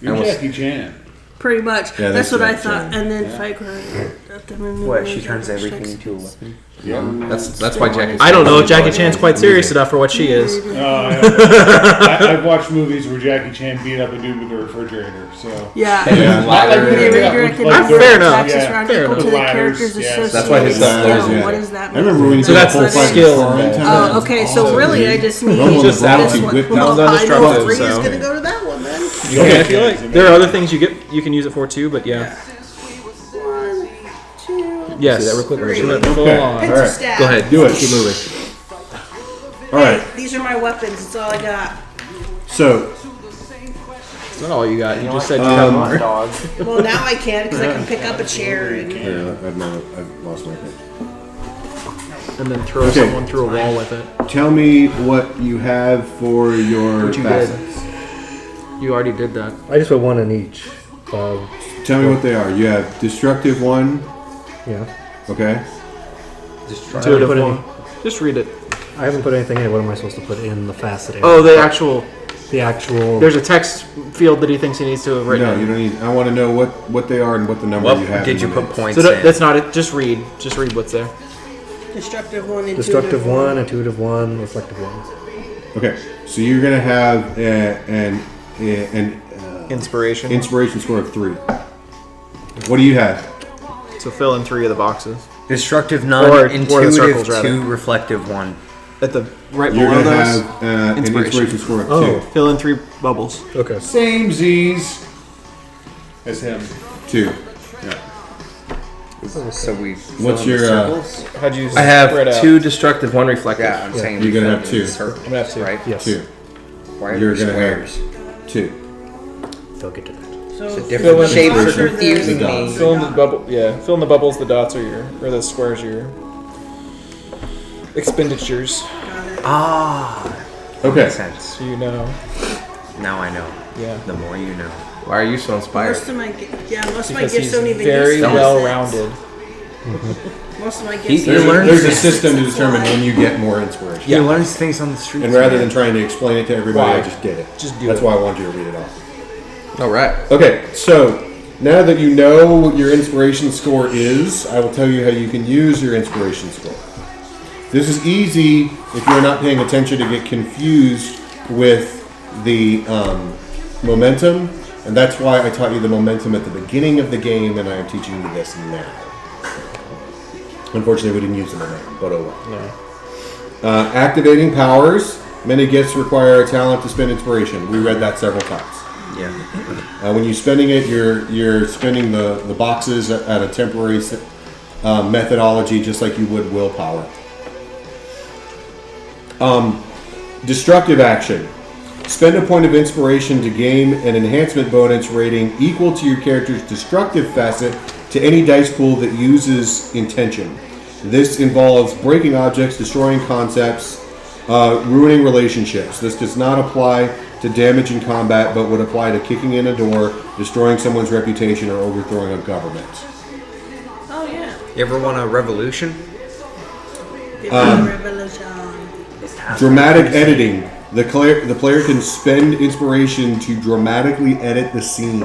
You're Jackie Chan. Pretty much. Yeah, that's that's what I Jack thought. Chan. And then fight crime. What? She turns everything into a weapon. That's why Jackie. I don't know if Jackie Chan's quite serious enough for what she is. I've watched movies where Jackie Chan beat up a dude with a refrigerator. So Yeah. Yeah. They Yeah, redirected like the fair enough. axis Yeah. around Fair equal to enough. the Ladders, character's yes. associated That's why his stuff skill. flows, yeah. What does that I mean? remember when you So did that's the whole the fight skill with Foreign involved. Talent. Oh, okay. So really, I just need Rumble Just that Velocity one. whipped Rumble's out. I know undestructive, 3 is so- going to go to that one then. You can if you like. There are other things you can use it for too, but yeah. 1, 2. Yes. See that real quick? She went full Okay. on. Pencil Alright. stab. Go ahead. Do it. Keep moving. All right. Hey, these are my weapons. That's all I got. So, That's not all you got. You just said you Um, had more. Dog. Well, now I can because I can pick up a chair and. I've lost my pick. And then throw Okay. someone through a wall with it. Tell me what you have for your What you facets. You already did that. I just put one in each. Tell me what they are. You have destructive 1. Yeah. Okay. Intuitive put any- one. Just read it. I haven't put anything in it. What am I supposed to put in the facet area? Oh, the actual. The actual. There's a text field that he thinks he needs to have written. No, you don't need. I want to know what they are and what the number What you have. did you in put it. points So in? that's not it. Just read. Just read what's there. Destructive 1, intuitive Destructive 1. 1, intuitive 1, reflective 1. Okay, so you're gonna have an Inspiration. inspiration score of 3. What do you have? So fill in 3 of the boxes. Destructive Or none, the intuitive circles, rather. 2, reflective 1. At the right You're below gonna those. have an Inspiration. inspiration score of 2. Oh. Fill in 3 bubbles. Okay. same Z's as him. 2. So we. What's fill in your, the circles? How'd you I spread have out? 2 destructive, 1 reflective. Yeah, I'm saying You're we gonna fill have in the 2. circles, I'm gonna have 2. right? Yes. 2. Why are You're there gonna squares? have 2. They'll get to that. So So Fill different in shapes are the- confusing the me. dots. Fill in the bubble. Yeah. Fill in the bubbles. The dots are or the squares are your expenditures. Ah, Okay. makes sense. So you know. Now I know. Yeah. The more you know. Why are you so inspired? most of my most of my Because gifts he's don't even very use skill well sets. rounded. Most of my He gifts. There's, learns there's a things. system to determine when you get more inspiration. He learns things on the streets. And rather man. than trying to explain it to everybody, Why? I just did it. Just do That's it. why I wanted you to read it off. All right. Okay, so now that you know what your inspiration score is, I will tell you how you can use your inspiration score. This is easy if you're not paying attention to get confused with the momentum, and that's why I taught you the momentum at the beginning of the game, and I am teaching you this now. Unfortunately, we didn't use the momentum, but oh well. Activating powers. Many gifts require a talent to spend inspiration. We read that several times. Yeah. When you're spending it, you're spending the boxes at a temporary methodology, just like you would willpower. Destructive action. Spend a point of inspiration to gain an enhancement bonus rating equal to your character's destructive facet to any dice pool that uses intention. This involves breaking objects, destroying concepts, ruining relationships. This does not apply to damage in combat, but would apply to kicking in a door, destroying someone's reputation, or overthrowing a government. Oh yeah. You ever want a revolution? Dramatic editing. The player can spend inspiration to dramatically edit the scene.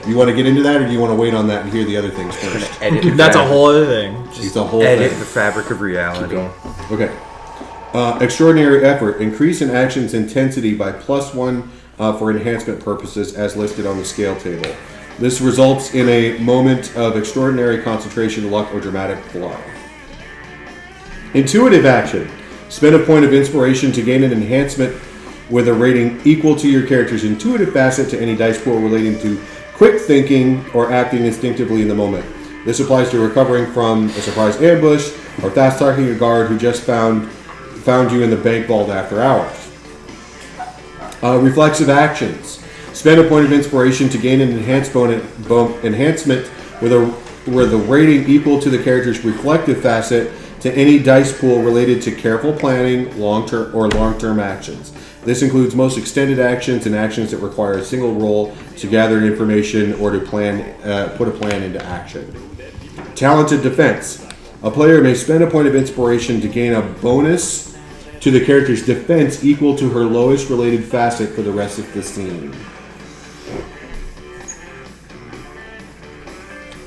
You want to get into that, or do you want to wait on that and hear the other things first? That's a whole other thing. It's a whole Edit thing. the fabric of reality. Okay. Extraordinary effort. Increase an action's intensity by +1 for enhancement purposes as listed on the scale table. This results in a moment of extraordinary concentration, luck, or dramatic flow. Intuitive action. Spend a point of inspiration to gain an enhancement with a rating equal to your character's intuitive facet to any dice pool relating to quick thinking or acting instinctively in the moment. This applies to recovering from a surprise ambush or fast talking a guard who just found you in the bank vault after hours. Reflexive actions. Spend a point of inspiration to gain an enhancement with a rating equal to the character's reflective facet to any dice pool related to careful planning, long-term actions. This includes most extended actions and actions that require a single roll to gather information or to put a plan into action. Talented defense. A player may spend a point of inspiration to gain a bonus to the character's defense equal to her lowest related facet for the rest of the scene.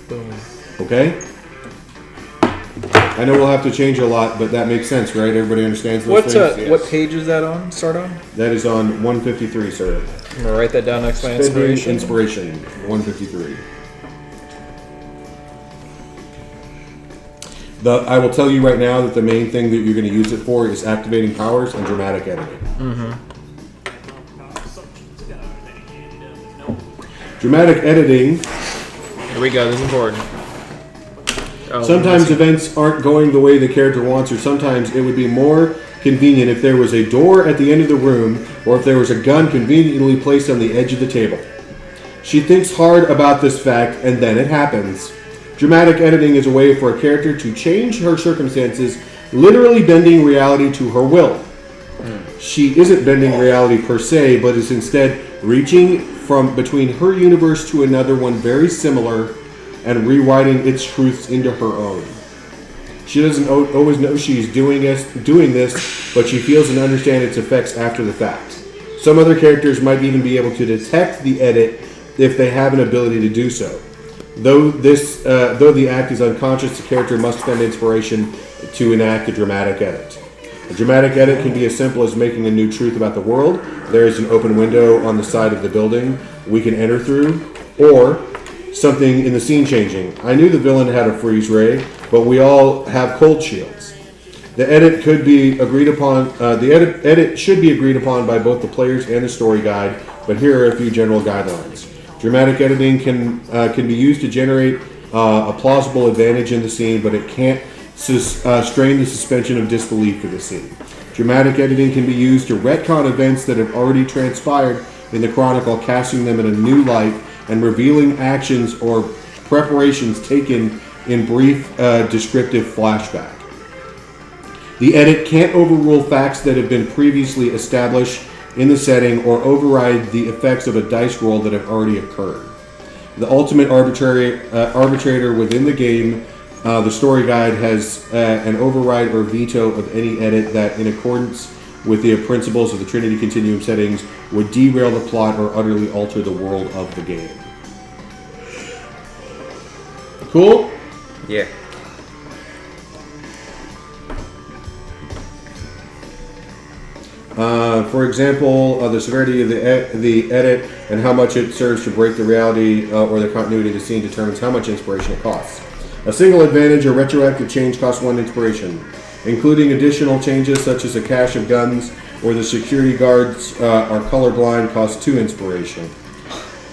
Boom. Okay? I know we'll have to change a lot, but that makes sense, right? Everybody understands those things? Yes. What page is that on? Start on? That is on 153, sir. I'm going to write that down next to my Spending inspiration. inspiration, 153. I will tell you right now that the main thing that you're going to use it for is activating powers and dramatic editing. Dramatic editing. Here we go. This is important. Sometimes events aren't going the way the character wants, or sometimes it would be more convenient if there was a door at the end of the room, or if there was a gun conveniently placed on the edge of the table. She thinks hard about this fact, and then it happens. Dramatic editing is a way for a character to change her circumstances, literally bending reality to her will. She isn't bending reality per se, but is instead reaching from between her universe to another one very similar and rewriting its truths into her own. She doesn't always know she's doing this, but she feels and understands its effects after the fact. Some other characters might even be able to detect the edit if they have an ability to do so. Though the act is unconscious, the character must spend inspiration to enact a dramatic edit. A dramatic edit can be as simple as making a new truth about the world. There is an open window on the side of the building we can enter through, or something in the scene changing. I knew the villain had a freeze ray, but we all have cold shields. The edit could be agreed upon. The edit should be agreed upon by both the players and the story guide. But here are a few general guidelines. Dramatic editing can be used to generate a plausible advantage in the scene, but it can't strain the suspension of disbelief for the scene. Dramatic editing can be used to retcon events that have already transpired in the chronicle, casting them in a new light and revealing actions or preparations taken in brief descriptive flashback. The edit can't overrule facts that have been previously established in the setting or override the effects of a dice roll that have already occurred. The ultimate arbitrator within the game, the story guide has an override or veto of any edit that, in accordance with the principles of the Trinity Continuum settings, would derail the plot or utterly alter the world of the game. Cool? Yeah. For example, the severity of the edit and how much it serves to break the reality or the continuity of the scene determines how much inspiration it costs. A single advantage or retroactive change costs 1 inspiration. Including additional changes such as a cache of guns or the security guards are colorblind costs 2 inspiration.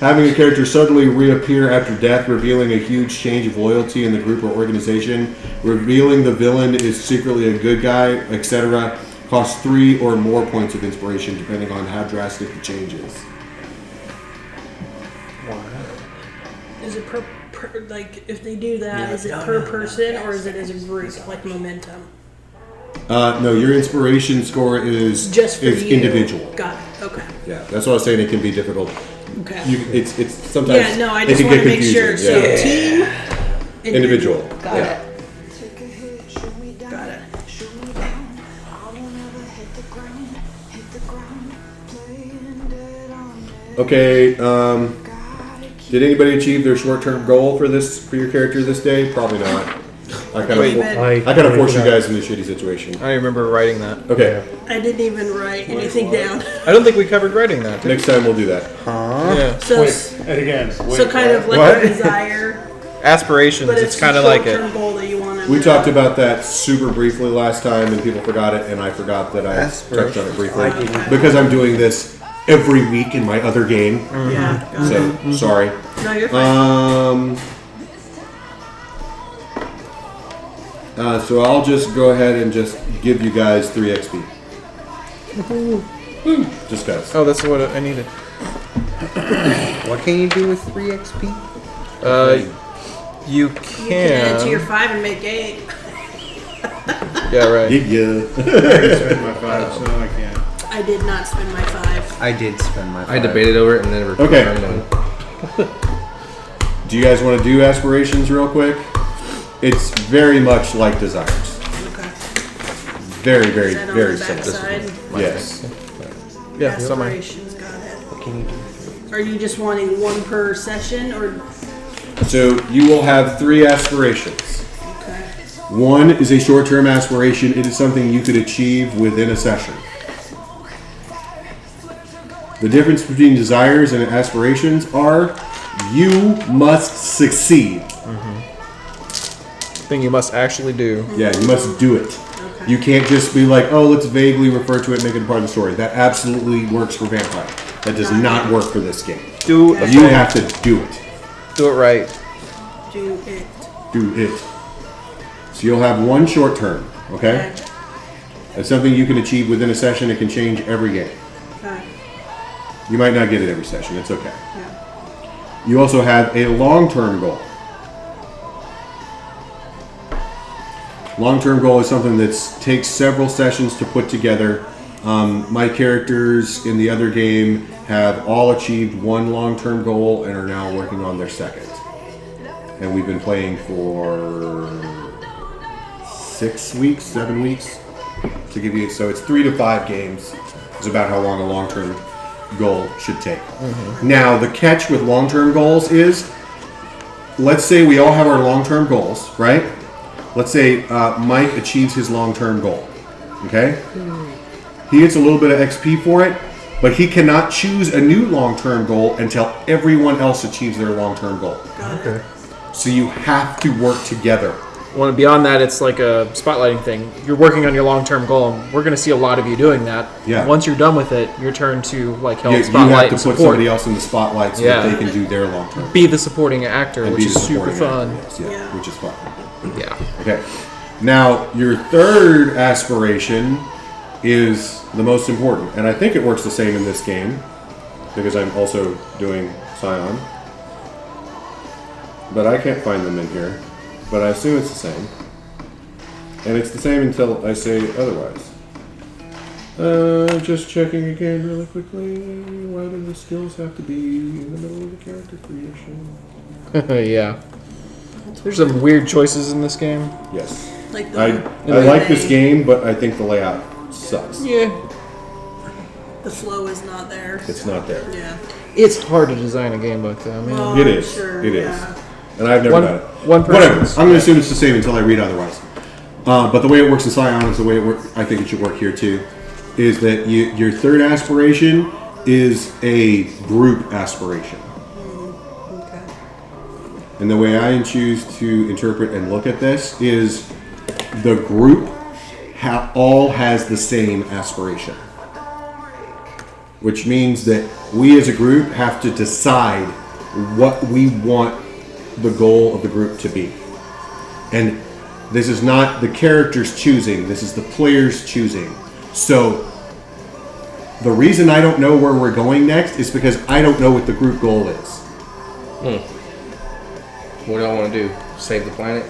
Having a character suddenly reappear after death, revealing a huge change of loyalty in the group or organization, revealing the villain is secretly a good guy, etc., costs 3 or more points of inspiration, depending on how drastic the change is. Is it per like if they do that? Is it per person or is it as a group, like momentum? No, your inspiration score is just for you. Individual. Got it. Okay. Yeah, that's what I was saying. It can be difficult. Okay. It's sometimes. Yeah. No, I just want to make sure. Yeah. So team, Individual. Got it. Got Okay. Did anybody achieve their short-term goal for your character this day? Probably not. I kind of forced you guys into a shitty situation. I remember writing that. Okay. I didn't even write anything down. I don't think we covered writing that. Next time we'll do that. Yeah. So, And again, so kind of like a desire, Aspirations. but It's kind of like short-term it. goal that you want to. We talked about that super briefly last time, and people forgot it, and I forgot that I touched on it briefly because I'm doing this every week in my other game. Yeah. Got So sorry. No, you're fine. So I'll just go ahead and just give you guys 3 XP. Just guys. Oh, that's what I needed. What can you do with 3 XP? You You can add to your can. 5 and make 8. Yeah, right. Yeah. I spend my 5, so I can't. I did not spend my 5. I did spend my 5. I debated over it and then never. Okay. Do you guys want to do aspirations real quick? It's very much like desires. Okay. Very, Is very, that on very the back similar. side? Yes. Yeah, so mine. Aspirations, got it. What can you do with 3? Are you just wanting one per session, or So you will have 3 aspirations. okay? One is a short-term aspiration. It is something you could achieve within a session. The difference between desires and aspirations are you must succeed. Thing you must actually do. Yeah, you must do it. Okay. You can't just be like, oh, let's vaguely refer to it, make it part of the story. That absolutely works for Vampire. That does not work for this game. Do You have to do it. do it right. Do it. Do it. So you'll have one short term, okay? It's something you can achieve within a session. It can change every game. Okay. You might not get it every session. It's okay. Yeah. You also have a long-term goal. Long-term goal is something that takes several sessions to put together. My characters in the other game have all achieved one long-term goal and are now working on their second. And we've been playing for 6 weeks, 7 weeks to give you. So it's 3 to 5 games is about how long a long-term goal should take. Now the catch with long-term goals is, let's say we all have our long-term goals, right? Let's say Mike achieves his long-term goal, okay? He gets a little bit of XP for it, but he cannot choose a new long-term goal until everyone else achieves their long-term goal. Okay. So you have to work together. Well, beyond that, it's like a spotlighting thing. You're working on your long-term goal, and we're going to see a lot of you doing that. Yeah. Once you're done with it, your turn to like help You spotlight have to and put support. somebody else in the spotlight so that Yeah. they can do their long-term. Be the supporting actor, And which be is the super supporting fun. actor, yes, Yeah. which is fun. Yeah. Okay. Now, your third aspiration is the most important, and I think it works the same in this game because I'm also doing Scion. But I can't find them in here. But I assume it's the same. And it's the same until I say otherwise. Just checking again really quickly. Why do the skills have to be in the middle of the character creation? Yeah. There's some weird choices in this game. Yes. Like I like this game, but I think the layout sucks. Yeah. The flow is not there. It's not there. Yeah. It's hard to design a game like that. I mean, Well, It I'm is. sure, It is. yeah. And I've never One- done it. one Whatever. person's- I'm going to assume it's the same until I read otherwise. But the way it works in Scion is the way I think it should work here too. Is that your third aspiration is a group aspiration. Okay. And the way I choose to interpret and look at this is the group all has the same aspiration. Which means that we as a group have to decide what we want the goal of the group to be. And this is not the characters choosing, this is the players choosing. So the reason I don't know where we're going next is because I don't know what the group goal is. What do y'all want to do? Save the planet?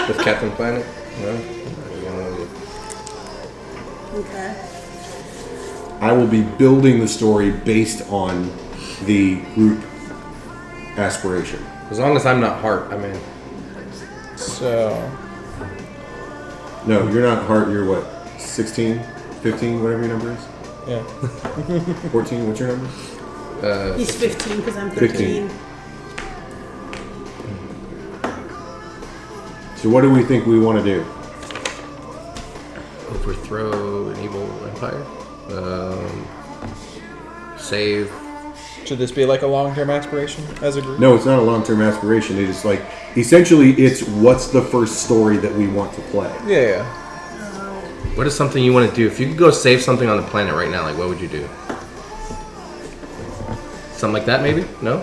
With Captain Planet? No? What do y'all want to do? Okay. I will be building the story based on the group aspiration. As long as I'm not Hart, I'm in. so No, you're not Hart, you're what? 16? 15? Whatever your number is? yeah. 14? What's your number? He's 15 because I'm 13. 15. So what do we think we want to do? Overthrow an evil empire. Save. Should this be like a long-term aspiration as a group? No, it's not a long-term aspiration. It is like, essentially, it's what's the first story that we want to play. Yeah. What is something you want to do? If you could go save something on the planet right now, like what would you do? Something like that, maybe? No?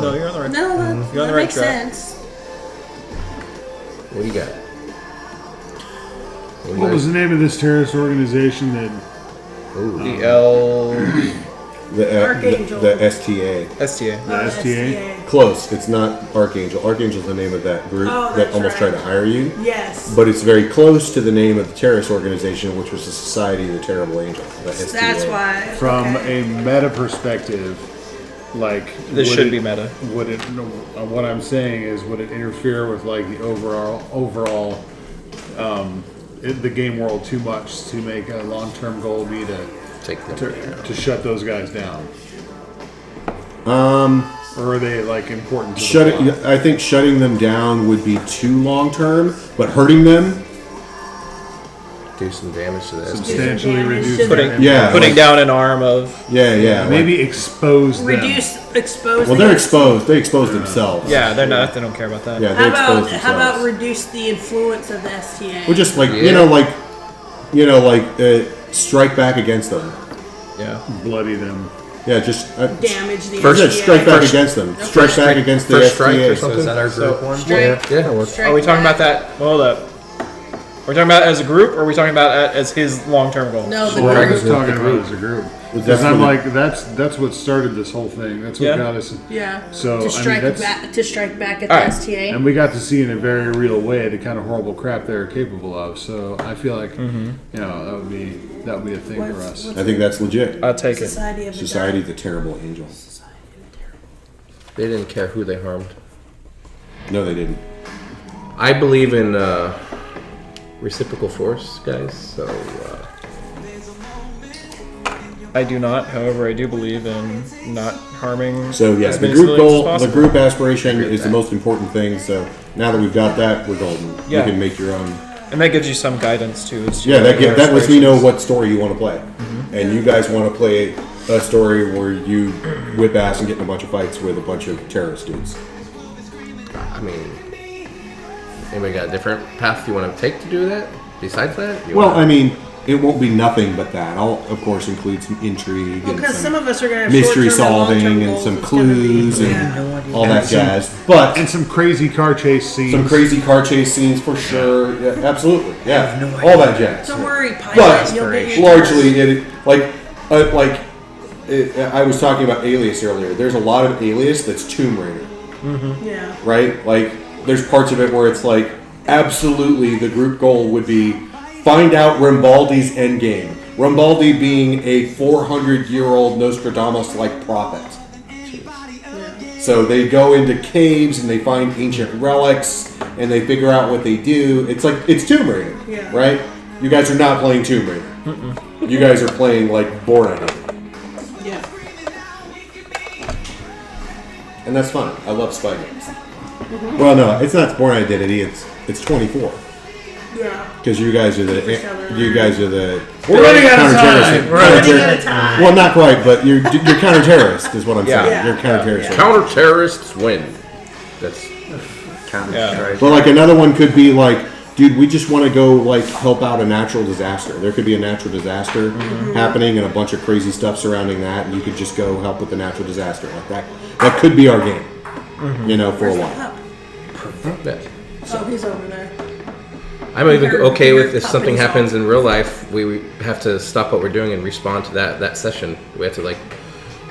No, you're on the right. No, You're on the that right makes track. sense. What do you got? What was the name of this terrorist organization that? The L. Archangel. The STA. STA. The STA? Close. It's not Archangel. Archangel's the name of that group Oh, that that's almost right. tried to hire you. Yes. But it's very close to the name of the terrorist organization, which was the Society of the Terrible Angel. The STA. That's why. From okay. a meta perspective, like This would should it- be meta. Would it? No, what I'm saying is, would it interfere with like the overall the game world too much to make a long-term goal be to Take them. to shut those guys down? Or are they like important to the plot? I think shutting them down would be too long term, but hurting them. Do some damage to that. Substantially damage reduce to their the- impact. Yeah. Putting down an arm of. Yeah. Maybe expose them. Expose. Well, they're exposed. They expose themselves. Yeah, they're not. They don't care about that. Yeah, they How expose about themselves. how about reduce the influence of the STA? Well, just like strike back against them. Yeah. Bloody them. Yeah, just damage the First, STA. strike back against them. Strike back against the First strike STA. or something? Is that our group one? Strike. Yeah, that works. Strike Are we talking back. about that? Hold up. Are we talking about it as a group, or are we talking about it as his long-term goal? No, the Well, I group. was talking about it as a group. That's Because I'm what like, that's what started this whole thing. That's what Yeah. got us. Yeah. So, I to mean, strike that's- back. To strike back at All the right. STA. And we got to see in a very real way the kind of horrible crap they're capable of. So I feel like that would be a thing for What's- us. I think that's legit. I'll take it. Society of the Society of the Terrible Angel. They didn't care who they harmed. No, they didn't. I believe in reciprocal force, guys. So I do not. However, I do believe in not harming. So yeah, as the many group civilians goal, as the possible. group aspiration is the most important thing. So now that we've got that, we're golden. Yeah. You can make your own. And that gives you some guidance too. As to Yeah, that your that lets me know aspirations. what story you want to play, and you guys want to play a story where you whip ass and get in a bunch of fights with a bunch of terrorist dudes. I mean, anybody got a different path you want to take to do that? Besides that? You Well, wanna- I mean, it won't be nothing but that. I'll of course include some intrigue Well, and because some some of us are going to have mystery short-term and solving long-term and goals. some It's gonna be- clues and yeah. all that some- jazz. But And some crazy car chase scenes. some crazy car chase scenes for sure. Yeah, absolutely. Yeah, all that jazz. Don't worry, But pilot. You'll get your largely, I was talking about Alias earlier. There's a lot of Alias that's Tomb Raider, Yeah. right? Like, there's parts of it where it's like, absolutely, the group goal would be find out Rambaldi's endgame. Rambaldi being a 400-year-old Nostradamus-like prophet. So they go into caves and they find ancient relics and they figure out what they do. It's like, it's Tomb Raider, Yeah. right? You guys are not playing Tomb Raider. You guys are playing like Born Identity. Yeah. And that's fun. I love spy games. Well, no, it's not Born Identity. It's 24. Yeah. Because you guys are the We're running out of counter-terrorist. time. We're running out of time. Well, not quite, but you're counter-terrorist is what I'm Yeah. saying. Yeah. You're counter-terrorist. counter terrorists win. That's Counter-Strike. But like another one could be like, dude, we just want to go like help out a natural disaster. There could be a natural disaster happening and a bunch of crazy stuff surrounding that, and you could just go help with the natural disaster like that. That could be our game, for a while. yeah. Oh, he's over there. I'm even okay with if something Puppets happens in real life, we have to stop what we're doing and respond to that session. We have to like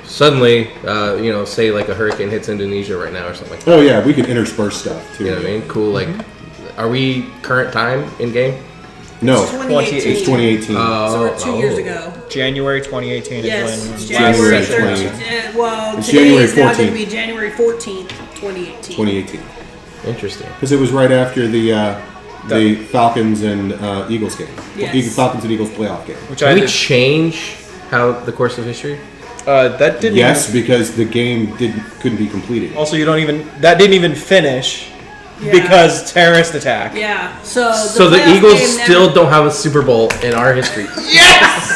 suddenly, say like a hurricane hits Indonesia right now or something like that. Oh yeah, we could intersperse stuff too. You know what I mean? Cool. Like, are we current time in game? No, It's 2018. it's 2018. So we're 2 years ago. January 2018 Yes, is it's when. January last session 13th. Well, It's today January is now going to 14th. be January 14th, 2018. 2018. Interesting. Because it was right after the Falcons and Eagles game. Yes. Falcons and Eagles playoff game. Which Can I we did. change how the course of history? That didn't. Yes, because the game couldn't be completed. Also, that didn't even finish because terrorist attack. Yeah. So the playoff Eagles game still never- don't have a Super Bowl in our history. Yes.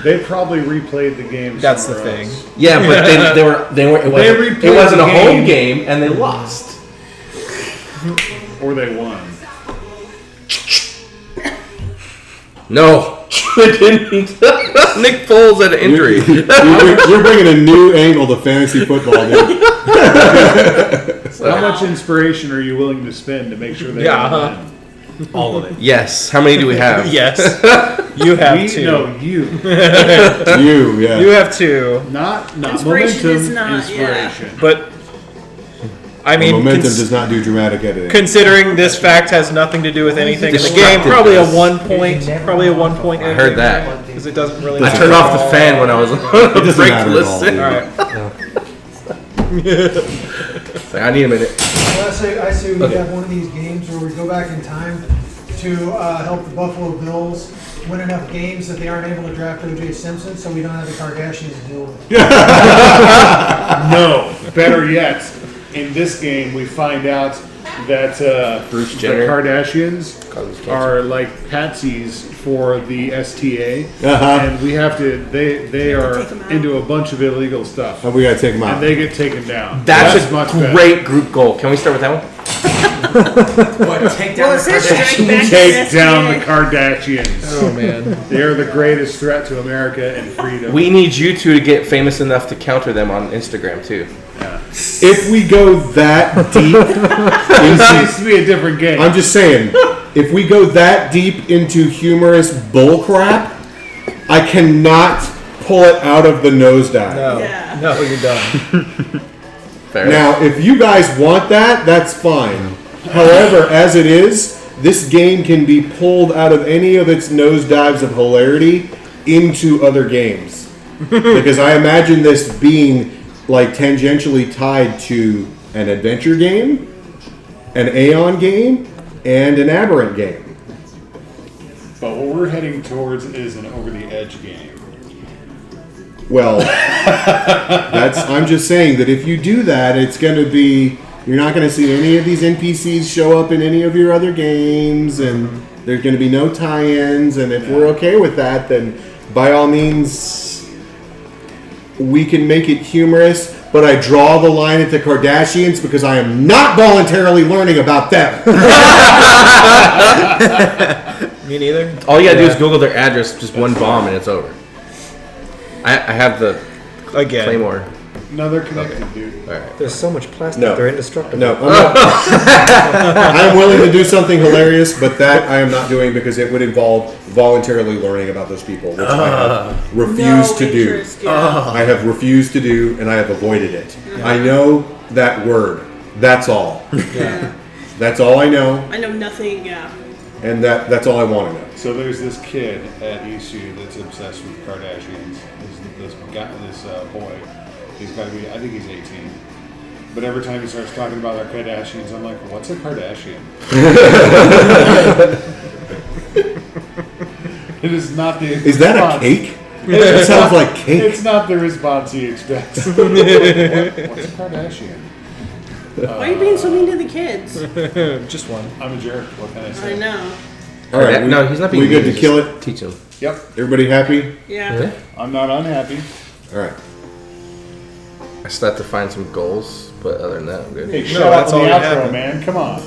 They probably replayed the game. That's the somewhere thing. else. Yeah, but they weren't. It wasn't a home game, and they lost. Or they won. No, they didn't. Nick Foles had an injury. You're bringing a new angle to fantasy football, dude. How much inspiration are you willing to spend to make sure they win? All of it. Yes. How many do we have? Yes. You have two. No, you. You, yeah. You have two. Not Inspiration momentum. is not, inspiration. But I mean, Momentum does not do dramatic editing. considering this fact has nothing to do with anything in the game, probably a 1 point. Probably a 1 point. I heard that. because it doesn't really. I turned off the fan when I was on a doesn't break matter to at all, listen. dude. All right. It's like, I need a minute. Well, I say we Okay. have one of these games where we go back in time to help the Buffalo Bills win enough games that they aren't able to draft O.J. Simpson, so we don't have the Kardashians to deal with. No, better yet, in this game we find out that Bruce the Jenner Kardashians causes cancer. are like patsies for the STA, and we have to. They are take 'em out. into a bunch of illegal stuff, And we gotta take them out. and they get taken down. That's a much better. great group goal. Can we start with that one? Take down Well, it says straight back to Take the down the STA. Kardashians. Oh man. They are the greatest threat to America and freedom. We need you two to get famous enough to counter them on Instagram too. If we go that deep This into, needs to be a different game. I'm just saying, if we go that deep into humorous bullcrap, I cannot pull it out of the nosedive. No. Yeah. No, you're done. Fair. Now, if you guys want that, that's fine. However, as it is, this game can be pulled out of any of its nosedives of hilarity into other games. Because I imagine this being like tangentially tied to an adventure game, an Aeon game, and an Aberrant game. But what we're heading towards is an over-the-edge game. Well, I'm just saying that if you do that, it's going to be, you're not going to see any of these NPCs show up in any of your other games, and there's going to be no tie-ins, and if we're okay with that, then by all means, we can make it humorous, but I draw the line at the Kardashians because I am not voluntarily learning about them. Me neither. All you gotta do is Google their address, just one bomb, and it's over. I have the Again. Claymore. No, they're connected, dude. All right. There's so much plastic, No. they're indestructible. No, I'm not. I am willing to do something hilarious, but that I am not doing because it would involve voluntarily learning about those people, which I have refused to do. interest, yeah. I have refused to do, and I have avoided it. I know that word. That's all. Yeah. That's all I know, I know nothing. Yeah. and that's all I want to know. So there's this kid at ECU that's obsessed with Kardashians. This boy. He's got to be, I think he's 18. But every time he starts talking about our Kardashians, I'm like, what's a Kardashian? It is not the Is that a response- cake? It sounds like cake. It's not the response he expects. What's a Kardashian? Why are you being so mean to the kids? Just one. I'm a jerk. What can I say? I know. All right, no, he's not being we good mean, to kill just it? Teach him. Yep. Everybody happy? Yeah. I'm not unhappy. All right. I still have to find some goals, but other than that, I'm good. Hey, shut up that's on the all you outro, have. man. Come on.